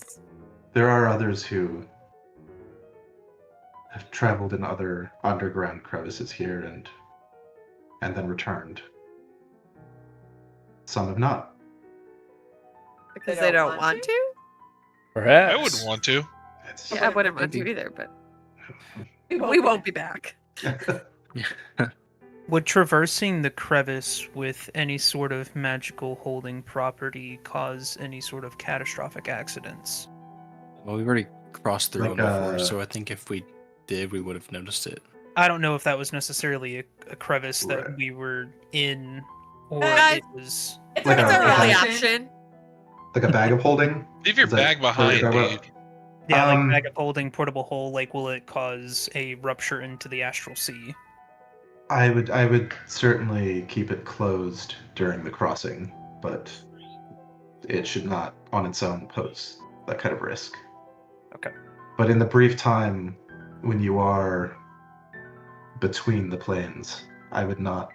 There are others who have traveled in other underground crevices here and then returned. Some have not. Because they don't want to? Perhaps. I wouldn't want to. It's, Yeah, I wouldn't want to either, but we won't be back. Would traversing the crevice with any sort of magical holding property cause any sort of catastrophic accidents? Well, we've already crossed through Like, one before, so I think if we did, we would have noticed it. I don't know if that was necessarily a crevice that Right. we were in, or Guys, it was. Like It's a- our only like a- option. Like a bag of holding? Leave your Is that bag what behind, you're talking dude. about? Yeah, like Um, bag of holding, portable hole. Like, will it cause a rupture into the astral sea? I would certainly keep it closed during the crossing, but it should not on its own pose that kind of risk. Okay. But in the brief time when you are between the planes, I would not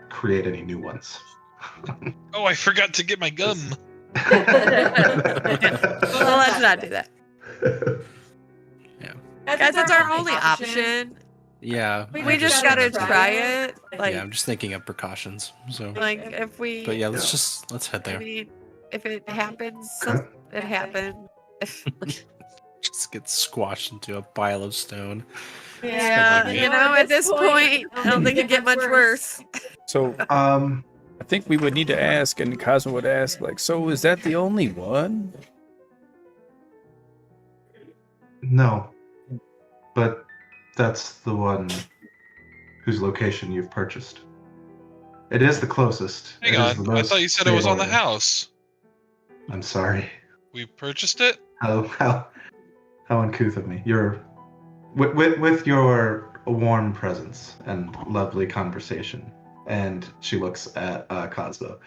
create any new ones. Oh, I forgot to get my gun. Well, let's not do that. Guys, it's our only option. Yeah. We just gotta try it. Like, Yeah, I'm just thinking of precautions. So, like if we. but yeah, let's head I there. mean, if it happens, Okay. it happened. Just get squashed into a pile of stone. Yeah, you know, at this point, I don't think it get much worse. So I think we would need to ask, and Cosmo would ask, like, so is that the only one? No. But that's the one whose location you've purchased. It is the closest. Hang It is on. the I most thought you said it was on the stable. house. I'm sorry. We purchased it? How uncouth of me. With your warm presence and lovely conversation. And she looks at Cosmo.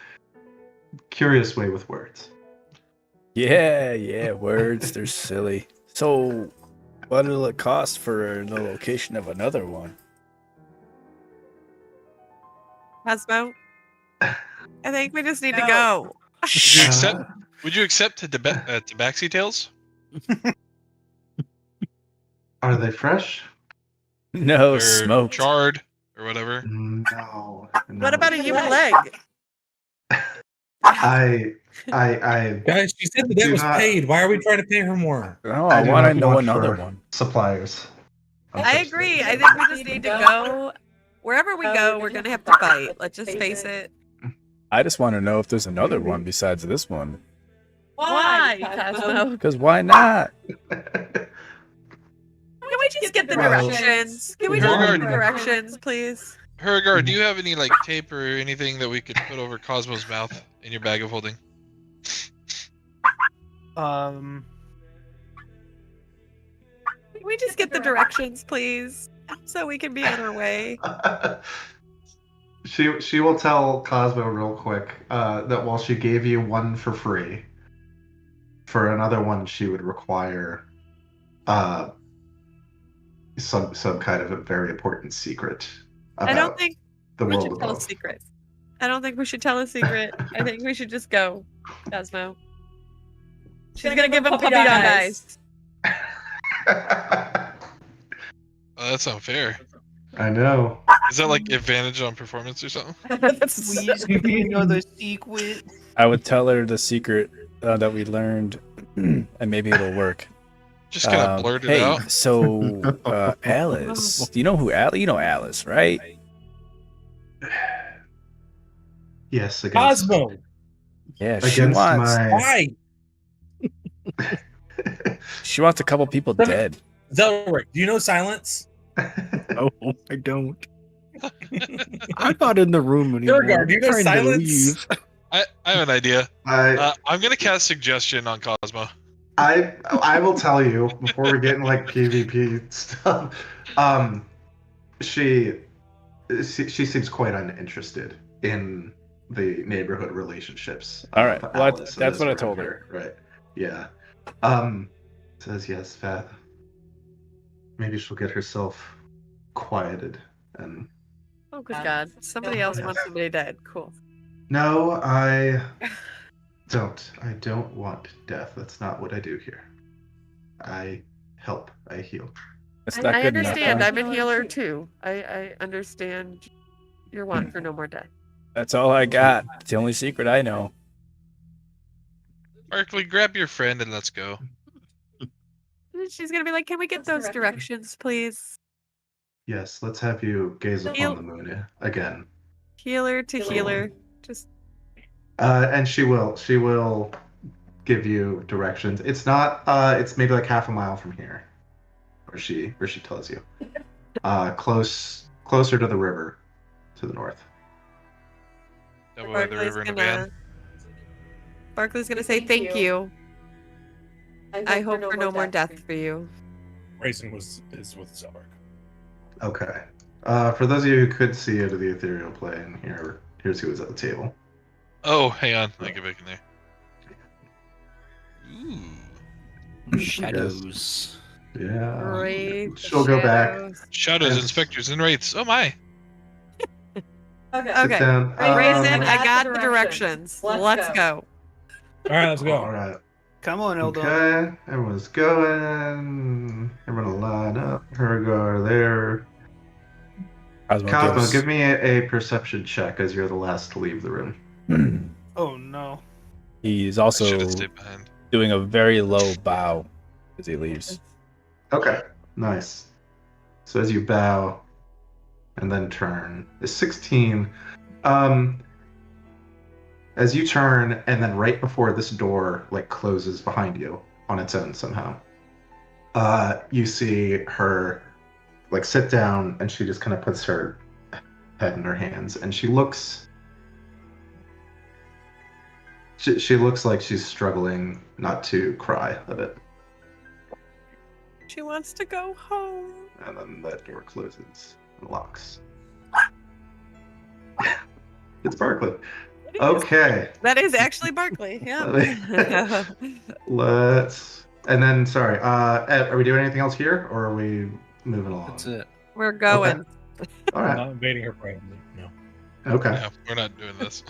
Curious way with words. Yeah, words, they're silly. So, what will it cost for the location of another one? Cosmo, I think we just need to go. Would you accept? Would you accept tabaxi tails? Are they fresh? No, Or smoked. charred or whatever? No. What about a human leg? I Guys, she said that Do was not- paid. Why are we trying to pay her more? Oh, I I do want to not know want another for- one. suppliers. I agree. I think we just need to go. Wherever we go, we're gonna have to fight. Let's just face it. I just want to know if there's another one besides this one. Why, Cosmo? Because why not? Can we just get the Well, directions? Can we Well, just get the directions, please? Hergar, do you have any like tape or anything that we could put over Cosmo's mouth in your bag of holding? Can we just get the directions, please? So we can be on our way. She will tell Cosmo real quick that while she gave you one for free, for another one she would require some kind of a very important secret about I don't think the we world should tell a above. secret. I don't think we should tell a secret. I think we should just go, Cosmo. She's gonna give him puppy dog eyes. Oh, that's unfair. I know. Is that like advantage on performance or something? Please give me another secret. I would tell her the secret that we learned, and maybe it'll work. Just kind of blurt it hey, out. so Alice, do you know who Alice? You know Alice, right? Yes, against Cosmo, Yeah, she against wants why? she wants a couple people dead. Zelric, do you know silence? Oh, I don't. I'm not in the room anymore. Beauregard, do you know I'm trying to silence? leave. I have an idea. I I'm gonna cast suggestion on Cosmo. I will tell you before we get into like PvP stuff. She seems quite uninterested in the neighborhood relationships. All right, of well, Alice that's what I as told her. her. Right. Yeah. Says yes, Fath. Maybe she'll get herself quieted and. Oh, good God. Somebody else wants somebody dead. Cool. No, I don't. I don't want death. That's not what I do here. I help. I heal. It's not I good enough. understand. huh? I'm a healer too. I understand your want for no more death. That's all I got. It's the only secret I know. Barkley, grab your friend and let's go. She's gonna be like, "Can we get those directions, please?" Yes, let's have you gaze Heal. upon the moon again. Healer to healer. Just And she will give you directions. It's not. It's maybe like half a mile from here, where she tells you. Closer to the river, to the north. Double by the Barclay's river in a van. gonna Barclay's gonna say thank you. I hope for no more death for you. Raisin is with Zelberg. Okay. For those of you who could see into the ethereal plane, here's who was at the table. Oh, hang on. Let me get back in there. Ooh. Shadows. Yeah. Great. She'll go back. Shadows, Yes. inspectors, and wraiths. Oh my. Sit Okay. down. Raisin, I got the directions. Let's go. All right, let's go. All right. Come on, Eldon. Okay. Everyone's going. Everyone will line up. Hergar there. Cosmo, give me a perception check as you're the last to leave the room. Oh no. He's I also should have stayed behind. doing a very low bow as he leaves. Okay. Nice. So as you bow and then turn, it's 16. As you turn, and then right before this door like closes behind you on its own somehow, you see her like sit down, and she just kind of puts her head in her hands, and she looks like she's struggling not to cry a bit. She wants to go home. And then that door closes and locks. It's Barkley. Okay. That is actually Barkley. Yeah. And then, sorry, Ed, are we doing anything else here, or are we moving along? That's it. We're going. All I'm right. not invading her privately. No. Okay. No, we're not doing this.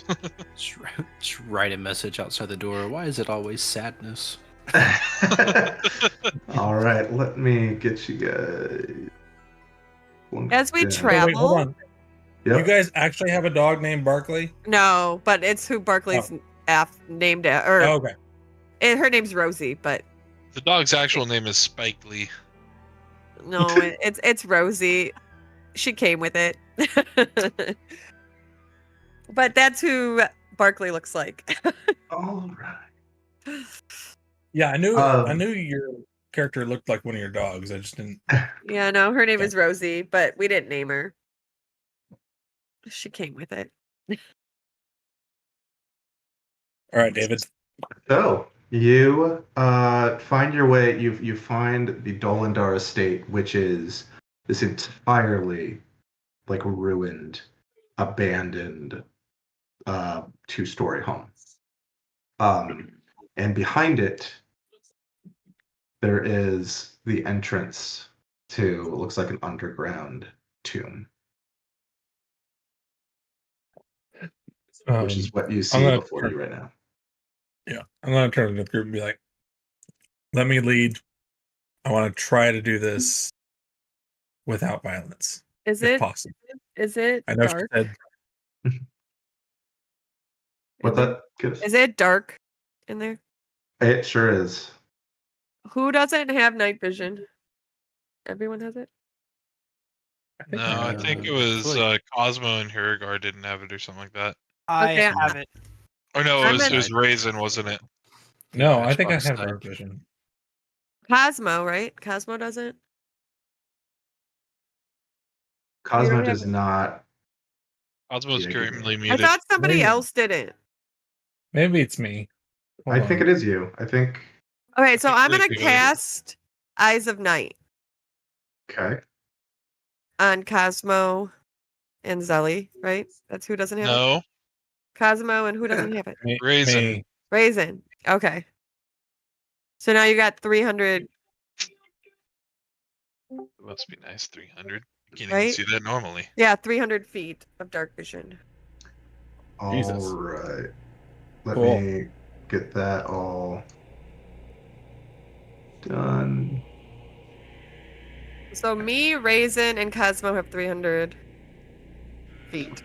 Just write a message outside the door. Why is it always sadness? All right. Let me get you guys. As we Yeah. Wait, hold travel. on. Yep. You guys actually have a dog named Barkley? No, but it's who Barkley's named or Oh, okay. her name's Rosie, but The dog's actual name is Spike Lee. no, it's Rosie. She came with it. But that's who Barkley looks like. All right. Yeah, I knew Um, your character looked like one of your dogs. I just didn't. Yeah, no, her name is Rosie, but we didn't name her. She came with it. All right, David. So you find your way. You find the Dolendar estate, which is this entirely like ruined, abandoned, two-story home. And behind it, there is the entrance to what looks like an underground tomb, which is what you see gonna before turn- you right now. Yeah, I'm gonna turn to the group and be like, "Let me lead. I want to try to do this without violence, Is if it possible." I know dark? she said What that gives? Is it dark in there? It sure is. Who doesn't have night vision? Everyone has it? No, I think it was Cosmo and Hiragar didn't have it or something like that. I Okay, have it. Or no, I'm it in- was Raisin, wasn't it? no. I think I Matchbox have type. dark vision. Cosmo, right? Cosmo doesn't? Cosmo have does it. not. Cosmo's Yeah, currently I muted. thought somebody Maybe. else didn't. Maybe it's me. I think it is you. I think. Okay, so think I'm it gonna is you. cast Eyes of Night Okay. on Cosmo and Zelly, right? That's who doesn't have it. No, Cosmo and who doesn't have it? Raisin. Me. Raisin. Okay. So now you got 300, It must be nice. 300. You can't Right? even see that normally. yeah, 300 feet of dark vision. Jesus. All right. Let Cool. me get that all done. So me, Raisin, and Cosmo have 300 feet.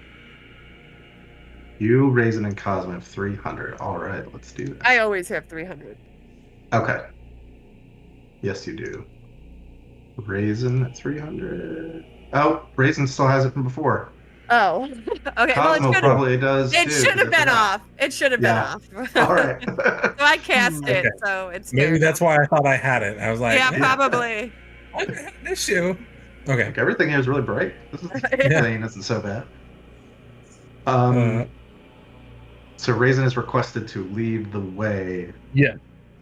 You, Raisin, and Cosmo have 300. All right, let's do that. I always have 300. Okay. Yes, you do. Raisin at 300. Oh, Raisin still has it from before. Oh, okay. Well, Cosmo probably does it too. should 'cause have I been forgot. off. It should have Yeah. been off. All right. So I cast it, Okay. so it's Maybe fair that's enough. why I thought I had it. I was like, Yeah, "Eh, probably. I had an issue." Okay. Like, everything here is really bright. This is Yeah. playing isn't so bad. Uh, So Raisin is requested to lead the way. yeah.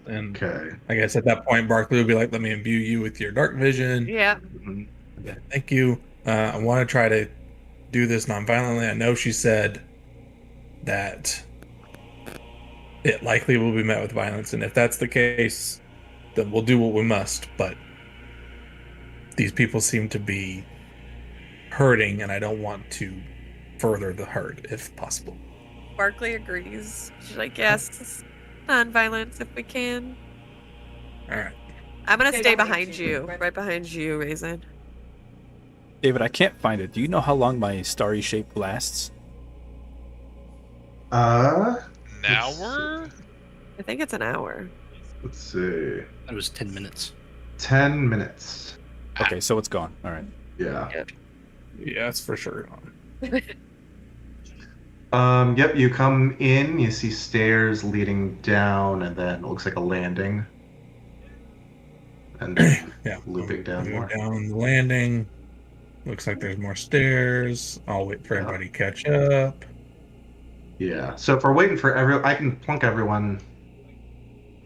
And Okay. I guess at that point, Barkley would be like, "Let me imbue you with your dark vision." Yeah. Mhm. Yeah, thank you. I want to try to do this non-violently. I know she said that it likely will be met with violence, and if that's the case, then we'll do what we must. But these people seem to be hurting, and I don't want to further the hurt if possible. Barkley agrees. She's like, yes, non-violence if we can. All right. I'm gonna stay behind you, right behind you, Raisin. David, I can't find it. Do you know how long my starry shape lasts? An Let's hour? I think it's an hour. Let's see. That was 10 minutes. 10 minutes. Okay, so it's gone. All right. Yeah. Yeah, that's for sure. Yep, you come in, you see stairs leading down, and then it looks like a landing. And then Yeah. looping down Go more. down the landing. Looks like there's more stairs. I'll wait for Yeah. everybody to catch up. Yeah. So if we're waiting for I can plunk everyone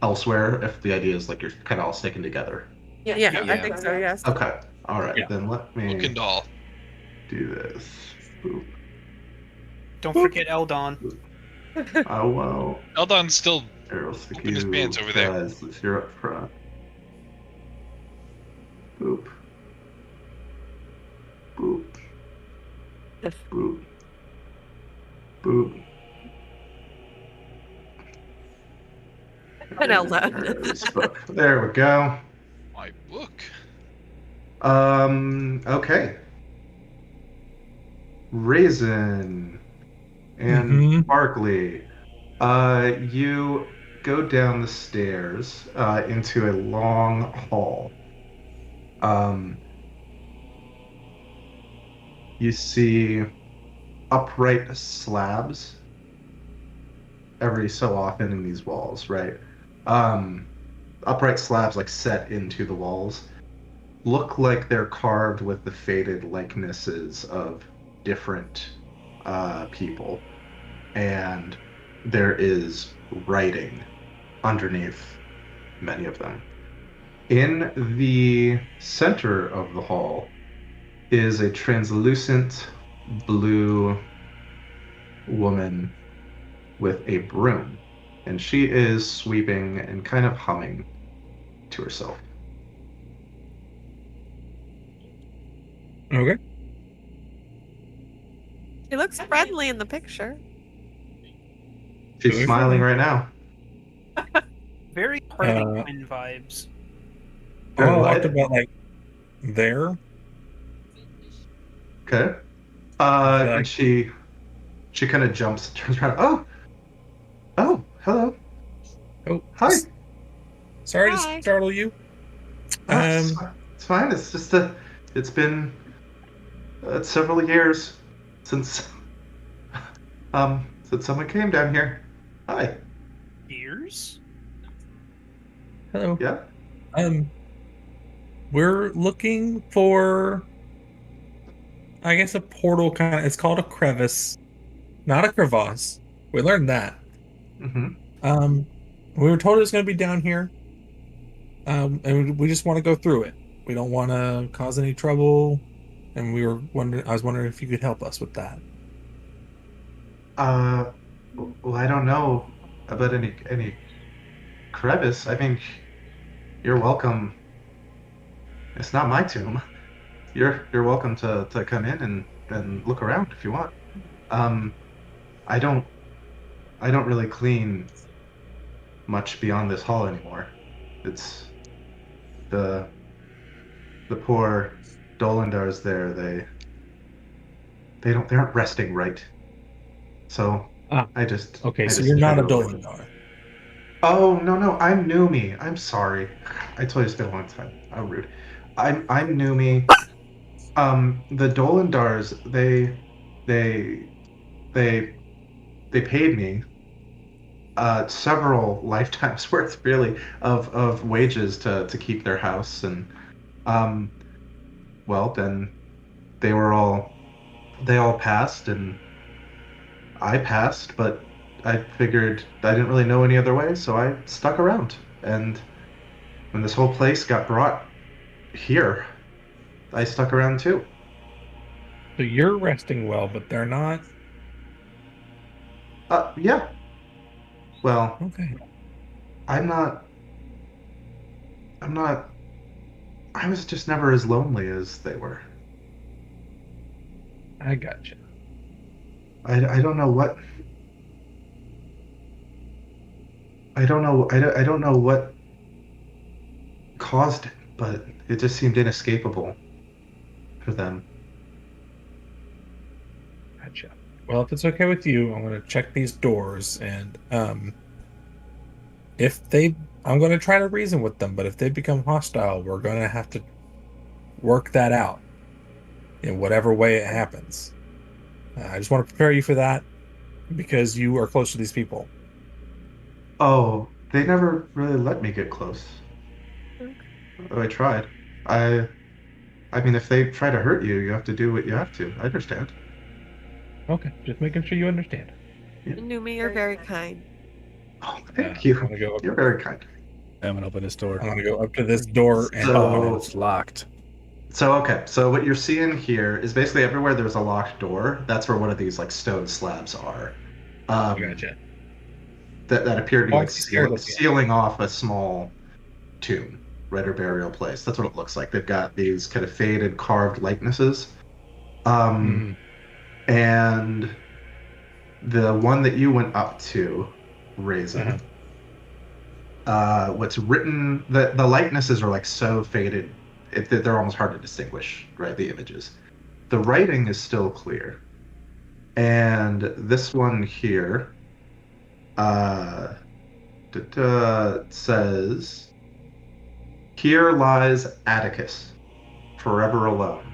elsewhere if the idea is like you're kind of all sticking together. Yeah, I think so, yes. Okay. All right. Yeah. Then let me Look and all. do this. Boop. Don't forget Eldon. Oh well. Eldon's still Arrow stick Open his you pants over there. guys, if you're up front. Boop. Boop. Boop. Boop. And Eldon. This book. There we go. my book. Okay. Raisin and Mhm. Barkley, you go down the stairs into a long hall. You see upright slabs every so often in these walls, right? Upright slabs like set into the walls look like they're carved with the faded likenesses of different people, and there is writing underneath many of them. In the center of the hall is a translucent blue woman with a broom, and she is sweeping and kind of humming to herself. Okay. He looks friendly in the picture. She's Good. smiling right now. Very Harley Uh, Quinn vibes. Oh, I What? talked about like there. Okay. like- And she kind of jumps, turns around. Oh, hello. Oh, Hi. Sorry Hi. to startle you. Oh, it's fine. It's just it's been several years since someone came down here. Hi. Years? Hello. Yeah. We're looking for, I guess, a portal kind of. It's called a crevice, not a crevasse. We learned that. Mm-hmm. We were told it was going to be down here. And we just want to go through it. We don't want to cause any trouble, and I was wondering if you could help us with that. Well, I don't know about any crevice. I mean, you're welcome. It's not my tomb. You're welcome to come in and look around if you want. I don't really clean much beyond this hall anymore. It's the poor Dolendars there. They aren't resting right. So I just Okay, I so just you're not a try to- Dolendar. Oh no, I'm Numi. I'm sorry. I told you it's been a long time. How rude. I'm Numi. The Dolendars, they they they paid me several lifetimes worth, really, of wages to keep their house, and um, well, then they were all they all passed, and I passed, but I figured I didn't really know any other way, so I stuck around. And when this whole place got brought here, I stuck around too. So you're resting well, but they're not. Yeah. Well, Okay. I'm not. I'm not. I was just never as lonely as they were. I gotcha. I don't know what. I don't know what caused it, but it just seemed inescapable for them. Gotcha. Well, if it's okay with you, I'm going to check these doors, and if they, I'm going to try to reason with them. But if they become hostile, we're going to have to work that out in whatever way it happens. I just want to prepare you for that because you are close to these people. Oh, they never really let me get close. Oh, I tried. I I mean, if they try to hurt you, you have to do what you have to. I understand. Okay, just making sure you understand. Numi, you're very kind. Oh, thank I'm you. gonna go up. You're very kind. I'm gonna open this door. I'm gonna go up to this door and So- It's locked. So okay, so what you're seeing here is basically everywhere there's a locked door. That's where one of these like stone slabs are. gotcha. That appear to be Oh, I like see here, look at it. sealing off a small tomb, right, or burial place. That's what it looks like. They've got these kind of faded carved likenesses. Mhm. And the one that you went up to, Raisin, what's written, the likenesses are like so faded that they're almost hard to distinguish, right? The images. The writing is still clear. And this one here says, "Here lies Atticus, forever alone.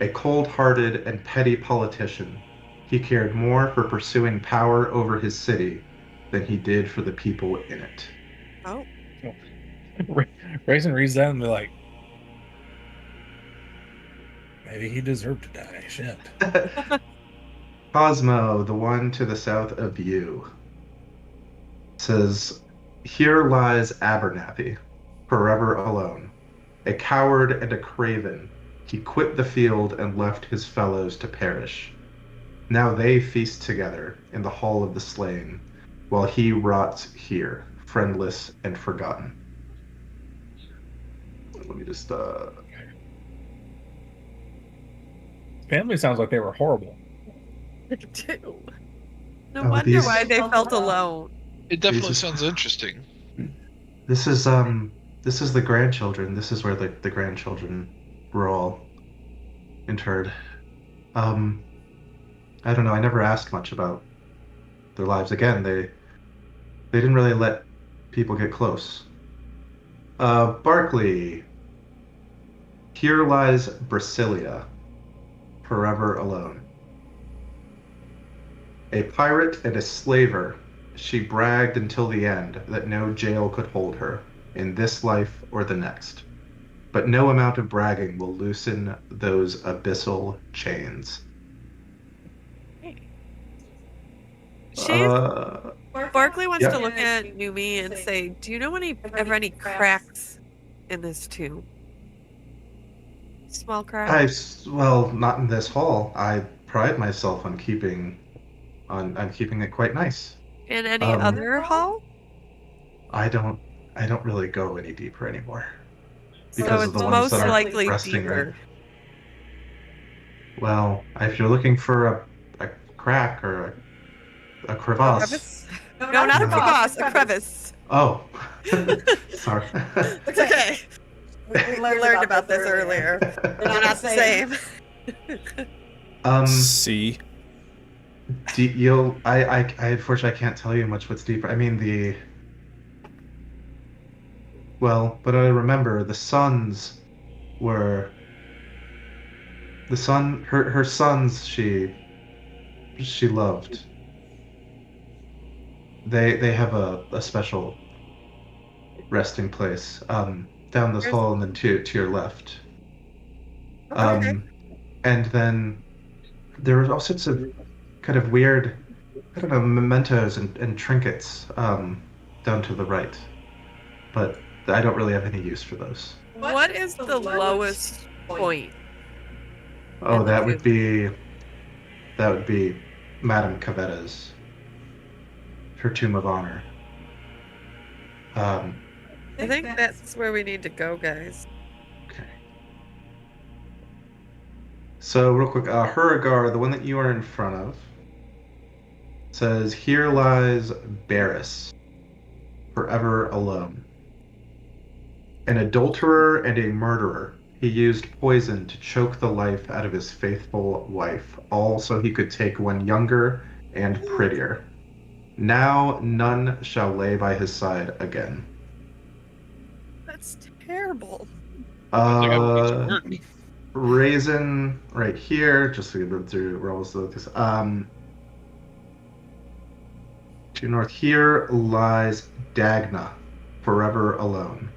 A cold-hearted and petty politician, he cared more for pursuing power over his city than he did for the people in it." Oh, Raisin reads that and they're like, maybe he deserved to die. Shit. Cosmo, the one to the south of you, says, "Here lies Abernathy, forever alone. A coward and a craven, he quit the field and left his fellows to perish. Now they feast together in the hall of the slain, while he rots here, friendless and forgotten." Let me just Family sounds like they were horrible. too. No Oh, wonder these- why they felt alone. It definitely Jesus. sounds interesting. This is the grandchildren. This is where the grandchildren were all interred. I don't know, I never asked much about their lives. Again, they didn't really let people get close. Barkley, here lies Brasilia, forever alone. A pirate and a slaver, she bragged until the end that no jail could hold her, in this life or the next. But no amount of bragging will loosen those abyssal chains. She's Barkley wants yeah. to look at Numi and say, "Do you know any cracks in this tomb? Small cracks." Well, not in this hall. I pride myself on keeping it quite nice. In any Um, other hall? I don't really go any deeper anymore. So Because of it's the ones most that are likely resting deeper. there. Well, if you're looking for a crack or a crevasse. Crevice? No, not a No. crevasse, a crevice. Oh, sorry. It's okay. We learned about this earlier. They're not the same. See, I unfortunately I can't tell you much what's deeper. I mean but I remember the sons were her sons. She she loved. They have a special resting place down this There's- hall and then to your left. Okay. And then there were all sorts of kind of weird, I don't know, mementos and trinkets down to the right. But I don't really have any use for those. What is the lowest point? Oh, in the tomb? that would be Madame Cavetta's, her tomb of honor. Um, I think that's where we need to go, guys. okay. So real quick, Huragar, the one that you are in front of, says, "Here lies Barris, forever alone. An adulterer and a murderer. He used poison to choke the life out of his faithful wife, all so he could take one younger and prettier. Now none shall lay by his side again." That's terrible. Sounds like a piece of work. Raisin right here, just so you can run through rolls of this. To north here lies Dagna, forever alone.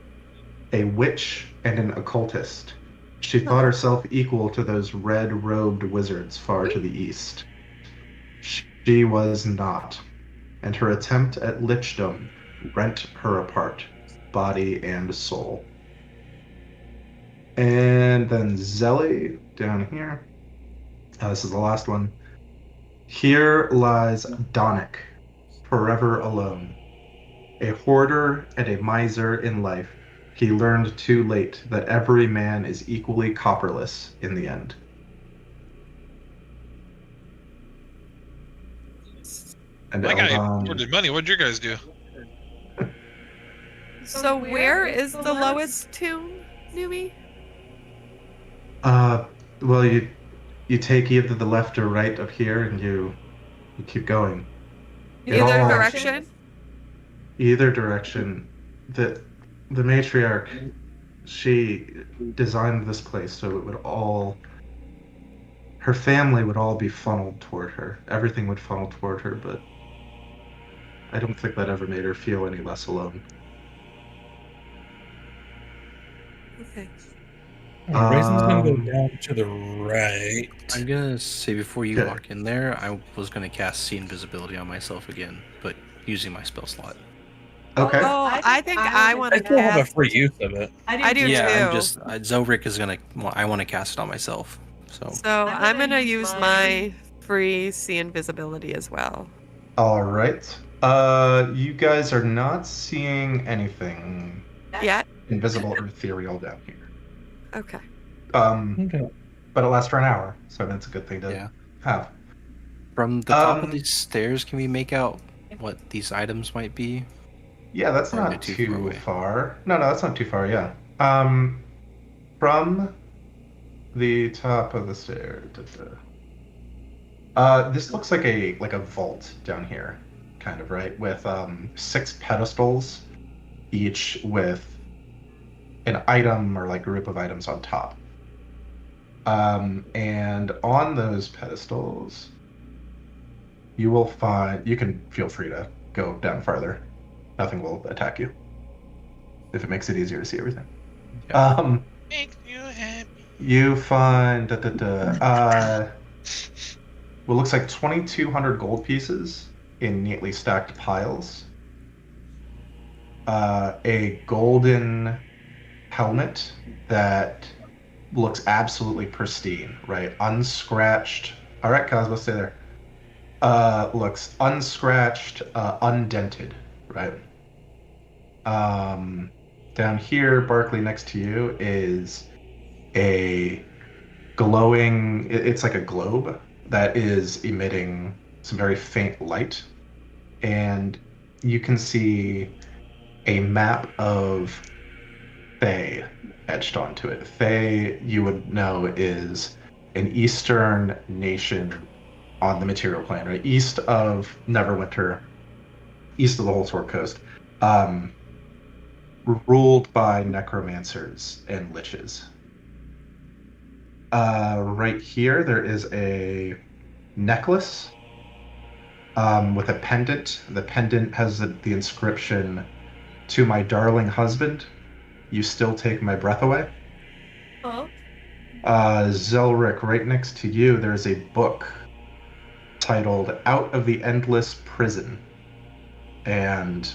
A witch and an occultist. She thought herself equal to those red-robed wizards far to the east. She was not, and her attempt at lichdom rent her apart, body and soul. And then Zelly down here. This is the last one. Here lies Donic, forever alone. A hoarder and a miser in life, he learned too late that every man is equally copperless in the end. And My guy Eldon, hoarded money. What'd your guys do? So where is the lowest tomb, Numi? well, you take either the left or right of here, and you keep going. It Either all- direction? Either direction. The matriarch, she designed this place so it would all, her family would all be funneled toward her. Everything would funnel toward her, but I don't think that ever made her feel any less alone. Okay. Raisin's gonna go Um, down to the right. I'm gonna say before you Okay. walk in there, I was gonna cast See Invisibility on myself again, but using my spell slot. Okay. Oh, I think I want I to still have a cast. free use of it. I do Yeah, too. I'm just Zorik is gonna. Well, I want to cast it on myself. So So I'm gonna use my free see invisibility as well. All right. You guys are not seeing anything Yeah. invisible or ethereal down here. Okay. Okay. But it lasts for an hour, so that's a good thing to Yeah. have. from the top of Um, these stairs, can we make out what these items might be? Yeah, that's Or are they not too too far away? far. No, that's not too far. Yeah. From the top of the stair. This looks like a vault down here, kind of, right? With 6 pedestals, each with an item or like group of items on top. And on those pedestals, you will find. You can feel free to go down farther. Nothing will attack you if it makes it easier to see everything. Yeah. Makes you happy. You find what looks like 2,200 gold pieces in neatly stacked piles. A golden helmet that looks absolutely pristine, right? Unscratched. All right, Cosmo, stay there. Looks unscratched, undented, right? Down here, Barkley, next to you, is a glowing. It's like a globe that is emitting some very faint light, and you can see a map of Thay etched onto it. Thay, you would know, is an eastern nation on the material plane, right? East of Neverwinter, east of the whole Sword Coast, ruled by necromancers and liches. Right here, there is a necklace with a pendant. The pendant has the inscription, "To my darling husband, you still take my breath away." Oh. Zelric, right next to you, there's a book titled "Out of the Endless Prison," and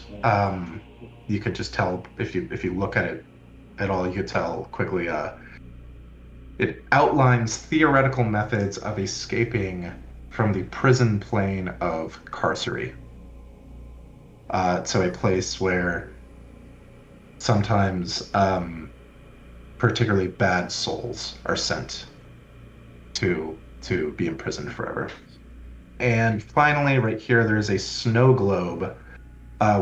you could just tell if you look at it at all, you could tell quickly. It outlines theoretical methods of escaping from the prison plane of carcery. So a place where sometimes particularly bad souls are sent to be imprisoned forever. And finally, right here, there's a snow globe,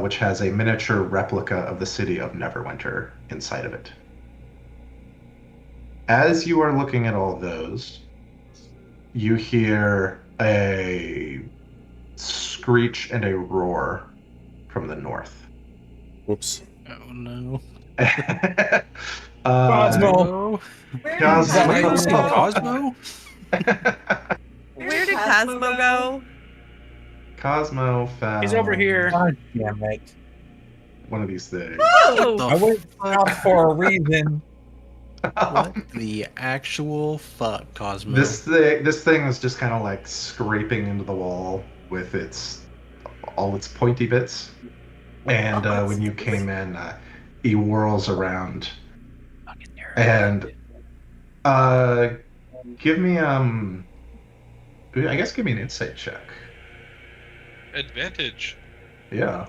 which has a miniature replica of the city of Neverwinter inside of it. As you are looking at all those, you hear a screech and a roar from the north. Whoops. Oh no. Cosmo. Cosmo? Where did Cosmo go? Cosmo found He's over here. God damn it. one of these things. Oh, I went out for a reason. What the actual fuck, Cosmo? This thing is just kind of like scraping into the wall with all its pointy bits. And when you came in, he whirls around. And give me I guess give me an insight check. Advantage. Yeah.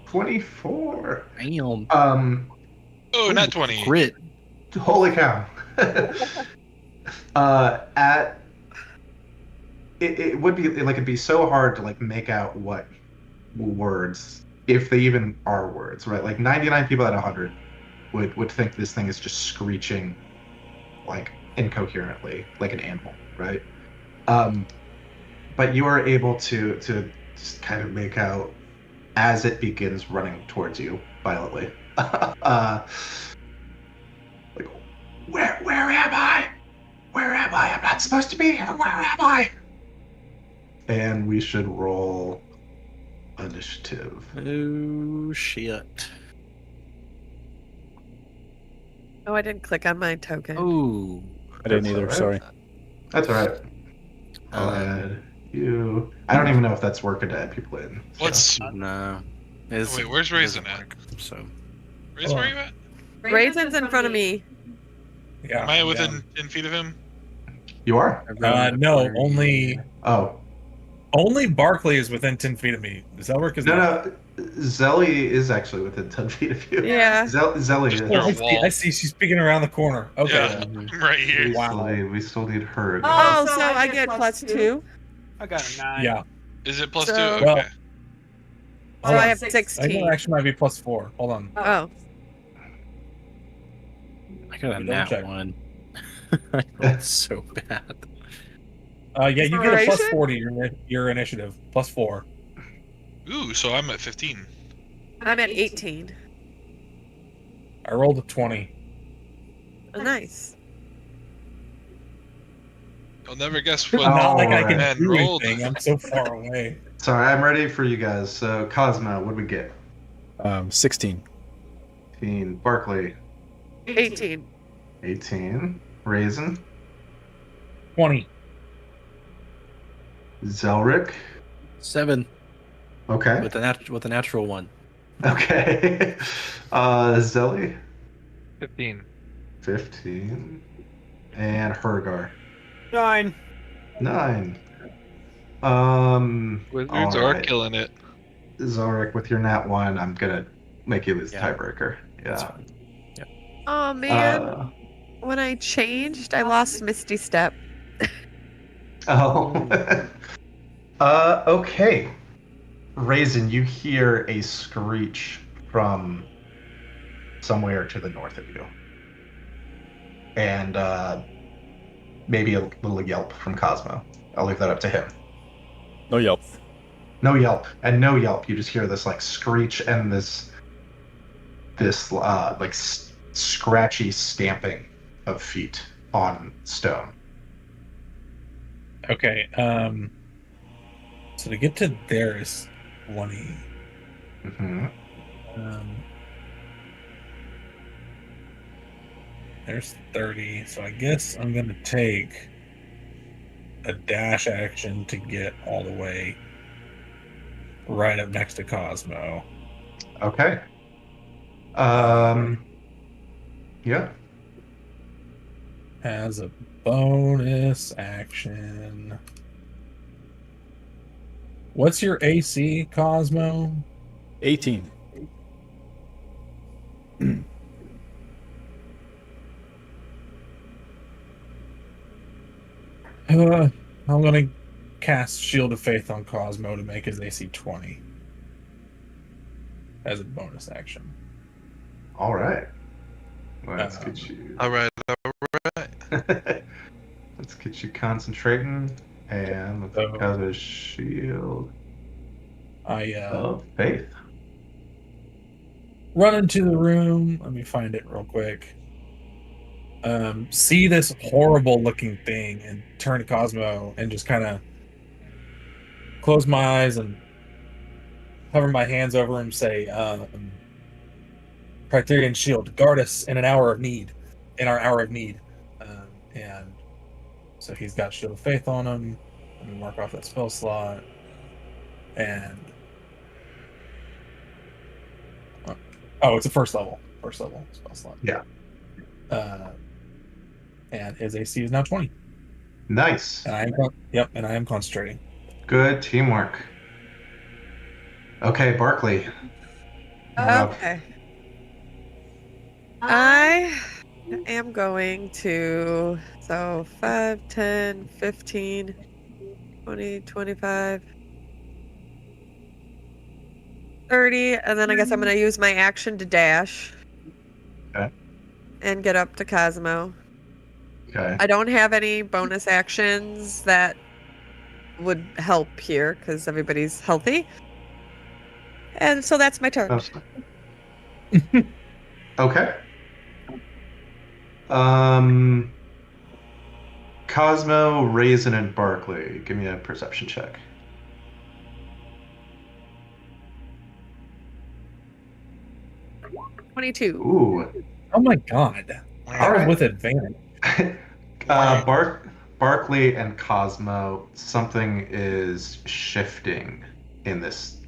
$24. Damn. Oh, not 20. Crit. Holy cow. It would be like, it'd be so hard to like make out what words, if they even are words, right? Like 99 people out of 100 would think this thing is just screeching like incoherently, like an animal, right? But you are able to just kind of make out as it begins running towards you violently. Like, where am I? Where am I? I'm not supposed to be here. Where am I? And we should roll initiative. Oh shit. Oh, I didn't click on my token. Oh. I didn't That's either. all right. Sorry. That's all right. I'll add you. I don't even know if that's working to add people in. so. What's... No. Wait, where's Raisin at? So. Raisin, where are you at? Raisin's in front of me. Yeah. Am I I'm within down. 10 feet of him? You are? No, only Oh. Barkley is within 10 feet of me. Zelric is No, not. no. Zelly is actually within 10 feet of you. Yeah. Zelly Just is. throw Oh, a wall. I see. She's peeking around the corner. Okay. Yeah, I'm right here. We still need her. Oh, so I get +2. I got a 9. Yeah. Is it plus So- 2? Well, Okay. So Hold I on. have I think 16. it actually might be +4. Hold on. Oh. I got a Double nat check. 1. That's so bad. Yeah, you get a Inspiration? +40 your initiative. +4. Ooh, so I'm at 15. I'm at 18. I rolled a 20. Oh, nice. I'll never guess It's what not like I Alright. can man do rolled. anything. I'm so far away. Sorry, I'm ready for you guys. So, Cosmo, what do we get? 16. 18. Barkley, 18. 18. Raisin. 20. Zelric. 7 Okay. with a natural 1. Okay. Zelly. 15. 15. And Hergar. 9. 9. Wizards all are right. killing it. Zarek, with your nat 1, I'm gonna make you lose the Yeah. tiebreaker. That's Yeah. fine. Oh, man. Uh, When I changed, I lost Misty Step. oh. Okay. Raisin, you hear a screech from somewhere to the north of you. And maybe a little yelp from Cosmo. I'll leave that up to him. No yelp. No yelp. And no yelp. You just hear this like screech and this like scratchy stamping of feet on stone. Okay. So to get to there is 20. Hmm. There's 30. So I guess I'm gonna take a dash action to get all the way right up next to Cosmo. Okay. Yeah. As a bonus action. What's your AC, Cosmo? 18. I'm gonna cast Shield of Faith on Cosmo to make his AC 20 as a bonus action. All right. Let's get you. All right. Let's get you concentrating, and let's So- cause a shield I of faith. run into the room. Let me find it real quick. See this horrible looking thing and turn to Cosmo and just kind of close my eyes and hover my hands over him. Say, Criterion Shield, guard us in our hour of need. And so he's got Shield of Faith on him. Let me mark off that spell slot. And oh, it's a first level spell slot. Yeah. And his AC is now 20. Nice. And I am concentrating. Good teamwork. Okay, Barkley. You're up. Okay. I am going to, so 5, 10, 15, 20, 25, 30, and then I guess I'm going to use my action to dash. Okay. And get up to Cosmo. Okay. I don't have any bonus actions that would help here because everybody's healthy. And so that's my turn. That's fine. Okay. Cosmo, Raisin, and Barkley. Give me a perception check. Ooh. 22. Ooh. Oh my god. I was with advantage. Barkley and Cosmo, something is shifting in this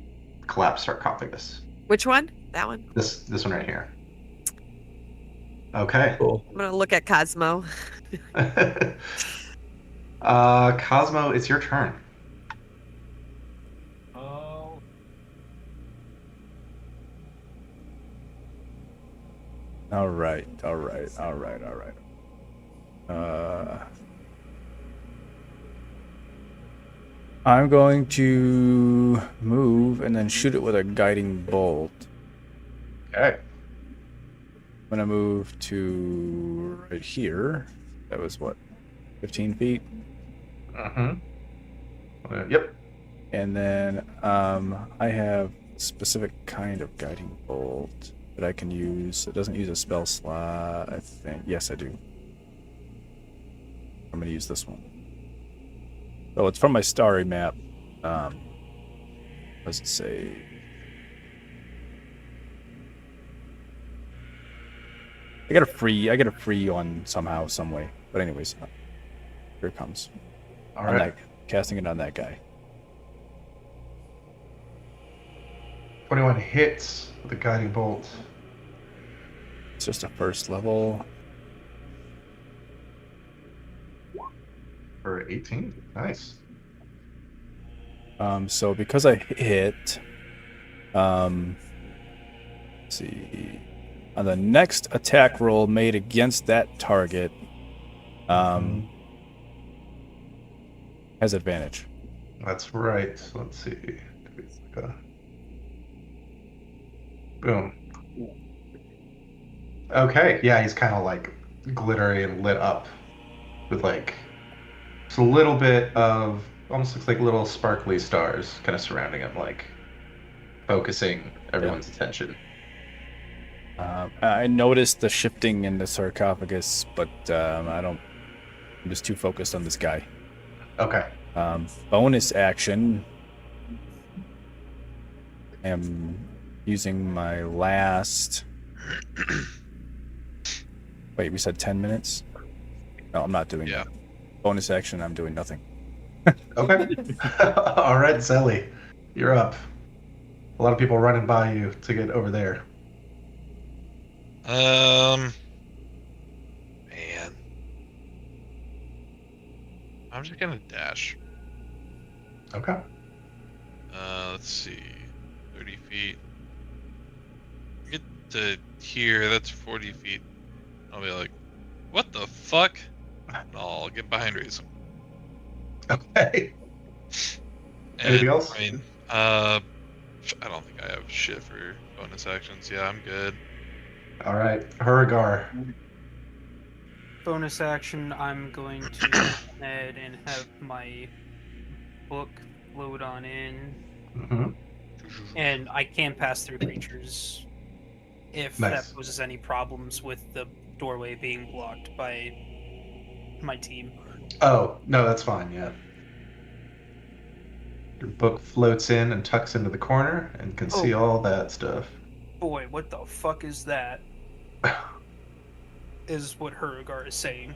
collapsed sarcophagus. Which one? That one? This one right here. Okay. Cool. I'm going to look at Cosmo. Cosmo, it's your turn. Oh. All right. I'm going to move and then shoot it with a guiding bolt. Okay. I'm going to move to right here. That was what, 15 feet? Yep. And then I have a specific kind of guiding bolt that I can use. It doesn't use a spell slot, I think. Yes, I do. I'm going to use this one. So it's from my starry map. What does it say? I get a free one somehow, some way. But anyways, here it comes. All right. Casting it on that guy. 21 hits with a guiding bolt. It's just a first level. For 18. Nice. So because I hit, let's see, on the next attack roll made against that target, has advantage. That's right. Let's see. Boom. Okay. Yeah, he's kind of like glittery and lit up with like just a little bit of almost looks like little sparkly stars kind of surrounding him, like focusing everyone's attention. I noticed the shifting in the sarcophagus, but I don't I'm just too focused on this guy. Okay. Bonus action. I am using my last. Wait, we said 10 minutes? No, I'm not doing that. Bonus action, I'm doing nothing. Okay. All right, Zelly, you're up. A lot of people running by you to get over there. Man. I'm just gonna dash. Okay. Let's see. 30 feet. Get to here, that's 40 feet. I'll be like, what the fuck? And I'll get behind Raisin. Okay. And, Anything else? I mean, I don't think I have shit for bonus actions. Yeah, I'm good. All right, Hurrigar. Bonus action, I'm going to go ahead and have my book load on in. Mm-hmm. And I can pass through creatures if Nice. that poses any problems with the doorway being blocked by my team. Oh, no, that's fine, yeah. Your book floats in and tucks into the corner and can see all that stuff. Boy, what the fuck is that? Is what Hurrigar is saying.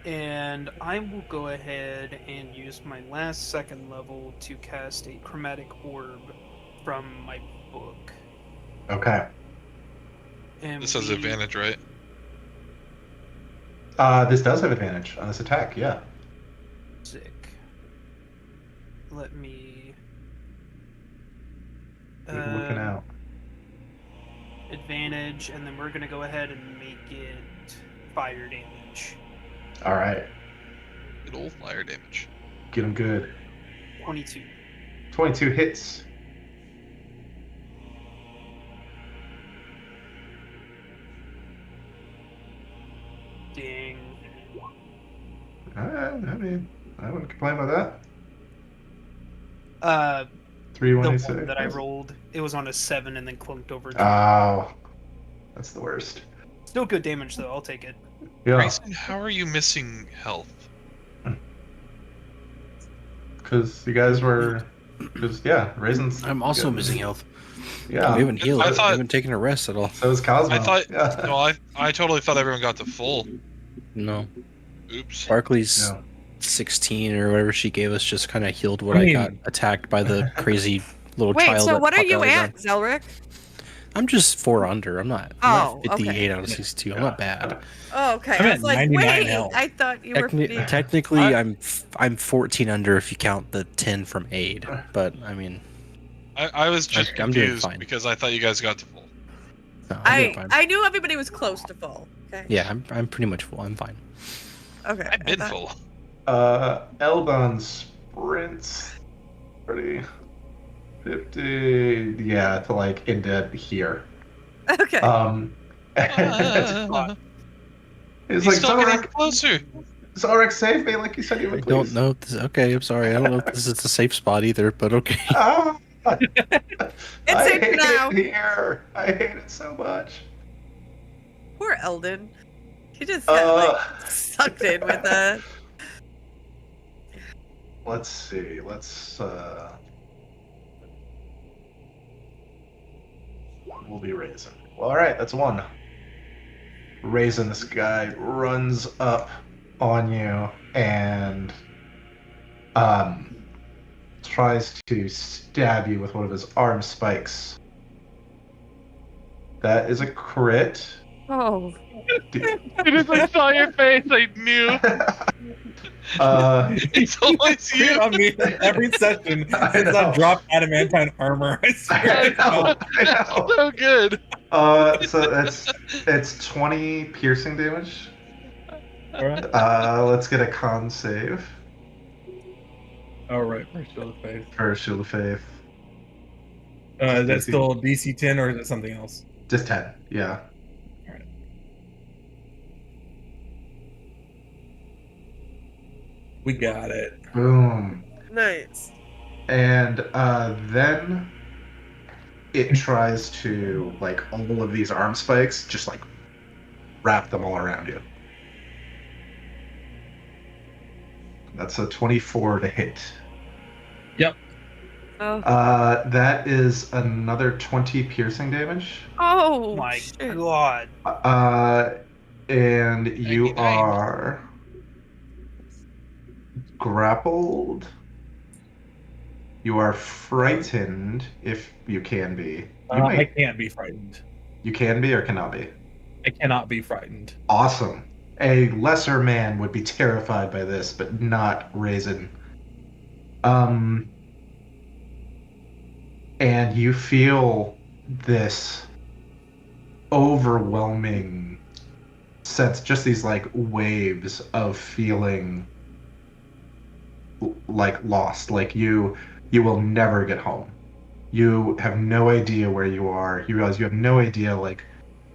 And I will go ahead and use my last second level to cast a chromatic orb from my book. Okay. And This has advantage, right? This does have advantage on this attack, yeah. Sick. Let me... Good looking out. Advantage, and then we're going to go ahead and make it fire damage. All right. Good old fire damage. Get him good. 22. 22 hits. Ding. I mean, I wouldn't complain about that. The 316. one that I rolled, it was on a 7 and then clunked over to... Oh, that's the worst. Still good damage, though. I'll take it. Yeah. Grayson, how are you missing health? Because you guys were... Because, yeah, Raisins... I'm also missing health. Yeah. We haven't healed. I We thought- haven't taken a rest at all. So is Cosmo. I thought. Yeah. No, I totally thought everyone got to full. No. Oops. Barkley's No. 16 or whatever she gave us just kind of healed what I I mean- got attacked by the crazy little Wait, child. so that what are popped you out of the at, ground. Zelric? I'm just 4 under. I'm not Oh, 58 okay. out of 62. I'm not bad. Oh, okay. I'm I at was like, 99 wait, health. I thought you were... Technically, I'm 14 under if you count the 10 from aid. But I mean, I was just I'm doing confused fine. because I thought you guys got to full. no, I'm doing fine. I knew everybody was close to full. Okay. Yeah, I'm pretty much full. I'm fine. Okay. I've been I thought- full. Eldon sprints 30, 50, yeah, to like into here. Okay. He's He's like, still getting Zorek, closer. Zorek, save me like you said you I would, don't please. know. If this, okay, I'm sorry. I don't know if this is a safe spot either, but okay. Ah, It's I safe hate now. it here. I hate it so much. Poor Eldon. He just got Uh, sucked in with that. Let's see. Let's we'll be Raisin. Well, all right, that's 1. Raisin, this guy runs up on you and tries to stab you with one of his arm spikes. That is a crit. Oh. As I saw your face, I knew. It's always You're you. on me every session I since know. I dropped adamantine armor. I swear. I know. So good. So it's 20 piercing damage. All right. Let's get a con save All right. For Shield of Faith. for Shield of Faith. Is that still DC 10 or is it something else? Just 10, yeah. We got it. Boom. Nice. And then it tries to, like, all of these arm spikes, just, like, wrap them all around you. That's a 24 to hit. Yep. Oh, That is another 20 piercing damage. oh My shit. God. And you 99. are grappled. You are frightened, if you can be. I can't be frightened. You can be or cannot be. I cannot be frightened. Awesome. A lesser man would be terrified by this, but not Raisin. And you feel this overwhelming sense, just these like waves of feeling like lost, like you will never get home. You have no idea where you are. You realize you have no idea like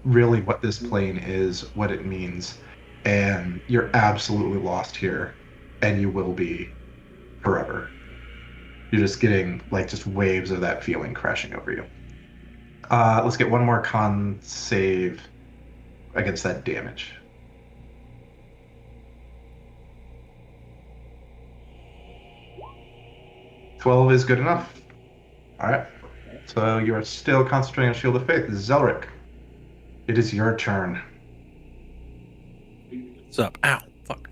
really what this plane is, what it means, and you're absolutely lost here, and you will be forever. You're just getting like just waves of that feeling crashing over you. Let's get one more con save against that damage. 12 is good enough. All right. So you are still concentrating on Shield of Faith. Zelric, it is your turn. What's up? Ow. Fuck.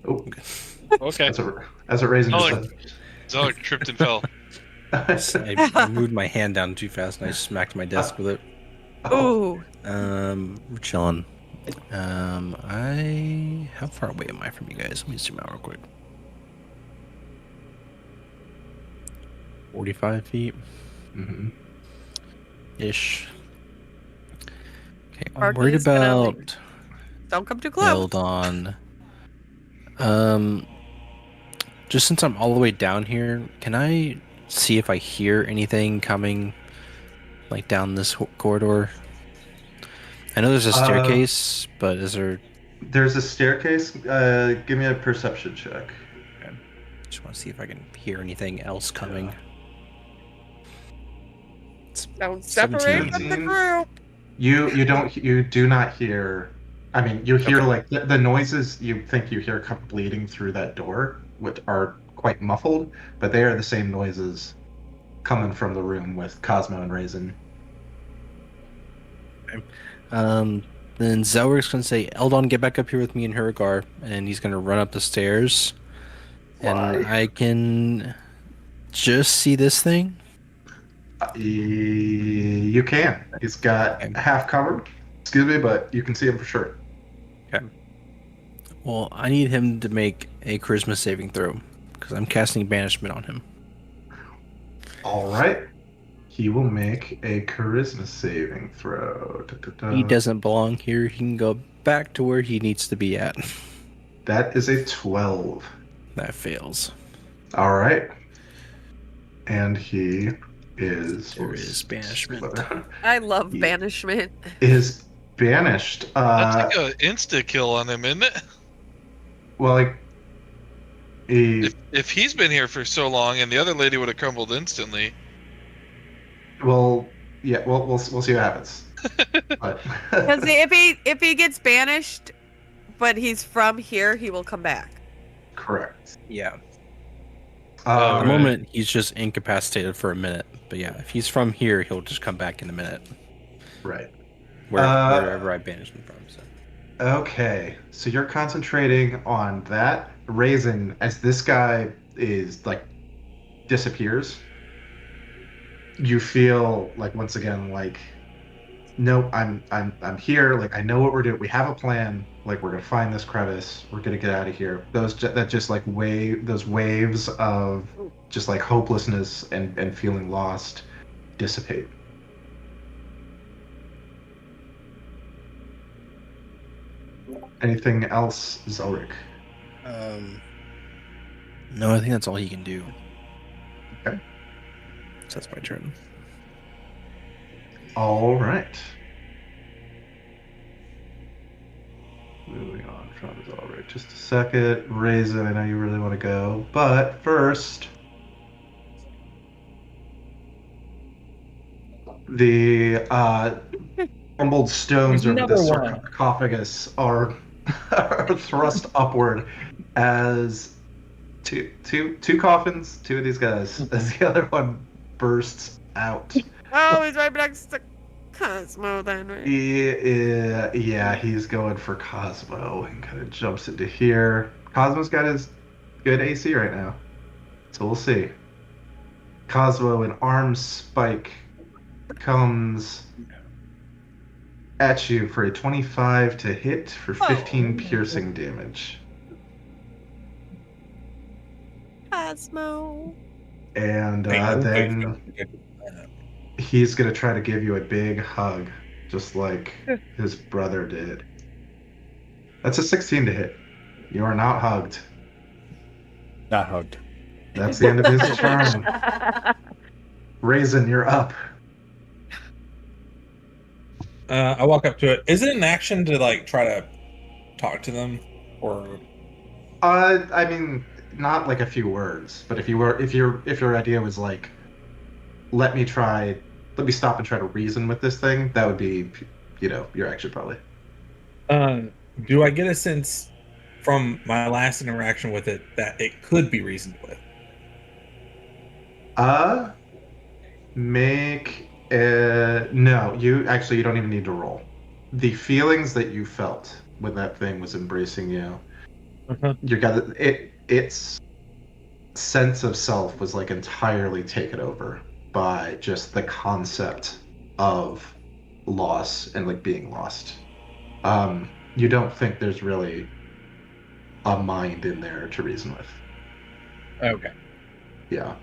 Oh, Okay. as a raisin. Zelric tripped and fell. I moved my hand down too fast and I smacked my desk with it. Ooh. We're chilling. How far away am I from you guys? Let me zoom out real quick. 45 feet. Mm-hmm. Ish. Okay, I'm Sparky's worried gonna, about Don't come too close. build on. Just since I'm all the way down here, can I see if I hear anything coming, like down this corridor? I know there's a staircase, but is there? There's a staircase. Give me a perception check. Just want to see if I can hear anything else coming. Don't separate from the group. You do not hear. I mean, you hear like the noises you think you hear come bleeding through that door, which are quite muffled, but they are the same noises coming from the room with Cosmo and Raisin. Then Zelric's gonna say, Eldon, get back up here with me and Huragar, and he's gonna run up the stairs. And I can just see this thing. You can. He's got half covered. Excuse me, but you can see him for sure. Okay. Well, I need him to make a charisma saving throw because I'm casting banishment on him. All right. He will make a charisma saving throw. He doesn't belong here. He can go back to where he needs to be at. That is a 12. That fails. All right. And he is... There is banishment. I love banishment. Is banished. That's like an insta kill on him, isn't it? Well, like... If he's been here for so long and the other lady would have crumbled instantly... Well, yeah, we'll see what happens. Because if he gets banished, but he's from here, he will come back. Correct. Yeah. At the moment, he's just incapacitated for a minute. But yeah, if he's from here, he'll just come back in a minute. Right. Wherever I banished him from. So. Okay, so you're concentrating on that Raisin as this guy is like disappears. You feel like once again like, no, I'm here. Like I know what we're doing. We have a plan. Like we're gonna find this crevice. We're gonna get out of here. That just like those waves of just like hopelessness and feeling lost dissipate. Anything else, Zelric? No, I think that's all he can do. Okay. So that's my turn. All right. Moving on from Zelric. Just a second. Raisin, I know you really want to go. But first, the crumbled stones over the sarcophagus are thrust upward as Two coffins, two of these guys, as the other one bursts out. Oh, he's right next to Cosmo then, right? Yeah, he's going for Cosmo and kind of jumps into here. Cosmo's got his good AC right now, so we'll see. Cosmo, an arm spike comes at you for a 25 to hit for 15 piercing damage. Cosmo. And Hey, then he's going to try to give you a big hug, just like his brother did. That's a 16 to hit. You are not hugged. Not hugged. That's the end of his turn. Raisin, you're up. I walk up to it. Is it an action to like try to talk to them, or? I mean, not like a few words, but if your idea was like, let me stop and try to reason with this thing, that would be, your action probably. Do I get a sense from my last interaction with it that it could be reasoned with? No, you don't even need to roll. The feelings that you felt when that thing was embracing you, its sense of self was like entirely taken over by just the concept of loss and like being lost. You don't think there's really a mind in there to reason with. Okay. Yeah.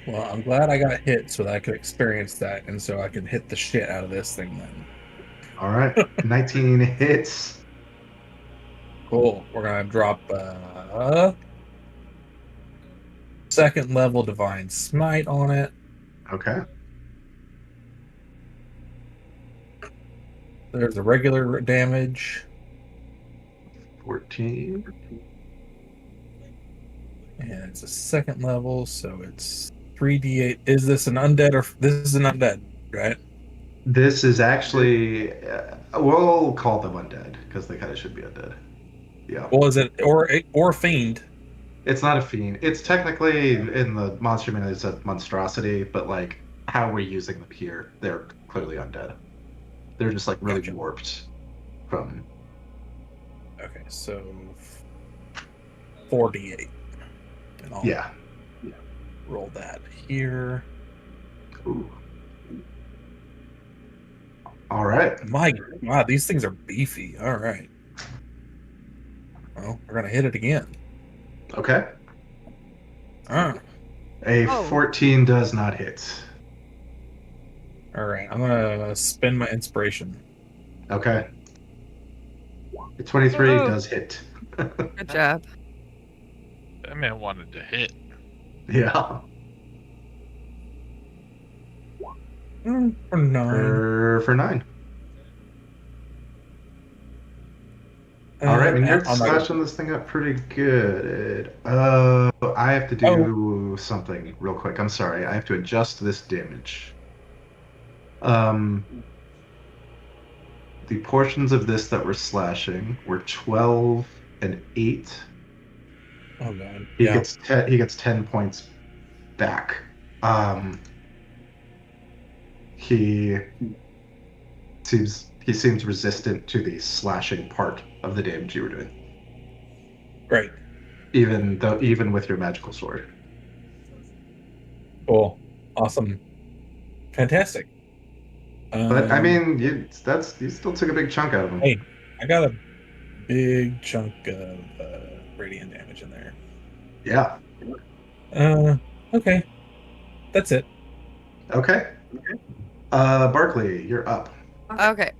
Well, I'm glad I got hit so that I could experience that, and so I can hit the shit out of this thing then. All right. 19 hits. Cool. We're gonna drop second level Divine Smite on it. Okay. There's a regular damage. 14. And it's a second level, so it's 3d8. Is this an undead or this is an undead, right? This is actually, we'll call them undead because they kind of should be undead. Yeah. Well, is it or fiend? It's not a fiend. It's technically in the monster manual it's a monstrosity, but like how we're using them here, they're clearly undead. They're just like really warped from. Okay, so 4d8. And I'll roll that here. Ooh. All right. Wow, these things are beefy. All right. Well, we're gonna hit it again. Okay. Ah. A 14 does not hit. All right, I'm gonna spend my inspiration. Okay. A 23 does hit. Good job. That man wanted to hit. Yeah. For 9. For 9. All right, I mean, you're slashing this thing up pretty good. I have to do something real quick. I'm sorry. I have to adjust this damage. The portions of this that were slashing were 12 and 8. Oh god. He gets 10 points back. He seems resistant to the slashing part of the damage you were doing. Great. Even with your magical sword. Cool. Awesome. Fantastic. But I mean, you still took a big chunk out of him. Hey, I got a big chunk of radiant damage in there. Yeah. Okay. That's it. Okay. Barkley, you're up. Okay.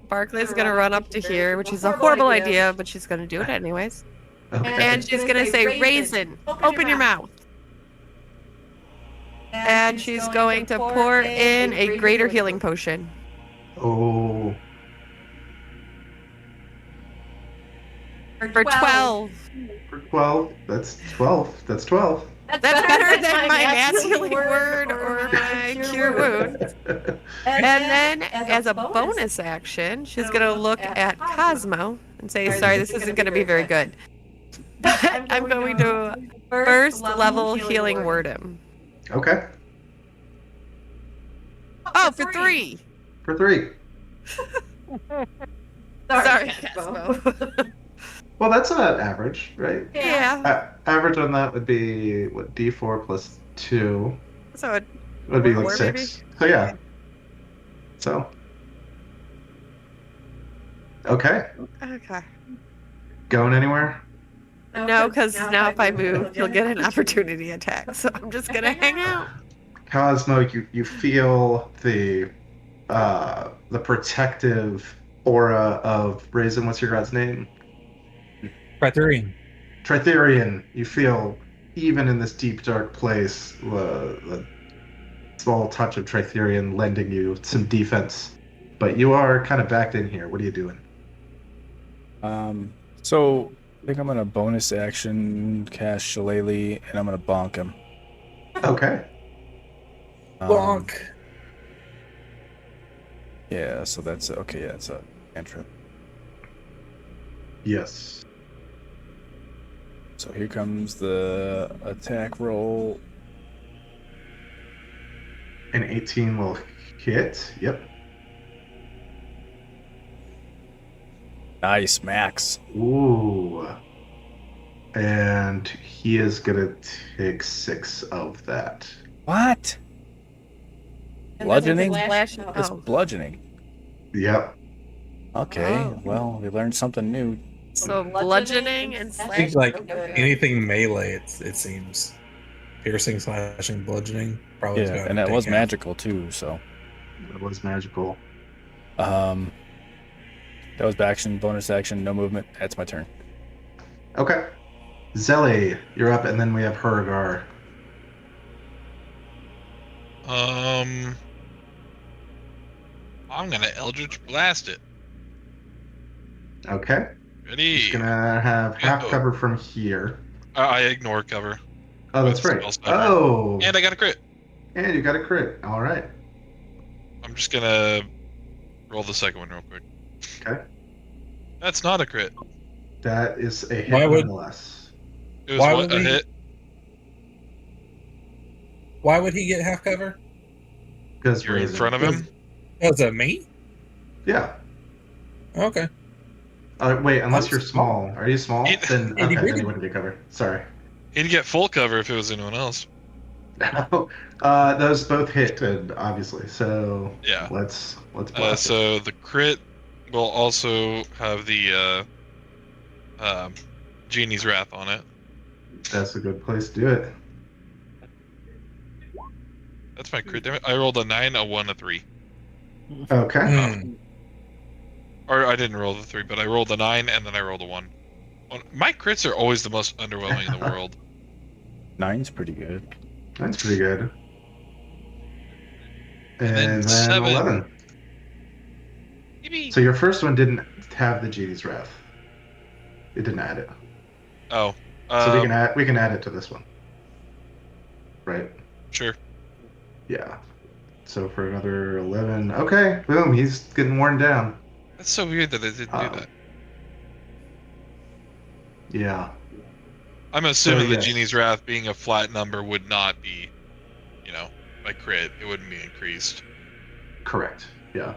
Barkley's gonna run up to here, which is a horrible idea, but she's gonna do it anyways. Okay. And she's gonna say, Raisin, open your mouth. And she's going to pour in a greater healing potion. Oh. For 12. For 12. That's 12. That's 12. That's better than my mass healing word or my cure wound. And then, as a bonus action, she's going to look at Cosmo and say, sorry, this isn't going to be very good. I'm going to first level healing word him. Okay. Oh, for 3. For 3. Sorry, Caspo. Well, that's not average, right? Yeah. Average on that would be what, D4 plus 2 So it would be like More, 6. So yeah. So. Okay. okay. Going anywhere? No, because now if I move, you'll get an opportunity attack. So I'm just gonna hang out. Cosmo, you feel the protective aura of Raisin. What's your god's name? Praetorian. Tritherian. You feel even in this deep dark place, the small touch of Tritherian lending you some defense. But you are kind of backed in here. What are you doing? So I think I'm gonna bonus action cast Shillelagh, and I'm gonna bonk him. Okay. Bonk. Yeah, so that's okay. Yeah, it's a cantrip. Yes. So here comes the attack roll. An 18 will hit. Yep. Nice, max. Ooh. And he is gonna take 6 of that. What? Bludgeoning? Slash. It's Oh. bludgeoning. Yep. Okay, Oh. well, we learned something new. So bludgeoning and slash. Things like anything melee, it seems. Piercing, slashing, bludgeoning. Probably is Yeah, gonna and that take was half. magical too. So, That was magical. that was action, bonus action, no movement. That's my turn. Okay. Zelly, you're up, and then we have Hurgar. I'm gonna Eldritch Blast it. Okay. Ready? He's gonna have half Go. cover from here. I ignore cover. Oh, that's With right. spell stopper. Oh, And I got a crit. and you got a crit. All right. I'm just gonna roll the second one real quick. Okay. That's not a crit. That is a hit Why would- nonetheless. It was Why what? would A we- hit? Why would he get half cover? Because You're in front of him? Oh, is that me? Yeah. Okay. Wait, unless I'm you're small. Are you small? It- Then Itty okay, then bitty. you wouldn't get covered. Sorry. He'd get full cover if it was anyone else. Those both hit, obviously. So Yeah. let's blast it. So the crit will also have the Genie's Wrath on it. That's a good place to do it. That's my crit damage. I rolled a 9, a 1, a 3. Okay. Hmm. Or I didn't roll the 3, but I rolled a 9 and then I rolled a 1. My crits are always the most underwhelming in the world. 9's pretty good. That's pretty good. And then And then 7. 11. Yippee. So your first one didn't have the Genie's Wrath. It didn't add it. Oh. So we can add it to this one. Right? Sure. Yeah. So for another 11. Okay, boom, he's getting worn down. That's so weird that I didn't do that. Yeah. I'm assuming the yes. Genie's Wrath being a flat number would not be, by crit. It wouldn't be increased. Correct. Yeah.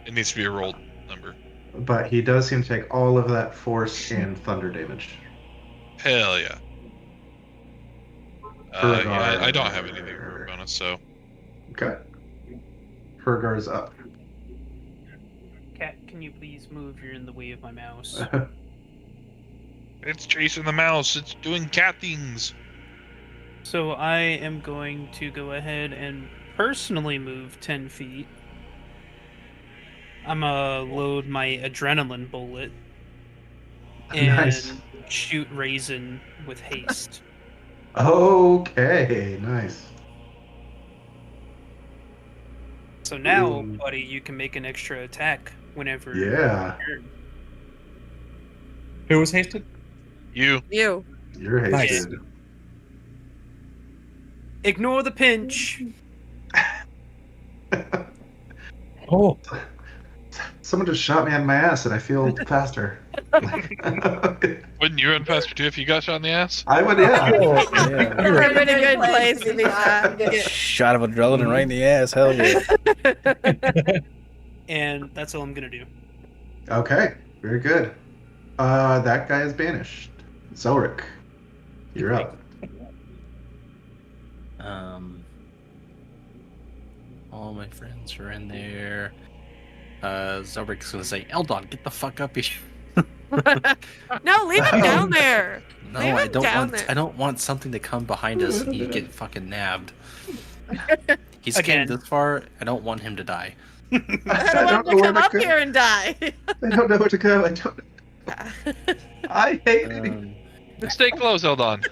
It needs to be a rolled number. But he does seem to take all of that force and thunder damage. Hell yeah. Hurgar. Yeah, I don't have anything for a bonus, so. Okay. Hurgar's up. Cat, can you please move? You're in the way of my mouse. It's chasing the mouse. It's doing cat things. So I am going to go ahead and personally move 10 feet. I'm gonna load my adrenaline bullet and Nice. shoot Raisin with haste. Okay, nice. So now, Ooh. buddy, you can make an extra attack whenever. Yeah. Who was hasted? You. You. You're Nice. hasted. Ignore the pinch. Oh, Someone just shot me in my ass and I feel faster. Wouldn't you run faster too if you got shot in the ass? I would, yeah. Yeah. You're in a good place to be shot. Shot of adrenaline right in the ass. Hell yeah. And that's all I'm gonna do. Okay, very good. That guy is banished. Zelric, you're up. All my friends are in there. Zelric's gonna say, Eldon, get the fuck up here. No, leave him down there. No, Leave him down there. I don't want something to come behind us and he get fucking nabbed. He's came Again. this far, I don't want him to die. I don't want him to come up here and die. I don't know where to go. I don't. I hate it. Stay close, Eldon.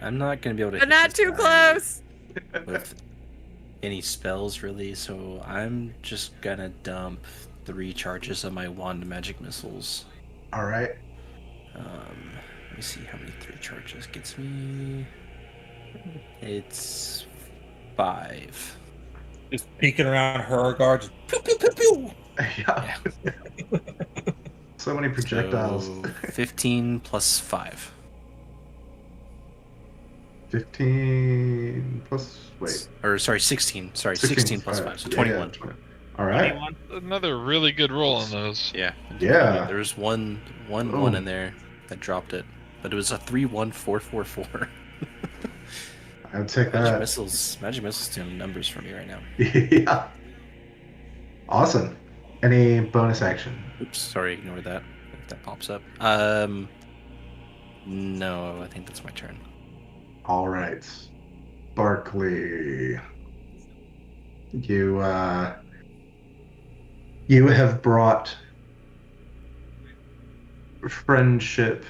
I'm not gonna be able to But hit not this too guy close. with any spells really, so I'm just gonna dump 3 charges of my wand magic missiles. All right. Let me see how many 3 charges gets me. It's 5. Just peeking around her guards. Pew, pew, pew, pew. Yeah. So many projectiles. So 15 plus 5. 15 plus. Wait. Or sorry, 16. Sorry, 16 plus 5. So 21. Yeah, all right. 21. Another really good roll on those. Yeah. Yeah. There was one Oh. in there that dropped it, but it was a 3-1-4-4-4. I'd take Magic that. missiles doing numbers for me right now. Yeah. Awesome. Any bonus action? Oops, sorry, ignore that. If that pops up. No, I think that's my turn. All right. Barkley. You have brought friendship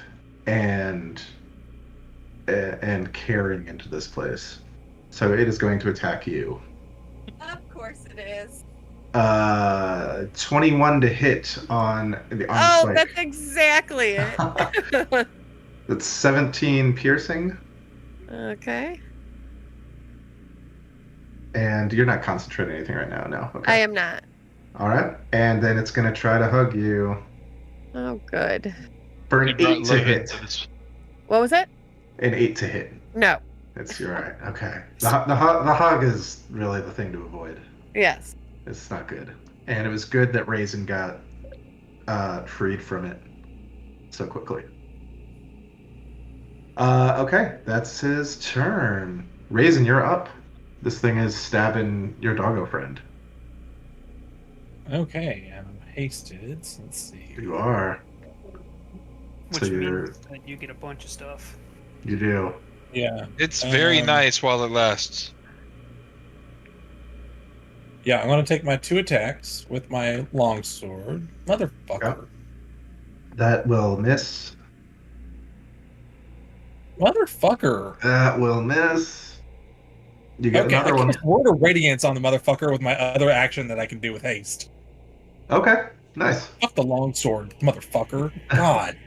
and caring into this place. So it is going to attack you. Of course it is. 21 to hit on the Oh, spike. that's exactly it. That's 17 piercing, Okay. and you're not concentrating anything right now. No. Okay. I am not. All right, and then it's gonna try to hug you Oh, good. for an You brought 8 to love hit. into this. What was it? An 8 to hit. No. It's you're right. Okay. The hug is really the thing to avoid. Yes. It's not good, and it was good that Raisin got freed from it so quickly. Okay, that's his turn. Raisin, you're up. This thing is stabbing your doggo friend. Okay, I'm hasted. So let's see. You are. Which So you're- means that you get a bunch of stuff. You do. Yeah. It's very nice while it lasts. Yeah, I'm going to take my 2 attacks with my longsword. Motherfucker. That will miss. Motherfucker. That will miss. You get Okay, I another one. cast Word of Radiance on the motherfucker with my other action that I can do with haste. Okay, nice. Fuck the longsword, motherfucker. God.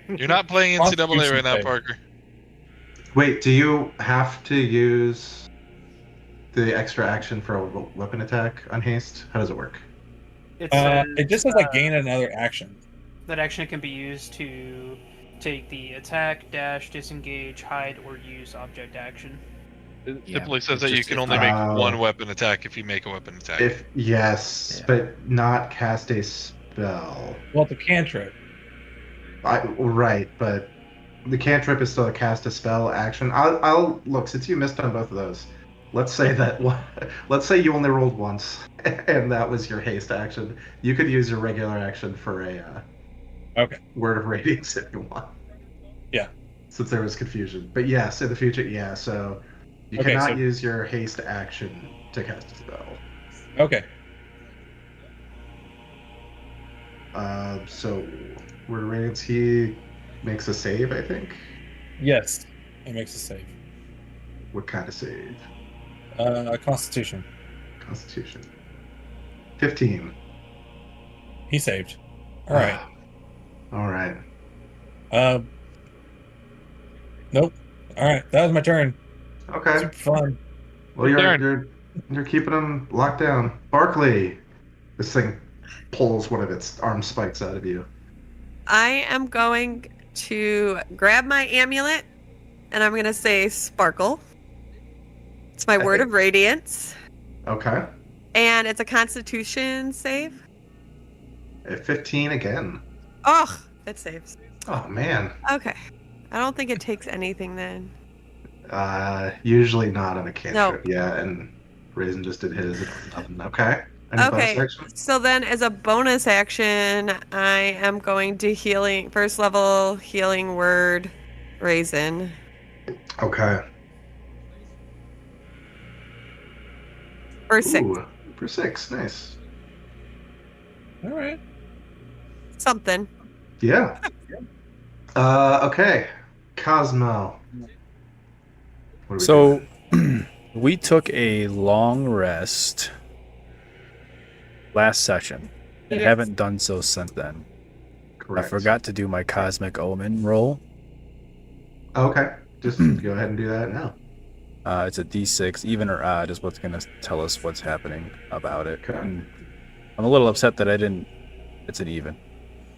You're not playing NCAA right now, Constitution Parker. Wait, do you have to use the extra action for a weapon attack on haste? How does it work? It just says I gain another action. That action can be used to take the attack, dash, disengage, hide, or use object action. It Yeah, simply says it's that you just can if- only make Oh. one weapon attack if you make a weapon attack. If yes, Yeah. but not cast a spell. Well, it's a cantrip. Right, but the cantrip is still a cast a spell action. I'll look, since you missed on both of those. Let's say that let's say you only rolled once, and that was your haste action. You could use your regular action for a Okay. word of radiance if you want. Yeah. Since there was confusion, but yes, in the future, yeah. So you Okay, cannot so- use your haste action to cast a spell. Okay. So word of radiance, he makes a save, I think. Yes. It makes a save. What kind of save? Constitution. Constitution. 15. He saved. All right. All right. Nope. All right. That was my turn. Okay. Super fun. Well, Darn. you're keeping them locked down. Barkley, this thing pulls one of its arm spikes out of you. I am going to grab my amulet, and I'm going to say sparkle. It's my word of radiance, Okay. and it's a Constitution save. A 15 again. Oh, it saves. Oh man. Okay. I don't think it takes anything then. Usually not on a cantrip. Yeah, and Raisin just did his. Okay. Any bonus Okay, action? so then as a bonus action, I am going to first level healing word Raisin. Okay. For 6. Ooh, for 6. Nice. All right. Something. Yeah. Okay. Cosmo. What are we So doing? we took a long rest last session and Yes. haven't done so since then. Correct. I forgot to do my Cosmic Omen roll. Okay. Just go ahead and do that now. It's a D6, even or odd is what's going to tell us what's happening about it. Okay. And I'm a little upset that I didn't. It's an even.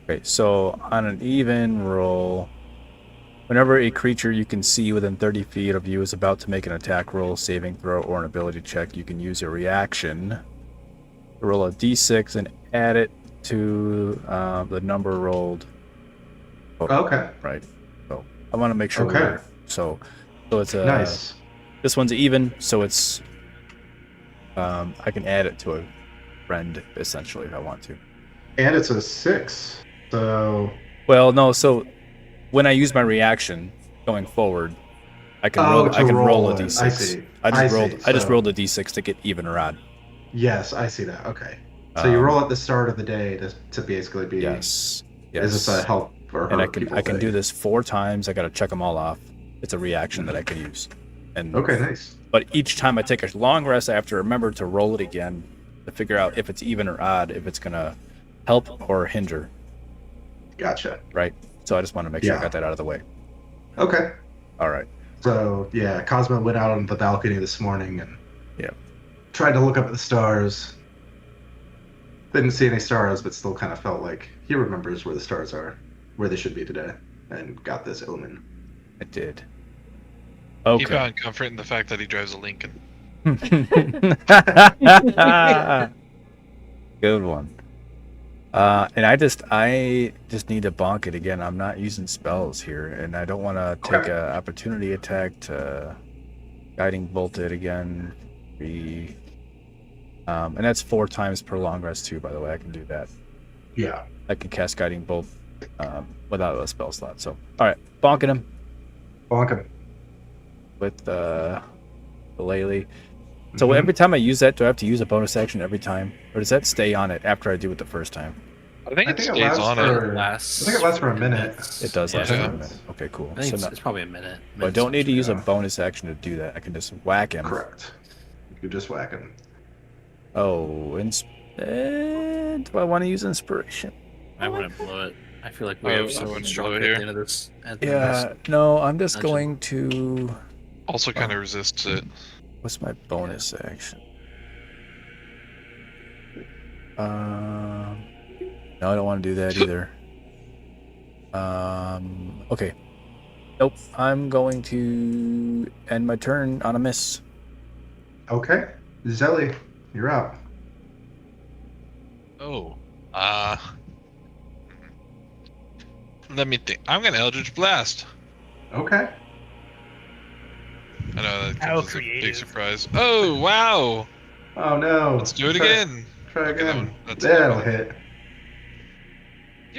Okay, so on an even roll, whenever a creature you can see within 30 feet of you is about to make an attack roll, saving throw, or an ability check, you can use your reaction to roll a D6 and add it to the number rolled. Okay. Right. So I want to make sure Okay. so it's a Nice. This one's even, so it's I can add it to a friend essentially if I want to. And it's a 6. So. Well, no. So when I use my reaction going forward, I can Oh, roll. to I can roll roll a it. d6. I see. I just I rolled. see. I just So- rolled a d6 to get even or odd. Yes, I see that. Okay. So you roll at the start of the day to basically be. Yes. Is this a help or And hurt people I can thing? do this 4 times. I got to check them all off. It's a reaction that I can use. And Okay, nice. But each time I take a long rest, I have to remember to roll it again to figure out if it's even or odd, if it's gonna help or hinder. Gotcha. Right. So I just want to make sure I Yeah. got that out of the way. Okay. All right. So yeah, Cosmo went out on the balcony this morning and Yeah. tried to look up at the stars. Didn't see any stars, but still kind of felt like he remembers where the stars are, where they should be today, and got this omen. I did. He Okay. found comfort in the fact that he drives a Lincoln. Good one. And I just need to bonk it again. I'm not using spells here, and I don't want to take Okay. a opportunity attack to guiding bolt it again. And that's 4 times per long rest too. By the way, I can do that. Yeah. I can cast guiding bolt without a spell slot. So all right, bonking him Bonk him. with the Lele. So Mhm. every time I use that, do I have to use a bonus action every time, or does that stay on it after I do it the first time? I think I it think it stays lasts on for. it. I think it lasts for a minute. It does last Yeah. for a minute. Okay, cool. I think So it's, no, it's probably a minute. but I don't need to use a yeah. bonus action to do that. I can just whack him. Correct. You could just whack him. Oh, do I want to use inspiration? I wouldn't blow it. I feel like we Oh, have I so wouldn't much blow luck it at here. the end of this. At the Yeah, no, I'm just Dungeon. going to. Also kind of resists it. What's my bonus action? No, I don't want to do that either. Okay. Nope. I'm going to end my turn on a miss. Okay. Zelly, you're up. Oh. Let me think. I'm gonna Eldritch Blast. Okay. I know that How comes as a big creative. surprise. Oh wow! Oh no. Let's do it Try- again. Try Okay, that again. one- that's That'll 11. hit.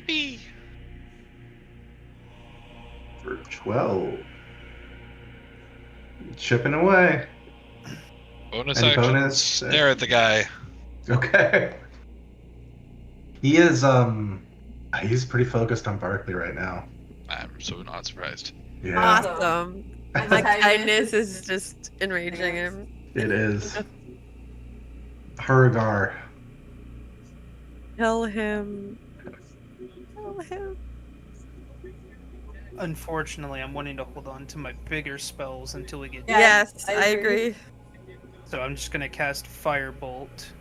Yippee! For 12. Chipping away. Bonus Any action. bonus? Stare at the guy. Okay. He is he's pretty focused on Barkley right now. I'm so not surprised. Yeah. Awesome. My kindness is just enraging him. It is. Hurgar. Kill him. Kill him. Unfortunately, I'm wanting to hold on to my bigger spells until we get. Yes, I agree. So I'm just gonna cast Firebolt.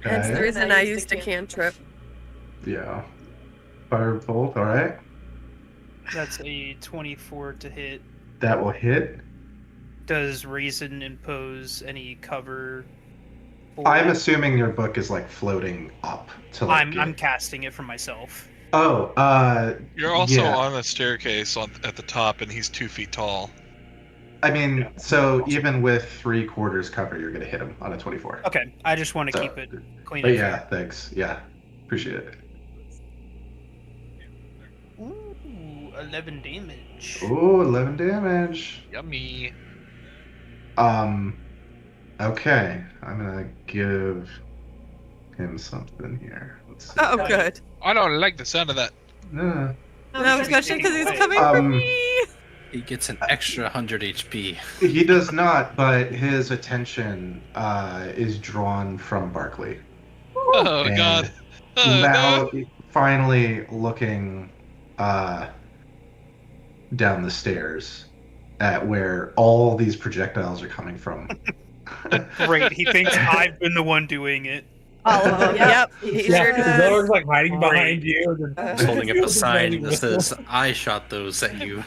That's the Okay. reason I used a cantrip. Yeah. Firebolt, all right. That's a 24 to hit. That will hit. Does Reason impose any cover? For I'm it? assuming your book is like floating up to like. I'm casting it for myself. Oh, You're also yeah. on a staircase at the top, and he's 2 feet tall. I mean, so even with 3/4 cover, you're gonna hit him on a 24. Okay, I just want to So- keep it clean. But and yeah, fair. thanks. Yeah, appreciate it. Ooh, 11 damage. Ooh, 11 damage. Yummy. Okay, I'm gonna give him something here. Let's see. Oh, good. I don't like the sound of that. Uh, No, especially because he's coming for Um, me. He gets an extra 100 HP. he does not, but his attention is drawn from Barkley. Oh And god. Oh, now, no. finally looking down the stairs at where all these projectiles are coming from. Great, he thinks I've been the one doing it. All of them. Yep. He sure Yeah, does. Zellor's like hiding behind you. And then He's holding up a feels sign amazing. that says, "I shot those at you."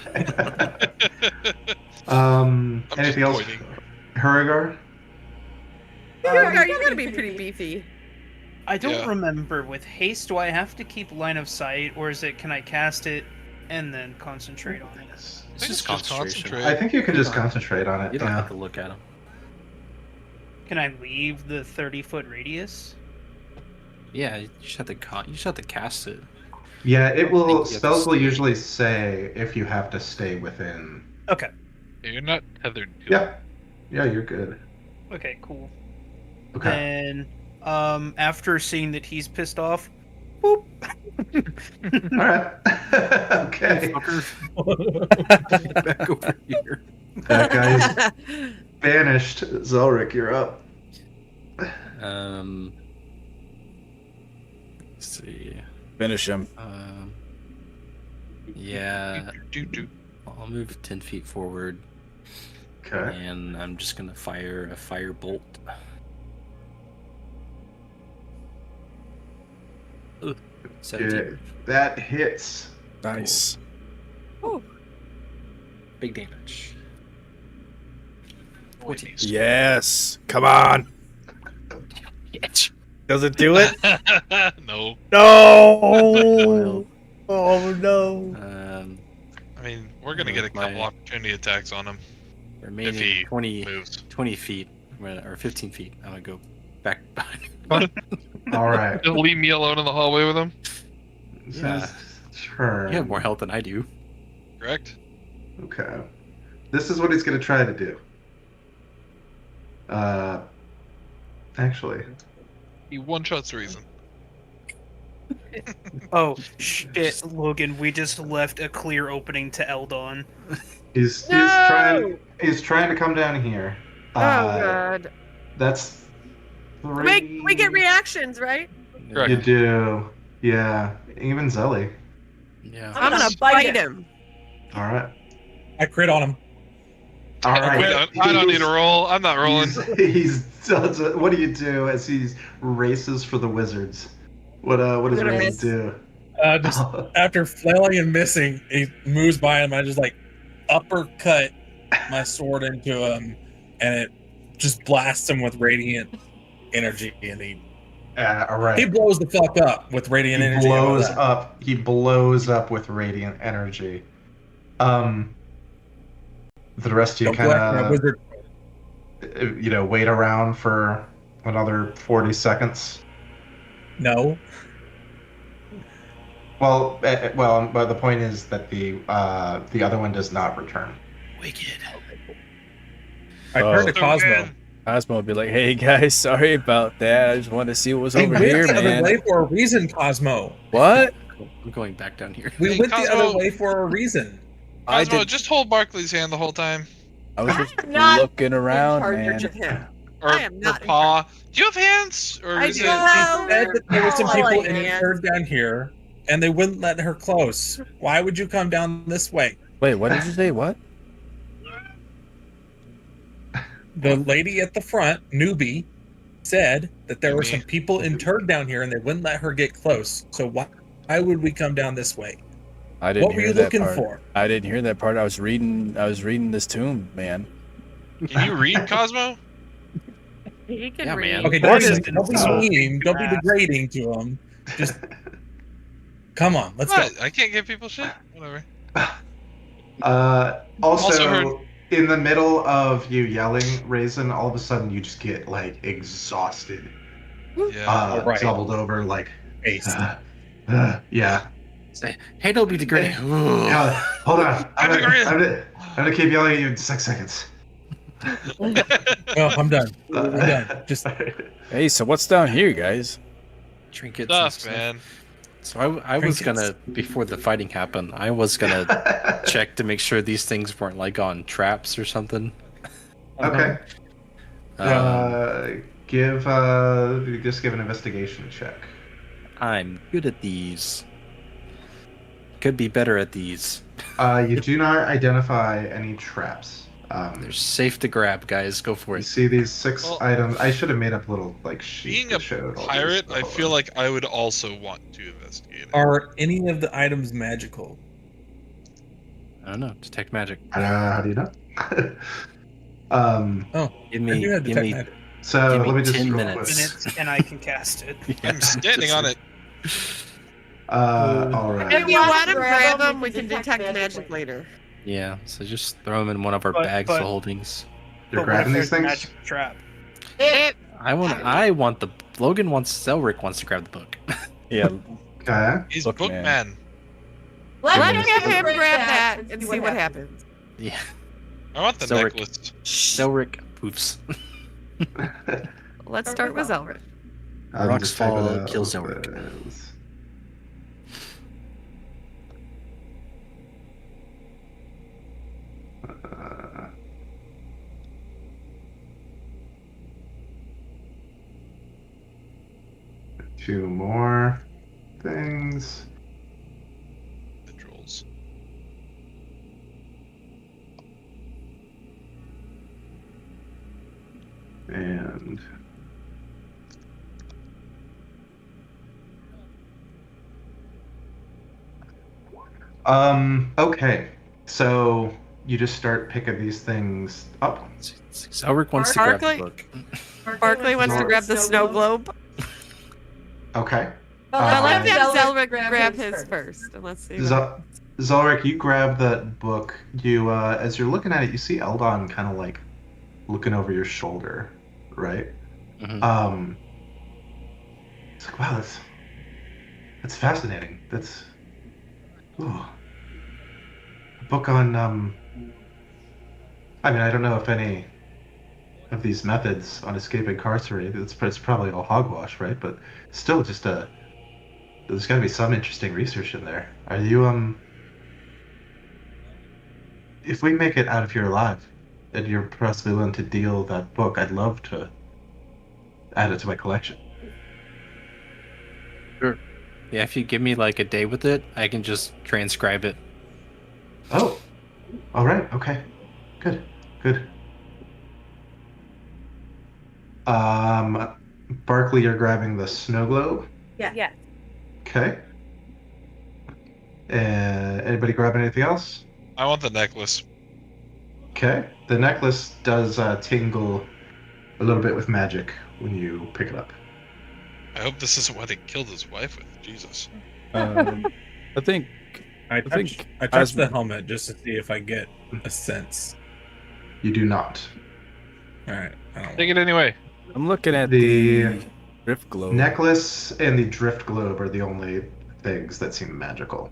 I'm Anything just else? pointing. Hurrigar? You gotta be pretty beefy. I don't Yeah. remember with haste. Do I have to keep line of sight, or is it can I cast it and then concentrate on it? It's I think just it's just concentration. concentrate. I think you can just concentrate on it. You don't Yeah. have to look at him. Can I leave the 30-foot radius? Yeah, you just have to you just have to cast it. Yeah, it think will. you have to Spells will stay. usually say if you have to stay within. Okay. Yeah, you're not tethered to it. Yeah. Yeah, you're good. Okay, cool. Okay. And after seeing that he's pissed off, boop. All right. Okay. Get back over here. That guy's banished. Zelric, you're up. Let's see. Finish him. Yeah, Do. I'll move 10 feet forward, Okay. and I'm just gonna fire a fire bolt. Ooh, 17. Yeah, that hits. Nice. Big damage. Boy, 14. these- Yes. Come on. Yes. Does it do it? No. No. Oh no. I mean, we're gonna get a couple My- opportunity attacks on him Remaining if he 20 moves. 20 feet, or 15 feet. I'm gonna go back behind. All right. Just leave me alone in the hallway with him. This Yeah. is turn. You have more health than I do. Correct. Okay. This is what he's going to try to do. Actually, He one-shots Reason. Oh shit, Logan! We just left a clear opening to Eldon. he's No! he's trying to come down here. Oh god. That's 3. We get reactions, right? Correct. You do. Yeah. Even Zelly. Yeah. I'm gonna bite him. All right. I crit on him. All right. I don't need a roll. I'm not rolling. What do you do as he races for the wizards? What does gonna Raven miss. do? Just after flailing and missing, he moves by him. I just like uppercut my sword into him, and it just blasts him with radiant energy, and he All right. blows the fuck up with radiant He energy. blows up. He blows up with radiant energy. The rest of you Don't black my kind wizard. of, wait around for another 40 seconds. No. Well, but the point is that the other one does not return. Wicked. I turned to So Cosmo. good. Cosmo would be like, "Hey guys, sorry about that. I just wanted to see what was We over went here, the other man." way for a reason, Cosmo. What? I'm going back down here. We Hey, went the Cosmo. other way for a reason. I Cosmo, did. just hold Barkley's hand the whole time. I was just I'm not looking around, charge man. of him. Or, I am not or paw. Do you have hands? Or I is do. it? Well, She said that there were some Oh, people like in hands. her down here, and they wouldn't let her close. Why would you come down this way? Wait, what did you say? What? The lady at the front, newbie, said that there were Me. some people interred down here, and they wouldn't let her get close. So why Why would we come down this way? I didn't What were hear you that looking part. for? I didn't hear that part. I was reading this tomb, man. Can you read, Cosmo? He can Yeah, read. man. Okay, What don't is be, don't be this? mean. Don't be degrading to him. Just come on, let's go. What? I can't give people shit. Whatever. Also, Also heard- in the middle of you yelling, Raisin, all of a sudden you just get like exhausted, Yeah. Alright. doubled over, like, Face. yeah. Say, hey, don't be degrading. Yeah, hold on. I'm degraded. I'm gonna keep yelling at you in 6 seconds. Well, I'm done. I'm done. Just Hey, so what's down here, guys? Trinkets and Stuff, stuff. man. So I was Trinkets. gonna, before the fighting happened, I was gonna check to make sure these things weren't like on traps or something. Okay. Um, Just give an investigation check. I'm good at these. Could be better at these. You do not identify any traps. They're safe to grab, guys. Go for You it. see these 6 Well, items. I should have made up a little like sheet Being that a showed all pirate, these. I feel like I would also want to investigate it. are any of the items magical? I don't know. Detect magic. How do you know? Oh, Give I me, do have give detect me. magic. So Give me let me just 10 roll minutes. quick. And I can cast it. I'm standing on it. All right. If you want to grab them, we can detect magic later. Yeah. So just throw them in one of our But- bags but- of holdings. You're But what if grabbing these there's a things? magic trap? I want the. Logan wants. Zelric wants to grab the book. Yeah, Okay. He's Look, Bookman. man. Let's have him grab that and see what happens. Yeah. I want the Zelric. necklace. Zelric poofs. Let's start with Elric. I'm Rocks just typing fall, out kills what Elric. that is. Uh, Two more things. Trolls. And okay. So you just start picking these things up. Zelric wants to grab the Barkley? book. Barkley wants to grab the snow globe. Okay. But let's Um, have Zelric grab his first. And let's see. Zelric, you grab that book. You as you're looking at it, you see Eldon kind of like looking over your shoulder, right? Mhm. It's like, wow, that's fascinating. That's ooh. A book on I mean, I don't know if any of these methods on escaping incarcerated, it's probably all hogwash, right? But still, just there's got to be some interesting research in there. Are you if we make it out of here alive, and you're possibly willing to deal that book, I'd love to add it to my collection. Sure. Yeah, if you give me like a day with it, I can just transcribe it. Oh, all right, okay, good. Barkley, you're grabbing the snow globe. Yeah. Okay. Anybody grabbing anything else? I want the necklace. Okay. The necklace does tingle a little bit with magic when you pick it up. I hope this isn't what he killed his wife with. Jesus. I think I think touched the Cosmo- helmet just to see if I get a sense. You do not. All right. I don't Take it anyway. I'm looking at The the drift globe. necklace and the drift globe are the only things that seem magical.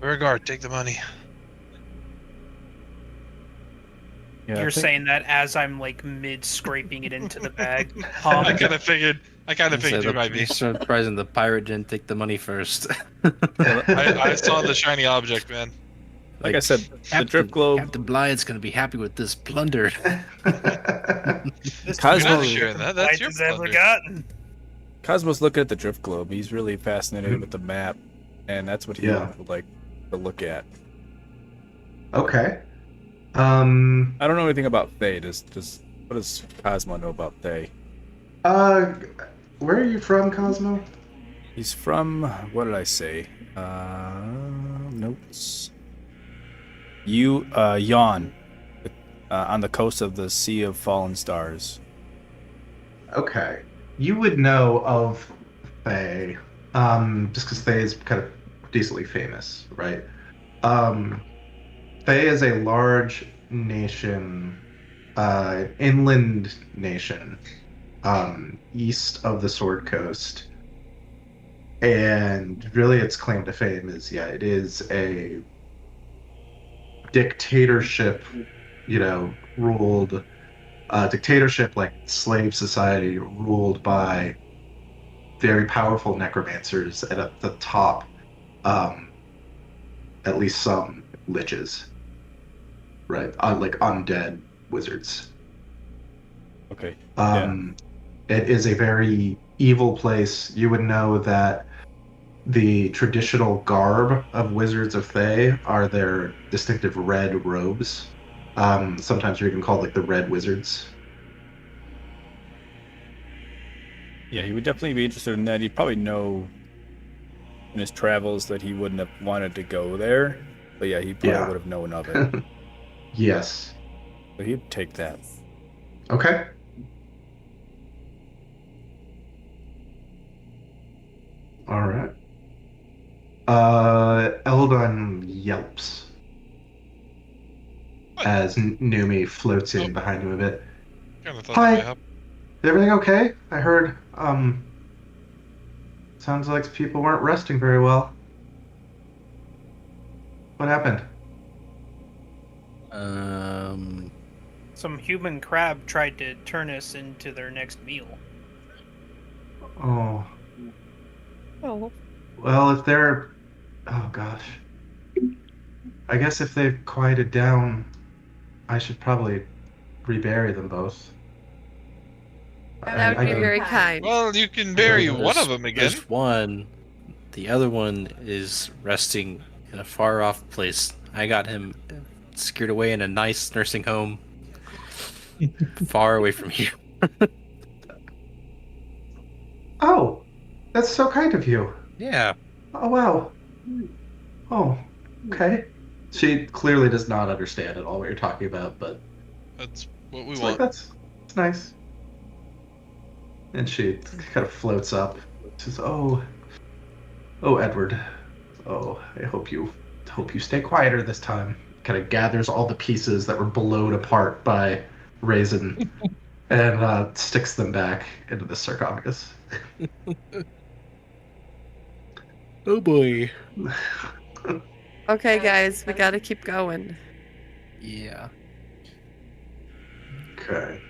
Beauregard, take the money. Yeah, I You're think- saying that as I'm like mid scraping it into the bag. I kind of figured you might be. Surprising the pirate didn't take the money first. I saw the shiny object, man. Like I said, the drift globe. Captain Blythe's gonna be happy with this plunder. This Cosmo- You're not sharing that. That's your Light has ever plunder. gotten. Cosmo's looking at the drift globe. He's really fascinated with the map, and that's what he Yeah. would like to look at. Okay. I don't know anything about Thay. What does Cosmo know about Thay? Where are you from, Cosmo? He's from, what did I say? Notes. Yawn. On the coast of the Sea of Fallen Stars. Okay. You would know of Faye, just because Faye is kind of decently famous, right? Faye is a large nation, inland nation, east of the Sword Coast. And really its claim to fame is, yeah, it is a dictatorship, ruled dictatorship like slave society ruled by very powerful necromancers, and at the top, at least some liches, right? Like undead wizards. Okay. It is a very evil place. You would know that the traditional garb of Wizards of Thay are their distinctive red robes. Sometimes you're even called like the Red Wizards. Yeah, he would definitely be interested in that. He'd probably know in his travels that he wouldn't have wanted to go there. But yeah, he probably would have known of it. Yes. So he'd take that. Okay. All right. Eldon yelps as Numi floats in behind him a bit. Kind of thought Hi. that might happen. Is everything okay? I heard, sounds like people weren't resting very well. What happened? Some human crab tried to turn us into their next meal. Oh. Oh. Well, if they're... Oh, gosh. I guess if they've quieted down, I should probably rebury them both. That would be very kind. Well, you can bury one of them again. There's one. The other one is resting in a far off place. I got him secured away in a nice nursing home far away from here. Oh, that's so kind of you. Yeah. Oh, wow. Oh, okay. She clearly does not understand at all what you're talking about, but That's what we it's want. like, that's nice. And she kind of floats up. She says, "Oh, Edward. Oh, I hope you stay quieter this time." Kind of gathers all the pieces that were blown apart by Raisin and sticks them back into the sarcophagus. Oh boy. Okay, guys, we gotta keep going. Yeah. Okay.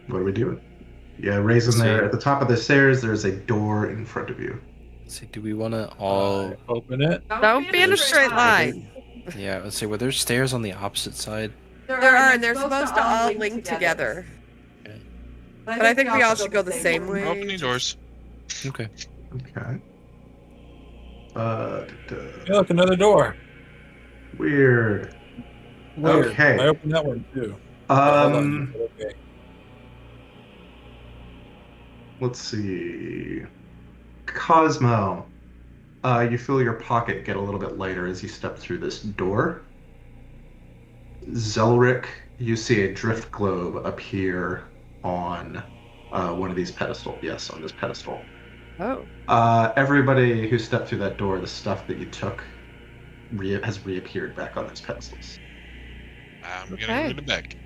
What are we doing? Yeah, Raisin See. there. At the top of the stairs, there's a door in front of you. So do we want to all? Open it. Don't be in a straight line. Yeah. Let's see. Were there stairs on the opposite side? There are, and they're supposed to all link together. Okay. But I think we all should go the same way. Opening doors. Okay. Okay. Hey, look, another door. Weird. Weird. Okay. I opened that one too. Hold on. Okay. Let's see. Cosmo. You feel your pocket get a little bit lighter as you step through this door. Zelric, you see a drift globe appear on one of these pedestals. Yes, on this pedestal. Oh. Everybody who stepped through that door, the stuff that you took has reappeared back on those pedestals. I'm Okay. gonna go to back.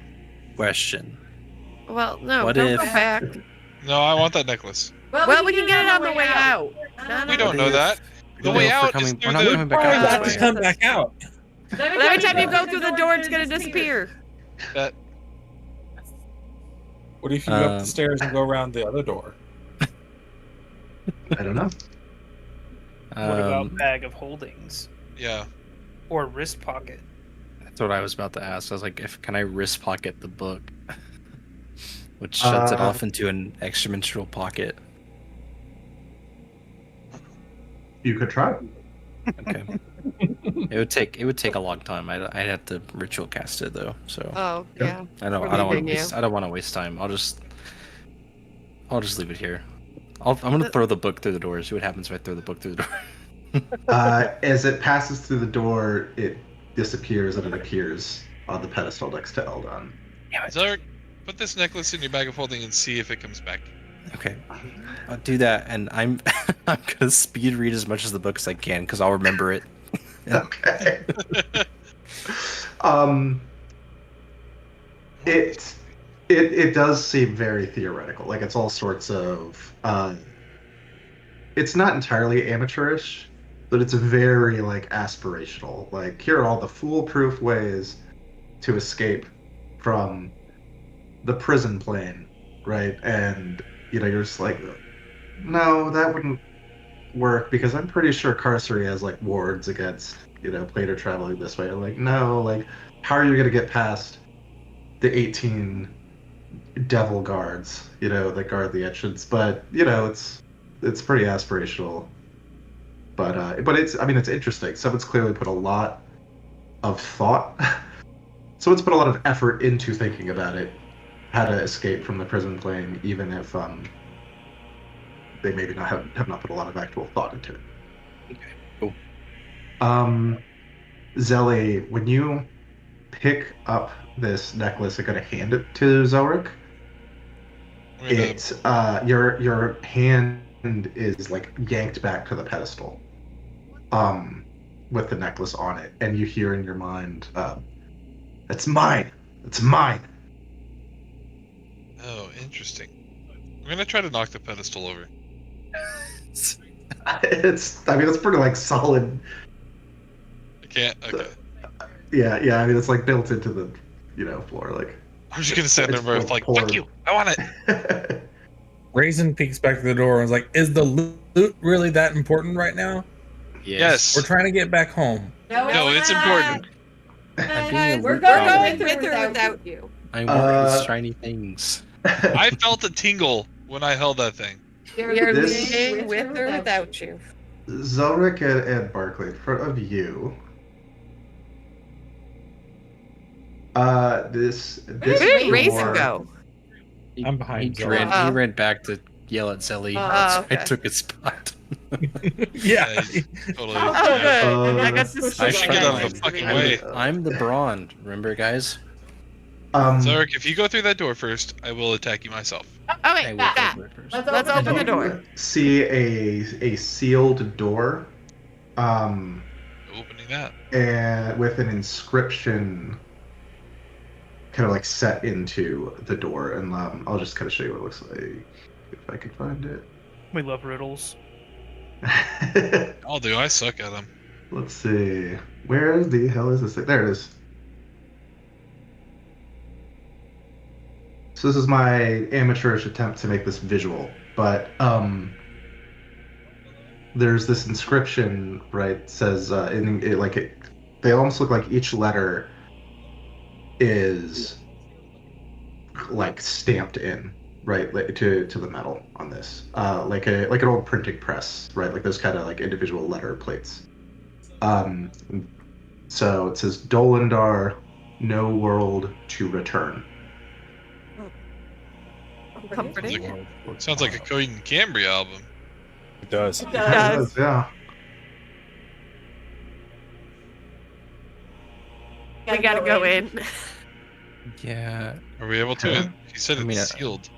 Question. Well, no, What don't if- go back. No, I want that necklace. Well, we can get it on the way out. We don't know that. The No, way if we're out is coming- through we're not the. coming back Why out not this just way. come back out? But every time you go through the door, it's gonna disappear. That What if you go up Um, the stairs and go around the other door? I don't know. What about bag of holdings yeah. or wrist pocket? That's what I was about to ask. I was like, can I wrist pocket the book? Which shuts it off into an extra-dimensional pocket. You could try. Okay. it would take a long time. I'd have to ritual cast it though. So Oh, yeah. I don't We're want to leaving waste. I don't want to waste time. I'll just leave it here. I'm gonna throw the book through the door. See what happens if I throw the book through the door. As it passes through the door, it disappears and it appears on the pedestal next to Eldon. Zarek, put this necklace in your bag of holding and see if it comes back. Okay, I'll do that, and I'm I'm gonna speed read as much as the book as I can because I'll remember it. Okay. It does seem very theoretical. Like it's all sorts of. It's not entirely amateurish, but it's very like aspirational. Like here are all the foolproof ways to escape from the prison plane, right? And you're just like, no, that wouldn't work because I'm pretty sure Carcery has like wards against planar traveling this way. I'm like, no, like how are you gonna get past the 18 devil guards, that guard the entrance? But it's pretty aspirational. But it's interesting. Someone's clearly put a lot of thought. Someone's put a lot of effort into thinking about it, how to escape from the prison plane, even if they maybe have not put a lot of actual thought into it. Okay, cool. Zelly, when you pick up this necklace and gonna hand it to Zorik, your hand is like yanked back to the pedestal, with the necklace on it, and you hear in your mind, "It's mine. It's mine." Oh, interesting. I'm gonna try to knock the pedestal over. It's pretty like solid. I can't. Okay. Yeah. It's like built into the, floor. Like I'm just gonna stand there both like, poured. "Fuck you! I want it." Raisin peeks back to the door and is like, "Is the loot really that important right now? Yes. We're trying to get back home." No, it's important. I'm being a We're loot going goblin. with or without you. I want shiny things. I felt a tingle when I held that thing. You're This- leaving with or without you. Zorik and Barkley, in front of you. This Where did Raisin door- go? I'm behind He Zorik. ran, he ran back to yell at Zelly. Oh, So I okay. took his spot. Yeah. He's totally. Oh, good. I got I this. should get out of the fucking way. I'm the brawn. Remember, guys? Zarek, if you go through that door first, I will attack you myself. Oh I wait, will that. go first. Let's open the door. See a sealed door, Opening that. and with an inscription kind of like set into the door, and I'll just kind of show you what it looks like if I can find it. We love riddles. I'll do. I suck at them. Let's see. Where the hell is this thing? There it is. So this is my amateurish attempt to make this visual, but there's this inscription, right? It says they almost look like each letter is like stamped in, right, like, to the metal on this, like an old printing press, right? Like those kind of like individual letter plates. So it says Dolendar, no world to return. Comforting. Sounds like a Coheed and Cambria album. It does. Does. Yeah. We gotta go in. Yeah. Are we able to? He said I mean, it's sealed.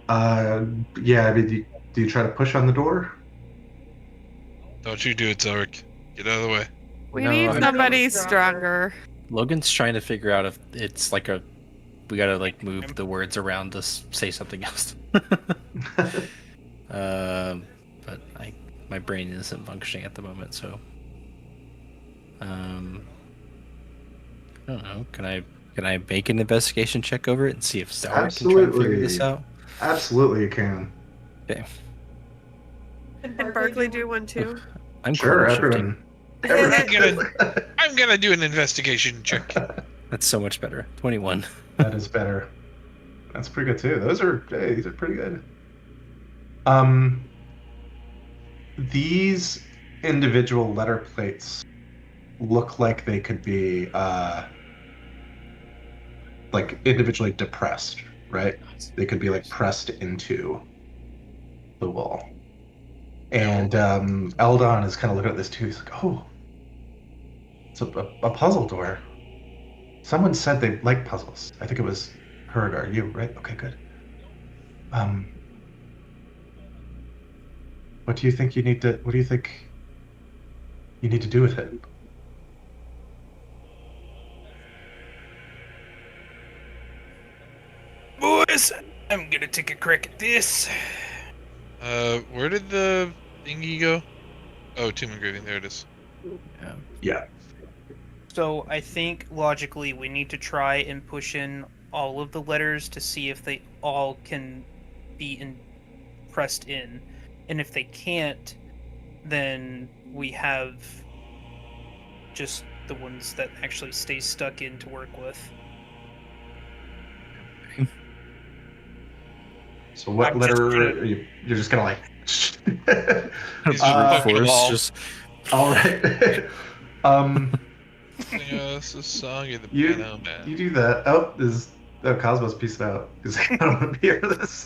Yeah. I mean, do you try to push on the door? Don't you do it, Zarek. Get out of the way. We No, need I'm- somebody stronger. Logan's trying to figure out if it's like we gotta like move the words around to say something else. But my brain isn't functioning at the moment, so I don't know. Can I make an investigation check over it and see if Sauer can try and figure this Absolutely. out? Absolutely, you can. Okay. Can Berkeley do one too? I'm Sure, corner shifting. everyone. I'm gonna do an investigation check. That's so much better. 21. That is better. That's pretty good too. These are pretty good. These individual letter plates look like they could be like individually depressed, right? They could be like pressed into the wall. And Eldon is kind of looking at this too. He's like, "Oh, it's a puzzle door. Someone said they like puzzles. I think it was Hergar. You, right? Okay, good. What do you think you need to? What do you think you need to do with it?" Boys, I'm gonna take a crack at this. Where did the thingy go? Oh, tomb engraving. There it is. Yeah. So I think logically we need to try and push in all of the letters to see if they all can be pressed in, and if they can't, then we have just the ones that actually stay stuck in to work with. So what I'm just letter gonna- are you're just gonna like? He's Brute just poking the force, wall. just All right. Sing us a song in the You piano man. you do that. Oh, Cosmos peaced out because I don't want to hear this.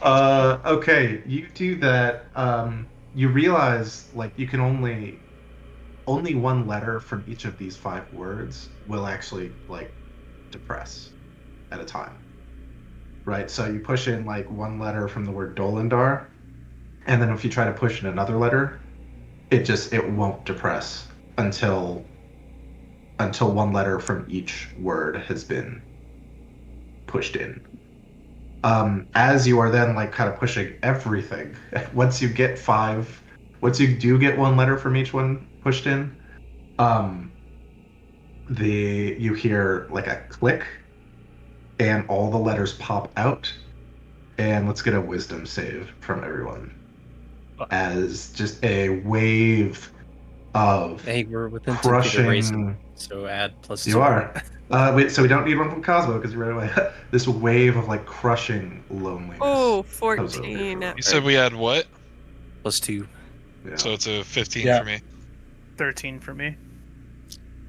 Okay, you do that. You realize like you can only one letter from each of these 5 words will actually like depress at a time. Right? So you push in like one letter from the word Dolendar, and then if you try to push in another letter, it won't depress until one letter from each word has been pushed in. As you are then like kind of pushing everything, once you do get one letter from each one pushed in, you hear like a click, and all the letters pop out. And let's get a wisdom save from everyone, as just a wave of Hey, we're within 10 feet of crushing. Raisin, so add +2. You are. Wait, so we don't need one from Cosmo because you ran away. This wave of like crushing loneliness. Oh, comes over 14. everyone. You said we had what? +2. Yeah. So it's a 15 Yeah. for me. 13 for me.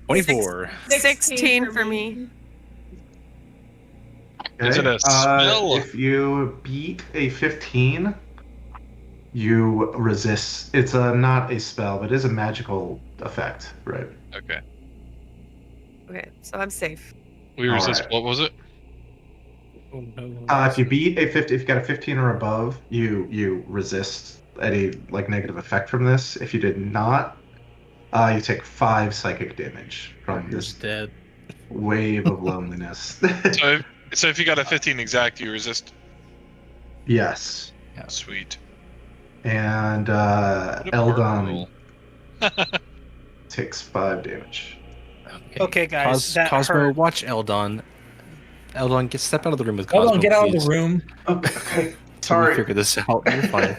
24. 16 for me. Is it a spell? If you beat a 15, you resist. It's not a spell, but it is a magical effect, right? Okay. Okay, so I'm safe. We All resist. right. What was it? Oh, no. If you beat a 50, if you got a 15 or above, you resist any like negative effect from this. If you did not, you take 5 psychic damage from Parker's this dead. wave of loneliness. So if you got a 15 exact, you resist. Yes. Sweet. And What a bark Eldon roll. takes 5 damage. Okay, guys, that Cosmo, hurt. watch Eldon. Eldon, step out of the room with Cosmo. Hold on, get out of please. the room. Okay. Till we Sorry. figure this out. You're fine.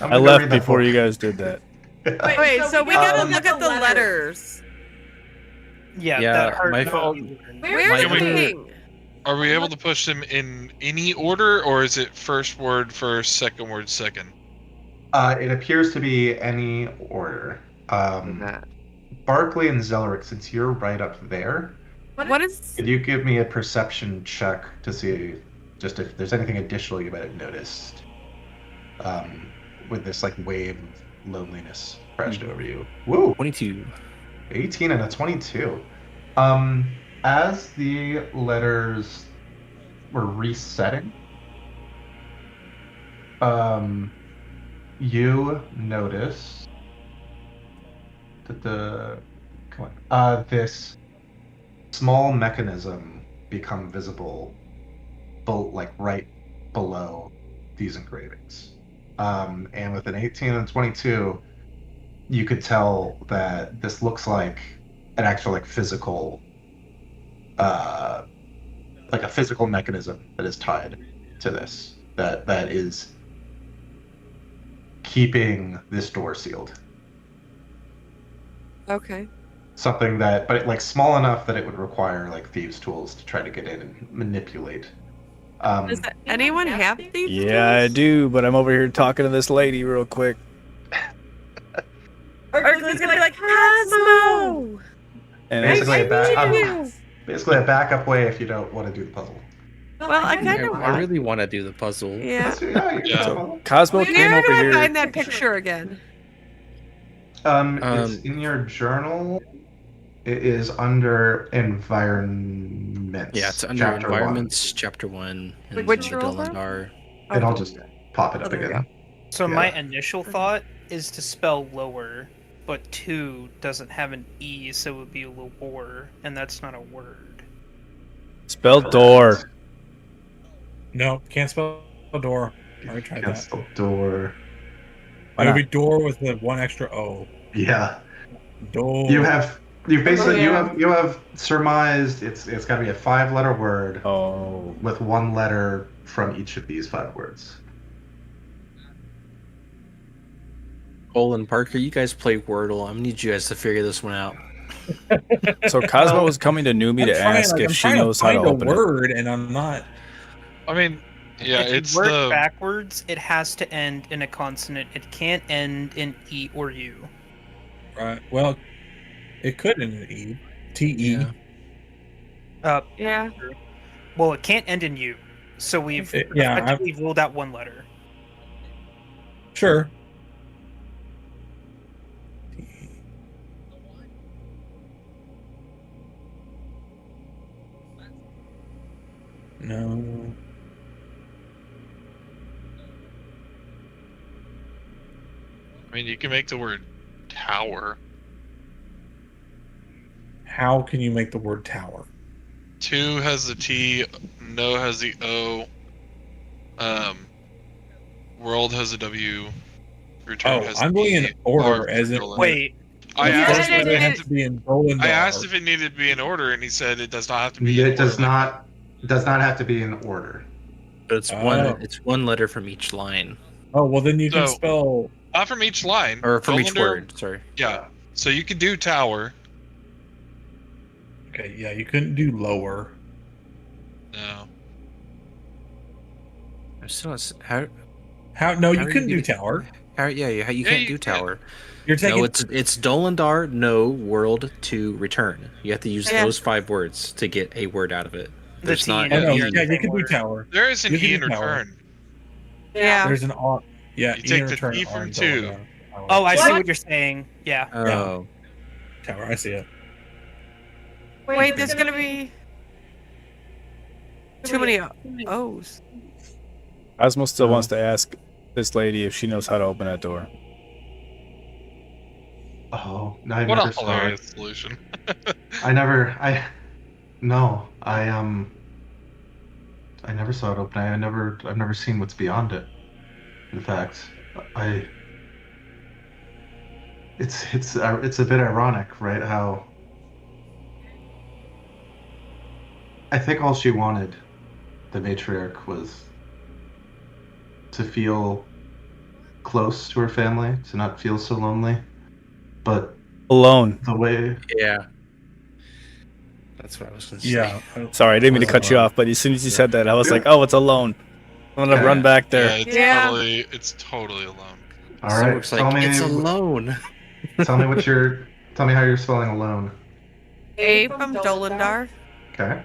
I'm I gonna left read that before book. you guys did that. Wait, so we gotta Um, look at the letters. Yeah, Yeah, that hurt. my not fault. you. Where's My the other- king? Are we able to push them in any order, or is it first word first, second word second? It appears to be any order. Barkley and Zelric, since you're right up there, What is... could you give me a perception check to see just if there's anything additional you might have noticed with this like wave of loneliness crashed over you? Woo! 22. 18 and a 22. As the letters were resetting, you notice that this small mechanism become visible, like right below these engravings. And with an 18 and 22, you could tell that this looks like an actual like physical like a physical mechanism that is tied to this that is keeping this door sealed. Okay. Something but like small enough that it would require like thieves' tools to try to get in and manipulate. Does anyone have these? Yeah, I do, but I'm over here talking to this lady real quick. Urkel's gonna be like, Cosmo! And Basically, I need you. basically a backup way if you don't want to do the puzzle. Well, I kind of I really want to do the puzzle. Yeah. Yeah. So Cosmo came Where over do I here. find that picture again? It's in your journal. It is under environments. Yeah, it's under chapter environments, chapter 1, and Which the roll, bro? Dolindar. 1. And I'll just pop it Oh, up there we again. go. So Yeah. my initial thought is to spell lower, but 2 doesn't have an E, so it would be lower, and that's not a word. Spell door. No, can't spell door. Already tried that. Cancel door. Why It would not? be door with the one extra O. Yeah. Door. You basically yeah. you have surmised it's got to be a 5-letter word Oh. with 1 letter from each of these 5 words. Cole and Parker, you guys play Wordle. I'm gonna need you guys to figure this one out. So Cosmo was coming to Numi to ask if she knows how to open a it. word, and I'm not. I mean, yeah, if it's you work the backwards, it has to end in a consonant. It can't end in E or U. Right. Well, it could in an E. T-E. Yeah. Yeah. Well, it can't end in U. So we've effectively ruled out 1 letter. Sure. No. I mean, you can make the word tower. How can you make the word tower? 2 has the T, no has the O. World has a W. Return has I'm going in E, order, R as in Dolan. Wait, I the asked, first if letter it has needed to be in Dolindar. I asked if it needed to be in order, and he said it does not have to be. It does not have to be in order. But it's one letter from each line. Oh, well, then you can So- spell. Not from each line. Or from each Dolander- word, sorry. Yeah. So you could do tower. Okay, yeah, you couldn't do lower. No. I'm still not, how How? No, How you are couldn't you do tower. you Yeah, can't you do can. tower. You're taking. No, it's Dolindar, no, world, to return. You have to use Yeah. those 5 words to get a word out of it. The There's T not and Oh, no, the E. E are yeah, the you same can do word. tower. There is an You can E do in tower. return. Yeah. There's an R. Yeah, You E take in the return T R from in 2. Dolindar. Oh, I see What? what you're saying. Yeah. Oh. Tower. I see it. Wait, there's gonna be too many O's. Cosmo still wants to ask this lady if she knows how to open that door. Oh, I What never a saw hilarious it. solution. I never saw it open. I've never seen what's beyond it. In fact, it's a bit ironic, right? How I think all she wanted, the matriarch, was to feel close to her family, to not feel so lonely. But Alone. the way Yeah. That's what I was going to say. Yeah. Sorry, I didn't mean to cut you off, but as soon as you said that, I was like, oh, it's alone. I'm gonna run back there. Yeah, it's totally alone. all So right, it's like, it's alone. tell me how you're spelling alone. A from Dolindar. Okay.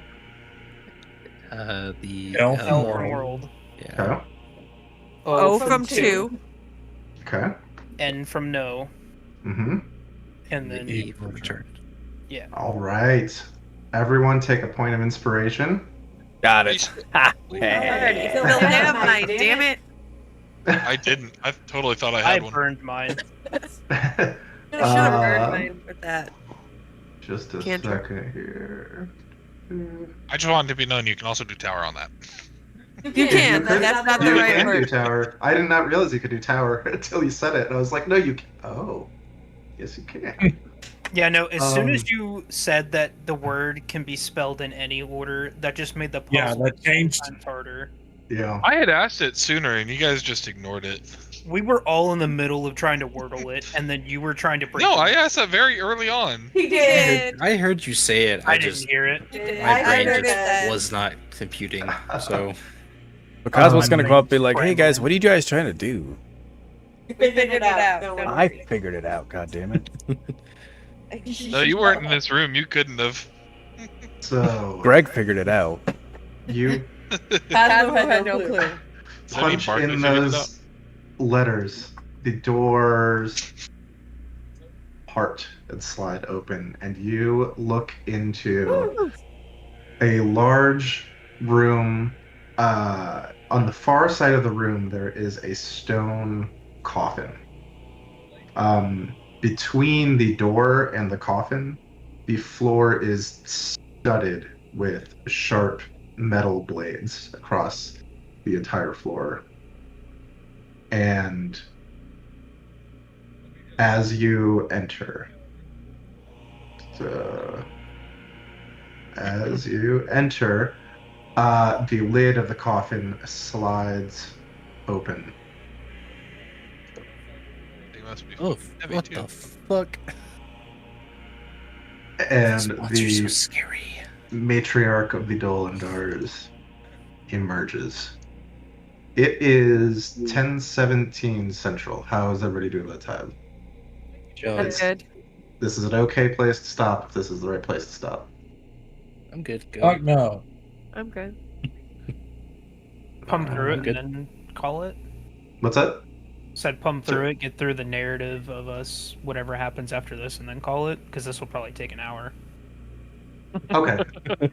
The L L from from world. world. Yeah. Okay. O from 2. Okay. N from no. Mm-hmm. And then E for return. yeah. All right. Everyone take a point of inspiration. Got it. Alrighty, still have mine, damn it. I didn't. I totally thought I I had one. burned mine. I should have burned mine with that. Just a Cantrip. second here. I just wanted to be known you can also do tower on that. You can, but that's not the You right can do word. tower. I did not realize you could do tower until you said it. And I was like, no, you can. Oh, yes, you can. Yeah, no, as soon Um, as you said that the word can be spelled in any order, that just made the puzzle Yeah, that 10 changed. times harder. Yeah. I had asked it sooner, and you guys just ignored it. We were all in the middle of trying to wordle it, and then you were trying to break No, it. I asked that very early on. He did. I heard you say it. I I didn't just hear it. my brain heard just that. was not computing. So But Cosmo's gonna I'm come up and be like, hey guys, what are you guys trying to do? We figured it out. Don't I worry. figured it out, god damn it. No, you weren't in this room. You couldn't have. So Greg figured it out. you Hasmo had no clue. Does that mean Punch Barkley in figured it out? those letters. The doors part and slide open, and you look into a large room. On the far side of the room, there is a stone coffin. Between the door and the coffin, the floor is studded with sharp metal blades across the entire floor. And as you enter, the lid of the coffin slides open. They must be Oh, heavy what too. the fuck? And These monsters are so the scary. matriarch of the Dolandars emerges. It is 10:17 Central. How is everybody doing that time? I'm Jones, good. This is an okay place to stop if this is the right place to stop. I'm good. Go. Fuck no. I'm good. Pump through it good. and then call it. What's that? Said pump through it, get through the narrative of us, whatever happens after this, and then call it, because this will probably take an hour. Okay.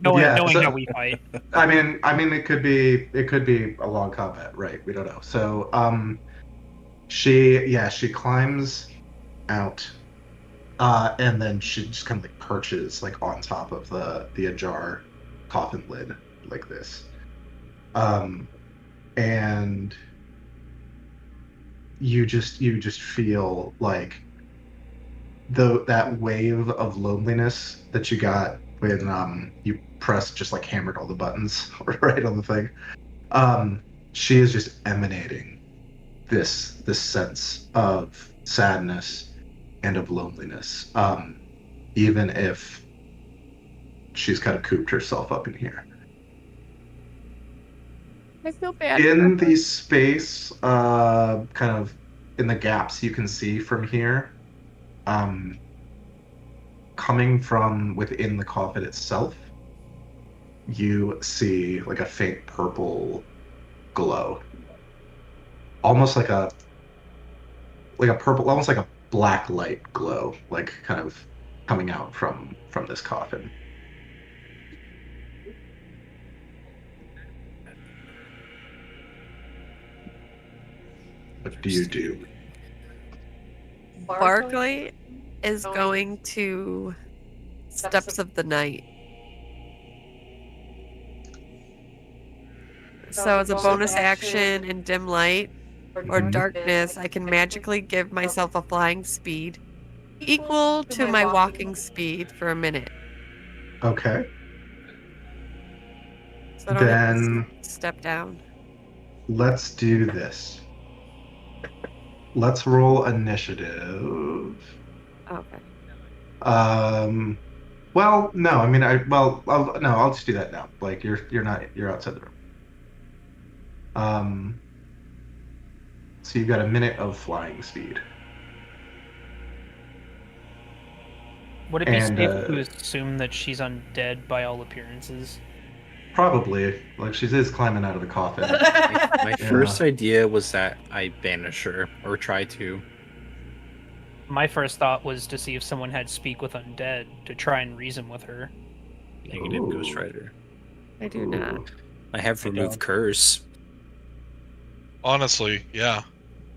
Knowing Yeah, so- how we fight. I mean, it could be a long combat, right? We don't know. So, she climbs out, and then she just kind of like perches like on top of the ajar coffin lid like this, and you just feel like that wave of loneliness that you got when you just like hammered all the buttons right on the thing. She is just emanating this sense of sadness and of loneliness, even if she's kind of cooped herself up in here. I feel bad. In the space, kind of in the gaps you can see from here, coming from within the coffin itself, you see like a faint purple glow, almost like a purple, almost like a black light glow, like kind of coming out from this coffin. What do you do? Barkley is going to Steps of the Night. So as a bonus action in dim light or darkness, I can magically give myself a flying speed equal to my walking speed for a minute. Okay. So I don't have to Then step down. let's do this. Let's roll initiative. Okay. Well, no, I mean, I'll just do that now. Like, you're outside the room. So you've got a minute of flying speed. Would it be And, safe to assume that she's undead by all appearances? Probably. Like, she is climbing out of the coffin. My Yeah. first idea was that I banish her or try to. My first thought was to see if someone had speak with undead to try and reason with her. Negative Ooh. Ghost Rider. I do not. I have I remove don't. curse. Honestly, yeah.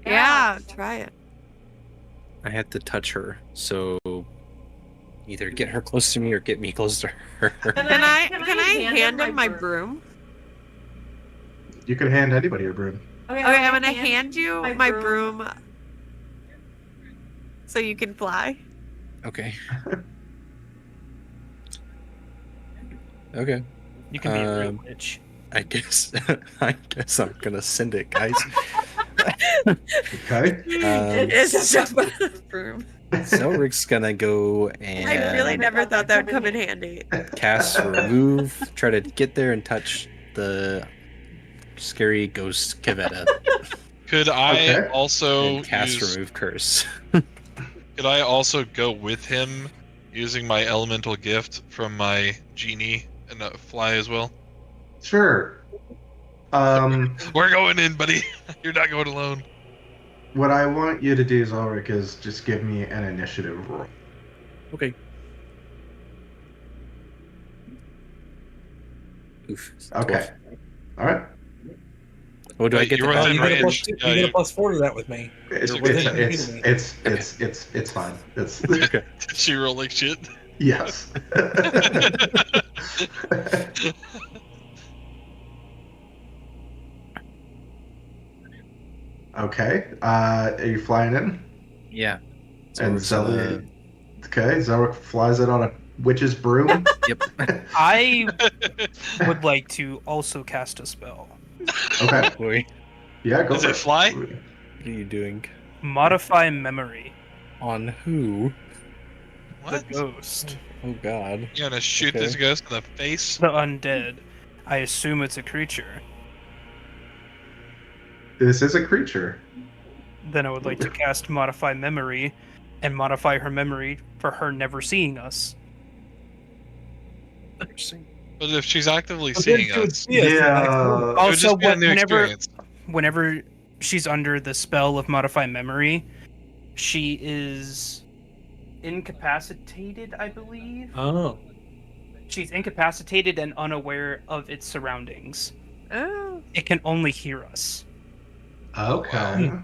Yeah, try it. I had to touch her, so either get her close to me or get me close to her. Can I hand him my broom? You could hand anybody a broom. Okay, I'm gonna hand you my broom so you can fly. Okay. Okay. You can be a real Um, bitch. I guess I'm gonna send it, guys. Okay. It's just a broom. Zelric's gonna go and I really never thought that would come in handy. cast remove, try to get there and touch the scary ghost Kavetta Could I Okay. also and cast use, remove curse. Could I also go with him using my elemental gift from my genie and fly as well? Sure. We're going in, buddy. You're not going alone. What I want you to do, Zolric, is just give me an initiative roll. Okay. Oof. Okay. 12. All right. What do I Wait, get? you're To within You get a range. plus, you Yeah, get a you- plus 4 to that with me. It's You're within it's me. it's fine. It's Okay. Did she roll like shit? yes. Okay. Are you flying in? Yeah. And we're just gonna- Zelda. Okay, Zelric flies it on a witch's broom. Yep. I would like to also cast a spell. Okay. Boy, Yeah, go Does for it fly? what are you doing? Modify memory. On who? What? The ghost. Oh God. You gonna shoot Okay. this ghost in the face? The undead. I assume it's a creature. This is a creature. Then I would like to cast modify memory and modify her memory for her never seeing us. Interesting. But if she's actively But then seeing she would us, see us, and Yeah. that's cool. it would Also, just be a new whenever experience. whenever she's under the spell of modify memory, she is incapacitated, I believe. Oh. She's incapacitated and unaware of its surroundings. Oh. It can only hear us. Okay. And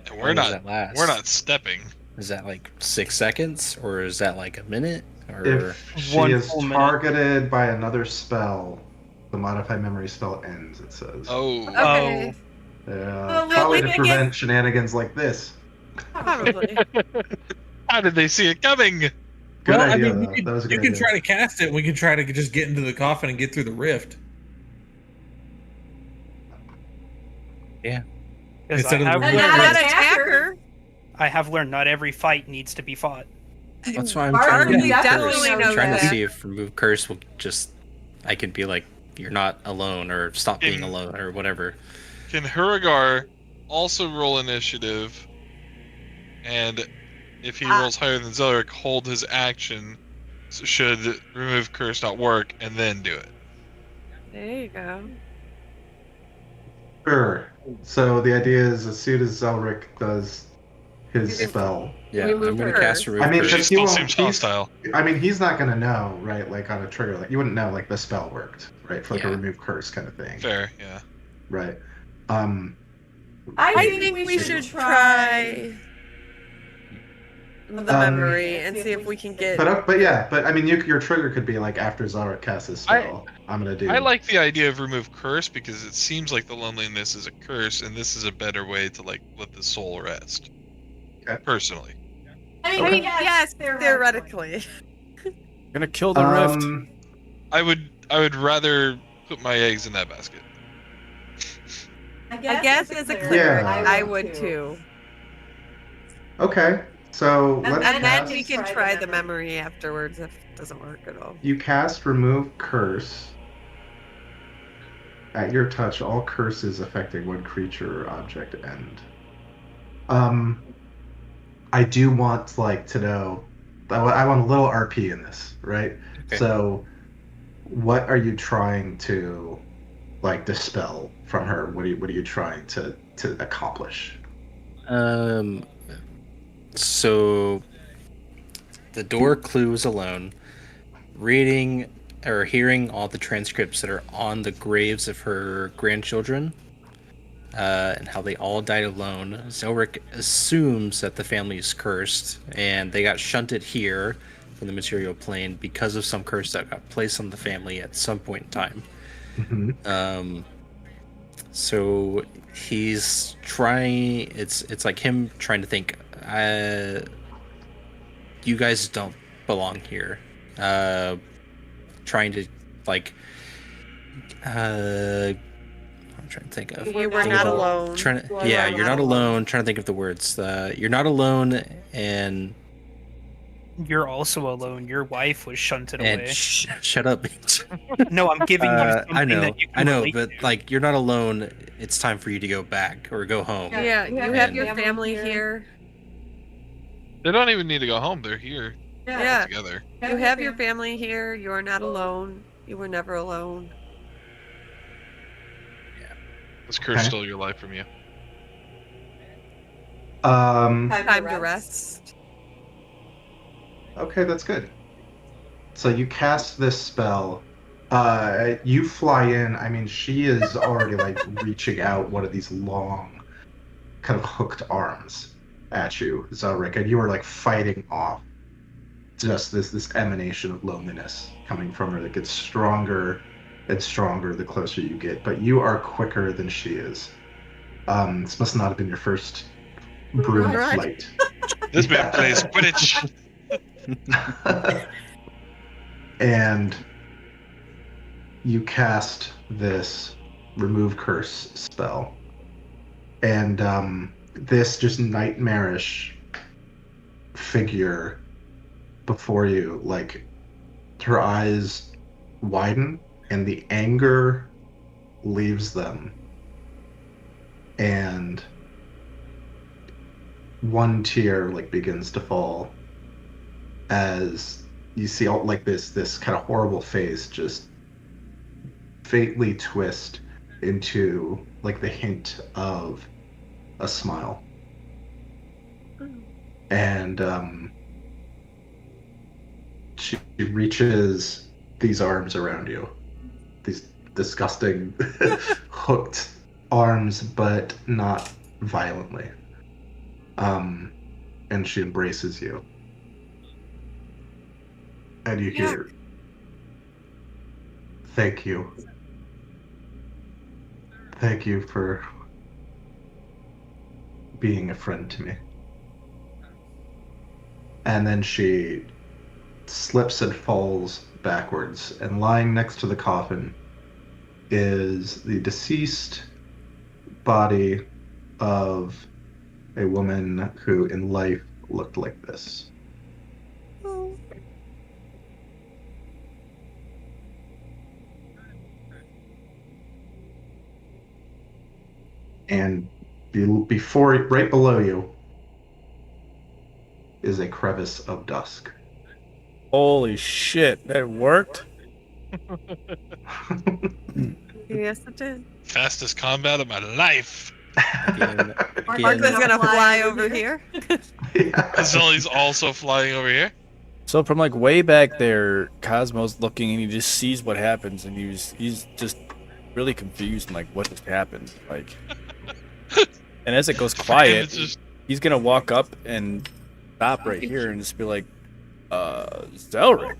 How we're long does not. that last? We're not stepping. Is that like 6 seconds, or is that like a minute? Or If she One is full minute. targeted by another spell, the modify memory spell ends. It says. Oh. Okay. Well, Probably we to can prevent shenanigans like this. Probably. How did they see it coming? Good Well, idea. I mean, though. That was a you good can idea. try to cast it. We can try to just get into the coffin and get through the rift. Because Instead of the- And not attack her. I have learned not every fight needs to be fought. that's why I'm Bartley trying to definitely knows trying to that. see if remove curse will just. I can be like, you're not alone, or stop being alone, or whatever. Can Huragar also roll initiative? And if he rolls higher than Zelric, hold his action. So should remove curse not work, and then do it. There you go. Sure. So the idea is, as soon as Zelric does his spell, Yeah, Remove I'm gonna curse. cast remove I mean, curse. She he still won't- seems he's- hostile. I mean, he's not gonna know, right? Like on a trigger, like you wouldn't know, like the spell worked, right? For like a Yeah. remove curse kind of thing, Fair, yeah. right? I think we should try the memory and see if we can get. But yeah, but I mean, your trigger could be like after Zarek casts his spell. I'm gonna do. I like the idea of remove curse because it seems like the loneliness is a curse, and this is a better way to like let the soul rest. Okay. Personally, I mean, yes, theoretically. Gonna kill the rift. I would rather put my eggs in that basket. I guess as a cleric, Yeah. I would too. Okay, so let's And then cast, we can try the memory afterwards if it doesn't work at all. you cast remove curse. At your touch, all curses affecting one creature or object end. I do want to know. I want a little RP in this, right? Okay. So, what are you trying to dispel from her? What are you trying to accomplish? So the door clues alone, reading or hearing all the transcripts that are on the graves of her grandchildren, and how they all died alone. Zelric assumes that the family is cursed, and they got shunted here from the material plane because of some curse that got placed on the family at some point in time. Mm-hmm. So he's trying. It's like him trying to think. You guys don't belong here. Trying to I'm trying to think of. You were not alone. Yeah, you're not alone. Trying to think of the words. You're not alone, and You're also alone. Your wife was shunted away. shut up. No, I'm giving you something I know, that you can relate but to. you're not alone. It's time for you to go back or go home. Yeah, you have your family here. They don't even need to go home. They're here Yeah, together. you have your family here. You are not alone. You were never alone. This curse Okay. stole your life from you. Time to rest. Okay, that's good. So you cast this spell. You fly in. I mean, she is already like reaching out one of these long, kind of hooked arms at you, Zelric, and you are like fighting off just this emanation of loneliness coming from her that gets stronger and stronger the closer you get. But you are quicker than she is. This must not have been your first broom Right. flight. This man plays Quidditch. And you cast this remove curse spell. And this just nightmarish figure before you, like, her eyes widen and the anger leaves them. And one tear like begins to fall as you see all like this kind of horrible face just faintly twist into like the hint of a smile. And she reaches these arms around you, these disgusting hooked arms, but not violently. And she embraces you. And you hear, thank you. Thank you for being a friend to me. And then she slips and falls backwards, and lying next to the coffin is the deceased body of a woman who in life looked like this. And right below you is a crevice of dusk. Holy shit, that worked? Yes, it did. Fastest combat of my life. Mark is gonna fly over here. Sully's also flying over here. So from like way back there, Cosmo's looking and he just sees what happens and he's just really confused and like what just happened. Like and as it goes quiet, he's gonna walk up and stop right here and just be like, Zelric,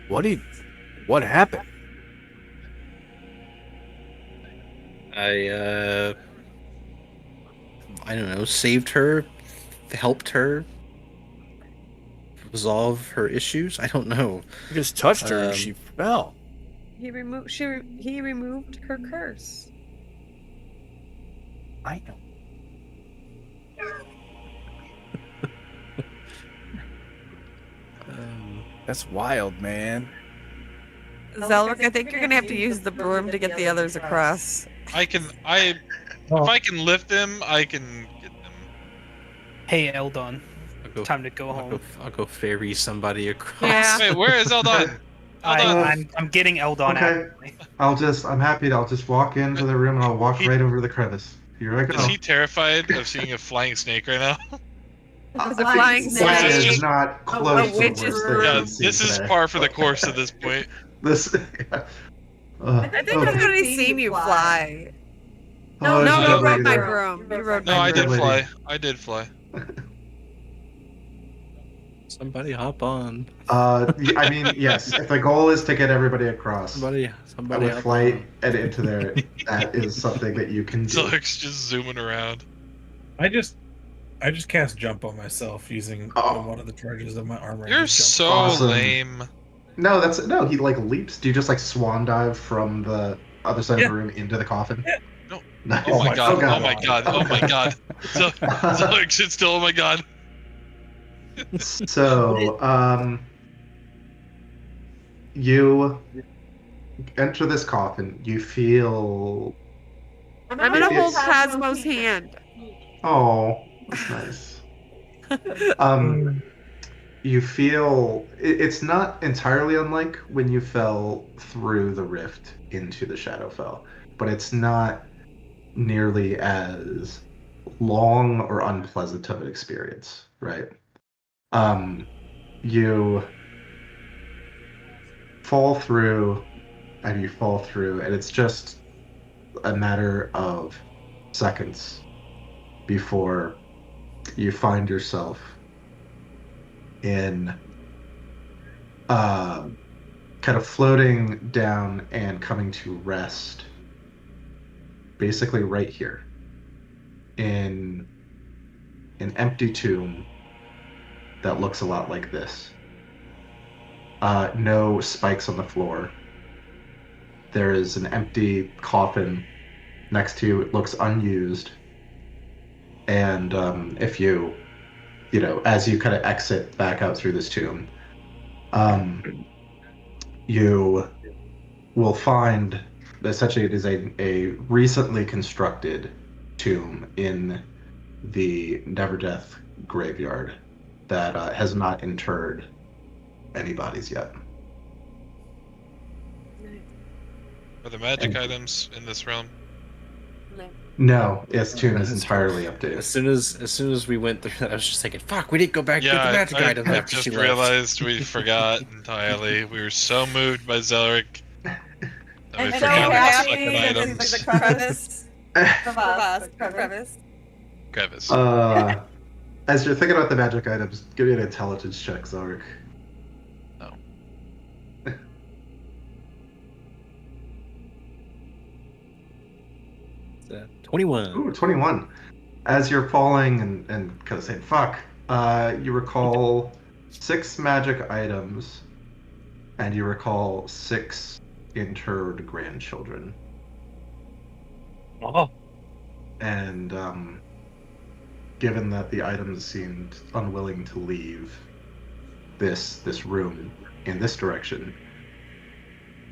what happened? I don't know, saved her, helped her resolve her issues. I don't know. You just touched her and she fell. He removed her curse. I know. That's wild, man. Zelric, I think you're gonna have to use the broom to get the others across. If I can lift them, I can get them. Hey, Eldon. Time to go home. I'll go ferry somebody across. Yeah. Wait, where is Eldon? I'm getting Eldon Okay. out. I'm happy I'll just walk into the room and I'll walk right over the crevice. Here I go. Is he terrified of seeing a flying snake right now? It's a flying That snake. is not close to the witch's worst room. thing Yeah, we've seen this is today. par for the course at this point. This. I think I've already seen you fly. Oh, No, it's you good rode my lady. broom. You rode No, my I broom. did fly. I did fly. Somebody hop on. I mean, yes. If the goal is to get everybody across, Somebody with hop flight on. and into there, that is something that you can do. Zillick's just zooming around. I just cast jump on myself using one of the charges of my armor. You're so lame. No, he like leaps. Do you just like swan dive from the other side of the room into the coffin? Yeah. No. Nice. Oh my god. God. Oh my god. Oh my god. Zillick should still. Oh my god. So, you enter this coffin. You feel. I'm gonna hold Cosmo's hand. Oh, that's nice. You feel it's not entirely unlike when you fell through the rift into the Shadowfell, but it's not nearly as long or unpleasant of an experience, right? You fall through and you fall through, and it's just a matter of seconds before you find yourself in kind of floating down and coming to rest basically right here in an empty tomb that looks a lot like this. No spikes on the floor. There is an empty coffin next to you. It looks unused. And if you as you kind of exit back out through this tomb, you will find essentially it is a recently constructed tomb in the Never Death graveyard that has not interred any bodies yet. Are there magic items in this realm? No, its tomb is entirely updated. As soon as we went through that, I was just thinking, "Fuck, we didn't go back and get the Yeah, magic I items after just she left." realized we forgot entirely. We were so moved by Zelric that we I'm so forgot the happy second that items. this is the crevice. Crevice. As you're thinking about the magic items, give me an intelligence check, Zark. No. 21. Ooh, 21. As you're falling and kind of saying, fuck, you recall 6 magic items, and you recall 6 interred grandchildren. Oh, And given that the items seemed unwilling to leave this room in this direction,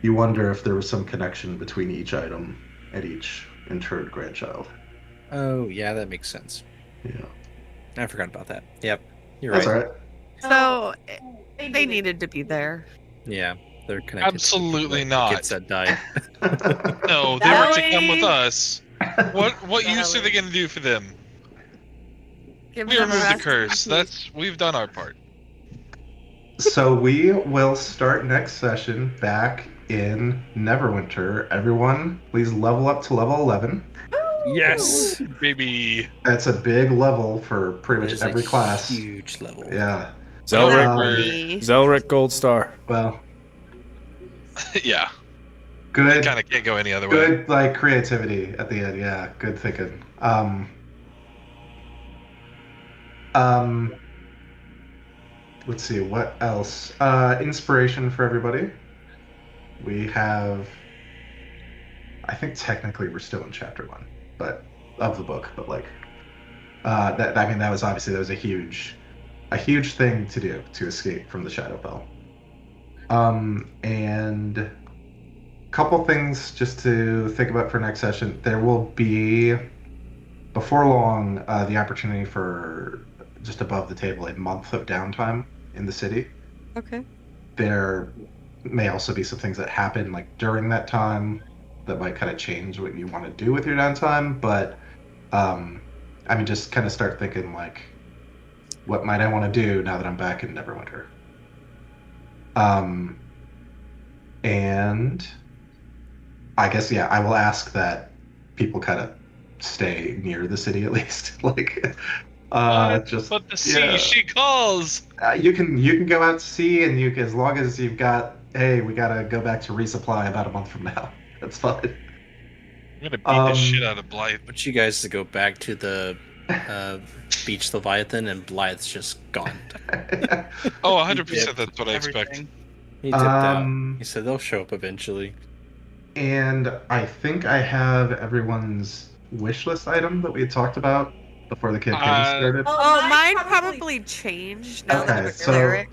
you wonder if there was some connection between each item and each interred grandchild. Oh, yeah, that makes sense. Yeah. I forgot about that. Yep, you're That's right. all right. So they needed to be there. Yeah, they're connected. Absolutely to the not. kids that died. No, they were to come with Valerie! us. What use are they going to do for them? Give We them a removed the rest in curse. peace. We've done our part. So we will start next session back in Neverwinter. Everyone, please level up to level 11. Yes, Baby. That's a big level for pretty That much is a every class. huge level. Yeah. Zelric, Zelric Gold Star. Well, Yeah. good. Kind of can't go any other way. Good, like creativity at the end. Yeah, good thinking. Let's see what else. Inspiration for everybody. We have. I think technically we're still in chapter 1, but of the book. But like, that was obviously a huge thing to do to escape from the Shadowfell. And a couple things just to think about for next session. There will be, before long, the opportunity for just above the table a month of downtime in the city. Okay. There may also be some things that happen like during that time that might kind of change what you want to do with your downtime. But just kind of start thinking like, what might I want to do now that I'm back in Neverwinter? And I guess, yeah, I will ask that people kind of stay near the city at least. Like, But the sea, yeah. she calls. You can go out to sea, and you can, as long as you've got, hey, we gotta go back to resupply about a month from now. That's fine. I'm gonna beat the shit out of Blythe. I want you guys to go back to the beach Leviathan, and Blythe's just gone. Oh, 100%. That's what I expect. Everything. He dipped out. He said they'll show up eventually. And I think I have everyone's wish list item that we had talked about before the campaign started. Oh, mine probably changed now that I'm Okay, a so cleric.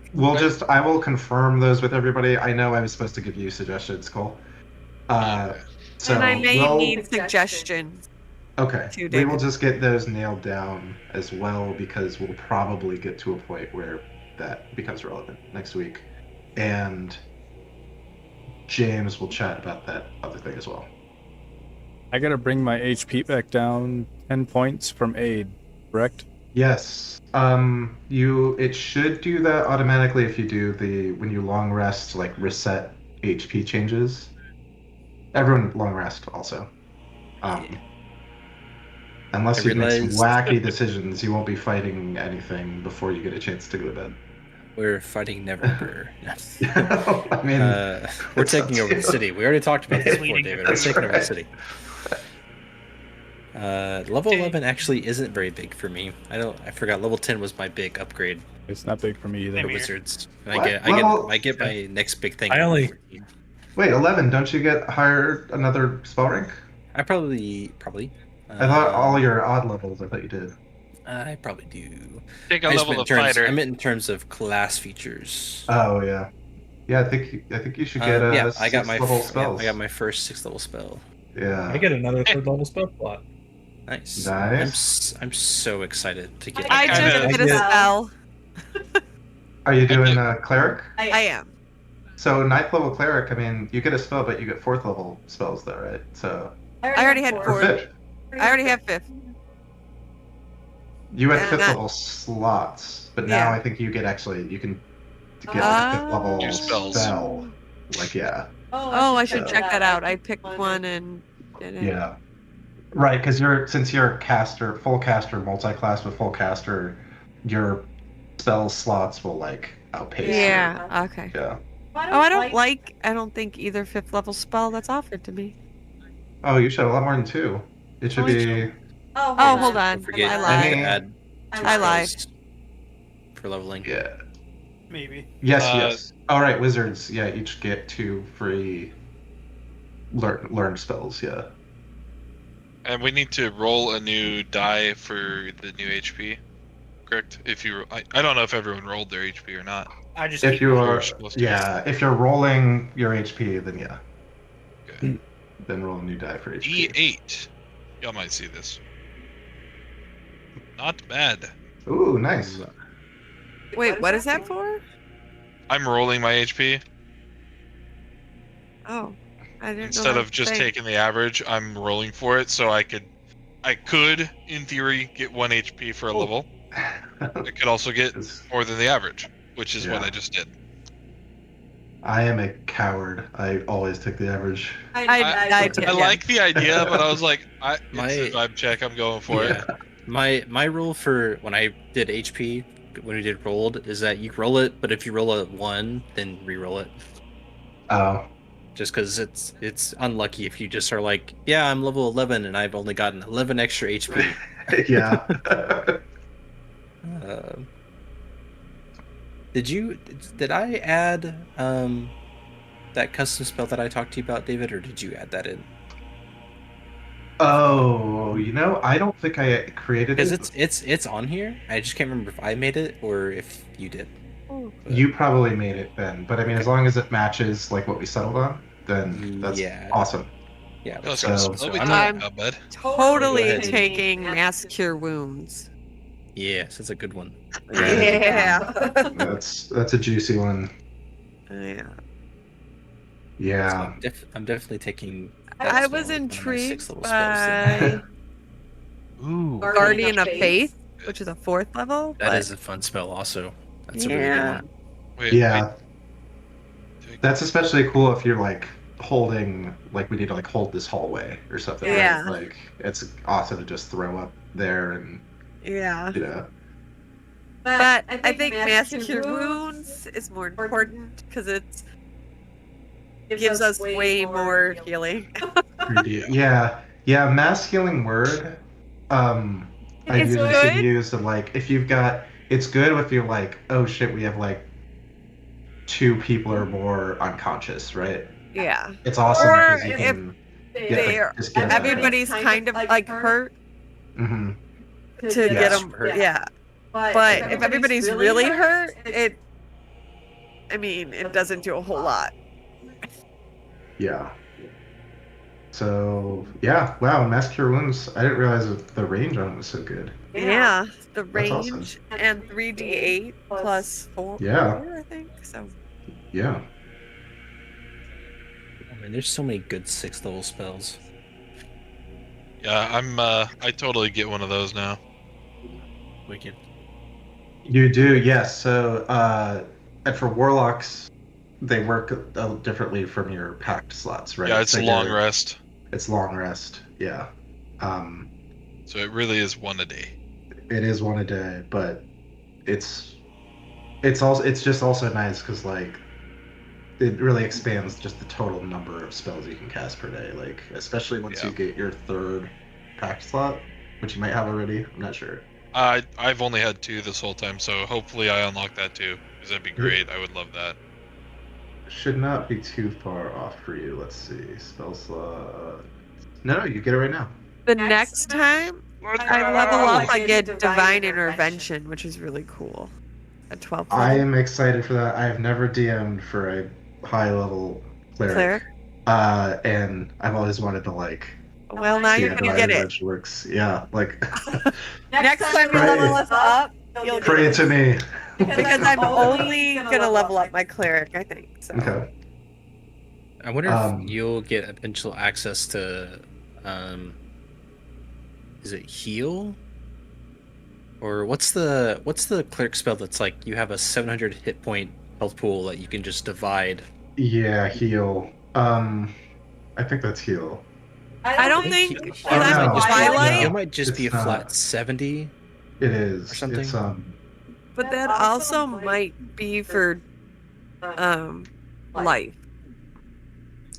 I will confirm those with everybody. I know I was supposed to give you suggestions, Cole. So And I may we'll- need suggestions. Okay, to we David. will just get those nailed down as well, because we'll probably get to a point where that becomes relevant next week. And James will chat about that other thing as well. I gotta bring my HP back down 10 points from aid, correct? Yes. It should do that automatically if you do when you long rest, like reset HP changes. Everyone long rest also. Unless I you make some realized- wacky decisions, you won't be fighting anything before you get a chance to go to bed. We're fighting Neverember. I mean, We're it's taking up over to the you. city. We already talked about this before, Leading David. it. We're That's taking over the right. city. Level 11 actually isn't very big for me. I forgot level 10 was my big upgrade It's not big for me either. Same for here. wizards. And What? I get my next big thing. I at level only- 14. Wait, 11, don't you get higher another spell rank? I probably. I thought all your odd levels, I thought you did. I probably do. Take a I just level meant of in terms. fighter. I meant in terms of class features. Oh, yeah. Yeah, I think you should get yeah, I 6 got my level spells. I got my first 6th level spell. Yeah. I get another third level spell slot. Nice. Nice. I'm so excited to get. I kinda- just get a spell. Are you doing cleric? I am. So 9th level cleric, I mean, you get a spell, but you get 4th level spells though, right? So I already had or 4th. 5th. I already have 5th. You had Yeah, 5th not- level slots, but now Yeah. I think you can get a 5th level New spells. spell. Like yeah. Oh, I should check that out. I picked one and did it. Yeah. Right, because since you're caster, full caster, multi-class with full caster, your spell slots will like outpace. Yeah, okay. Yeah. Oh, I don't think either 5th level spell that's offered to me. Oh, you should have a lot more than 2. It should be. Oh, hold on. Don't forget I you lied. can add 2 I lied. spells for leveling. Yeah. Maybe. Yes. Yes. All right, wizards. Yeah, each get 2 free learned spells. Yeah. And we need to roll a new die for the new HP. Correct? I don't know if everyone rolled their HP or not. I just If keep you You're are, supposed to. yeah, if you're rolling your HP, then yeah, Okay. then roll a new die for HP. D8. Y'all might see this. Not bad. Ooh, nice. Wait, what is that for? I'm rolling my HP. Oh, I didn't know Instead that of just thing. taking the average, I'm rolling for it, so I could, in theory, get 1 HP for a level. I could also get more than the average, which is what Yeah. I just did. I am a coward. I always take the average. I did. I like the idea, but I was like, it's My- a vibe check. I'm going for it. My rule for when I did HP, when we did rolled, is that you roll it, but if you roll a 1, then re-roll it. Oh, Just because it's unlucky if you just are like, yeah, I'm level 11 and I've only gotten 11 extra HP. yeah. Did I add that custom spell that I talked to you about, David, or did you add that in? Oh, I don't think I created Because it. it's on here. I just can't remember if I made it or if you did. You probably made it then, but I mean, as long as it matches like what we settled on, then that's Yeah. awesome. Yeah. Let's So- go. so we I'm talking not- about, bud? Totally Go ahead. taking mass cure wounds. Yes, that's a good one. Yeah. That's a juicy one. Yeah. So Yeah. I'm definitely taking. that I spell was as one of my intrigued 6th level spells then. by Ooh, Guardian of Faith, which is a 4th level. that but is a fun spell. Also, that's a really good Yeah. one. Wait, Yeah. wait. That's especially cool if you're like holding, like we need to like hold this hallway or something. right? Yeah. Like it's awesome to just throw up there and yeah. But I think mass cure wounds is more important because it gives us way more healing. yeah. Mass healing word. I've It's usually good? seen used of like if you've got it's good if you're like, oh shit, we have like 2 people or more unconscious, right? Yeah. It's awesome Or because you if can They're just get them. everybody's kind of like hurt Hmm. to get Yes. them. Yeah. But if everybody's really hurt, it doesn't do a whole lot. Yeah. So yeah, wow, mass cure wounds. I didn't realize that the range on it was so good. Yeah. The That's awesome. range and 3d8 plus 4. Yeah. I think so. Yeah. I mean, there's so many good 6th level spells. Yeah, I totally get one of those now. Wicked. You do, yes. So, and for warlocks, they work differently from your packed slots, right? Yeah, it's So long rest, it's long rest, yeah. Um, so it really is one a day. it is one a day, but it's just also nice because like it really expands just the total number of spells you can cast per day. Like especially once Yeah. you get your third packed slot, which you might have already. I'm not sure. I've only had 2 this whole time, so hopefully I unlock that too, because that'd be great. I would love that. Should not be too far off for you. Let's see. Spell slot. No, you get it right now. The next time I level up, I get Divine Intervention, which is really cool. At 12th I level. am excited for that. I have never DM'd for a high level cleric. Cleric? And I've always wanted to like Well, now see you're how gonna Divine get it. Intervention works. Yeah, like Next time you Pray- level us up, you'll get pray it. to me. Because I'm only gonna level up my cleric, I think. So. Okay. I wonder if you'll get eventual access to, is it heal? Or what's the cleric spell that's like you have a 700 hit point health pool that you can just divide? Yeah, heal. I think that's heal. I don't think Heal I'm no, Twilight, Heal might just it's be a not. flat 70. It is. Or something? It's but that also might be for life.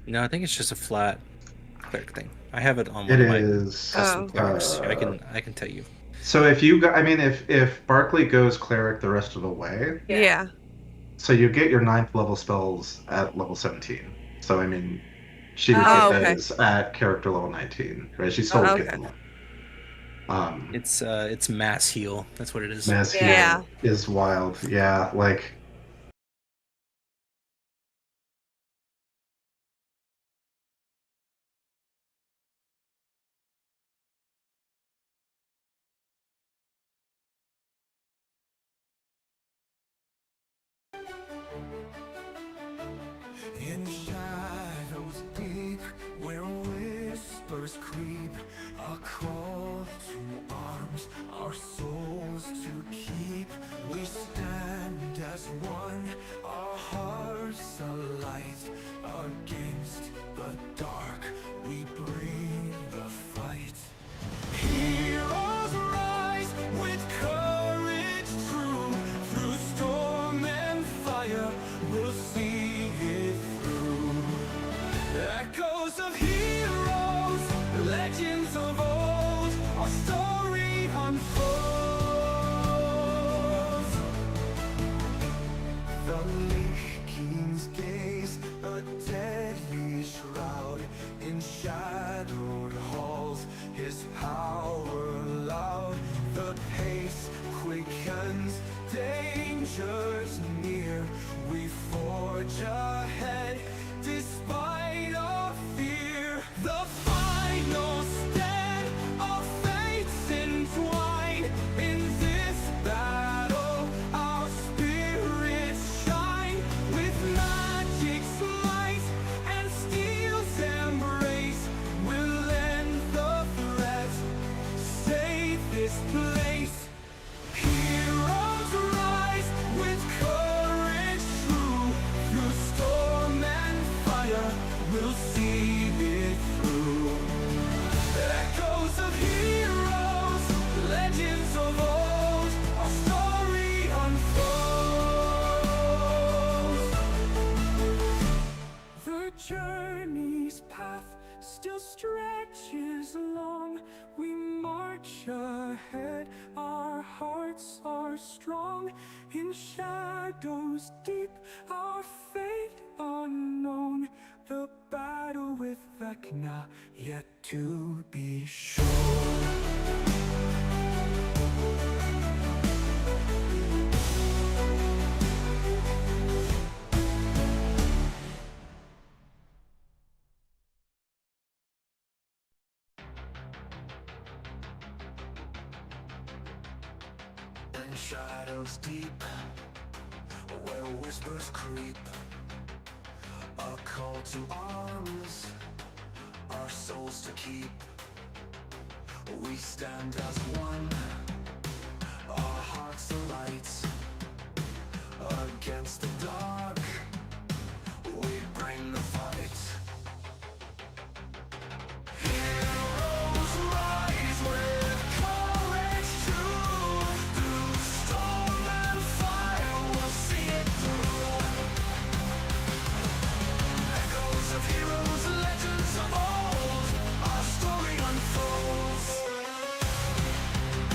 No, I think it's just a flat cleric thing. I have it on it one of my is. Oh. clerics. I can tell you. So if you go, I mean, if Barkley goes cleric the rest of the way, Yeah. so you get your 9th level spells at level 17. So I mean, she would Oh, get okay. those at character level 19, right? She still would get Okay. them. It's mass heal. That's what it is. Mass heal Yeah. is wild. Yeah, like In shadows deep, where whispers creep, a call to arms, our souls to keep. We stand as one, our hearts alight. Against the dark, we bring the fight. Heroes rise with courage true. Through storm and fire, we'll see it through. Echoes of heroes, legends of old, our story unfolds. The Lich King's gaze, a deadly shroud. In shadowed halls, his power loud. The pace quickens, dangers near. We forge ahead, despite our fear. The final stand, our fates entwine. In this battle, our spirits shine. With magic's light and steel's embrace, we'll end the threat, save this place. Heroes rise with courage true. Through storm and fire, we'll see it through. Echoes of heroes, legends of old, our story unfolds. The journey's path still stretches long. We march ahead, our hearts are strong. In shadows deep, our fate unknown. The battle with Vecna yet to be shown. In shadows deep, where whispers creep, a call to arms, our souls to keep. We stand as one, our hearts alight against the dark.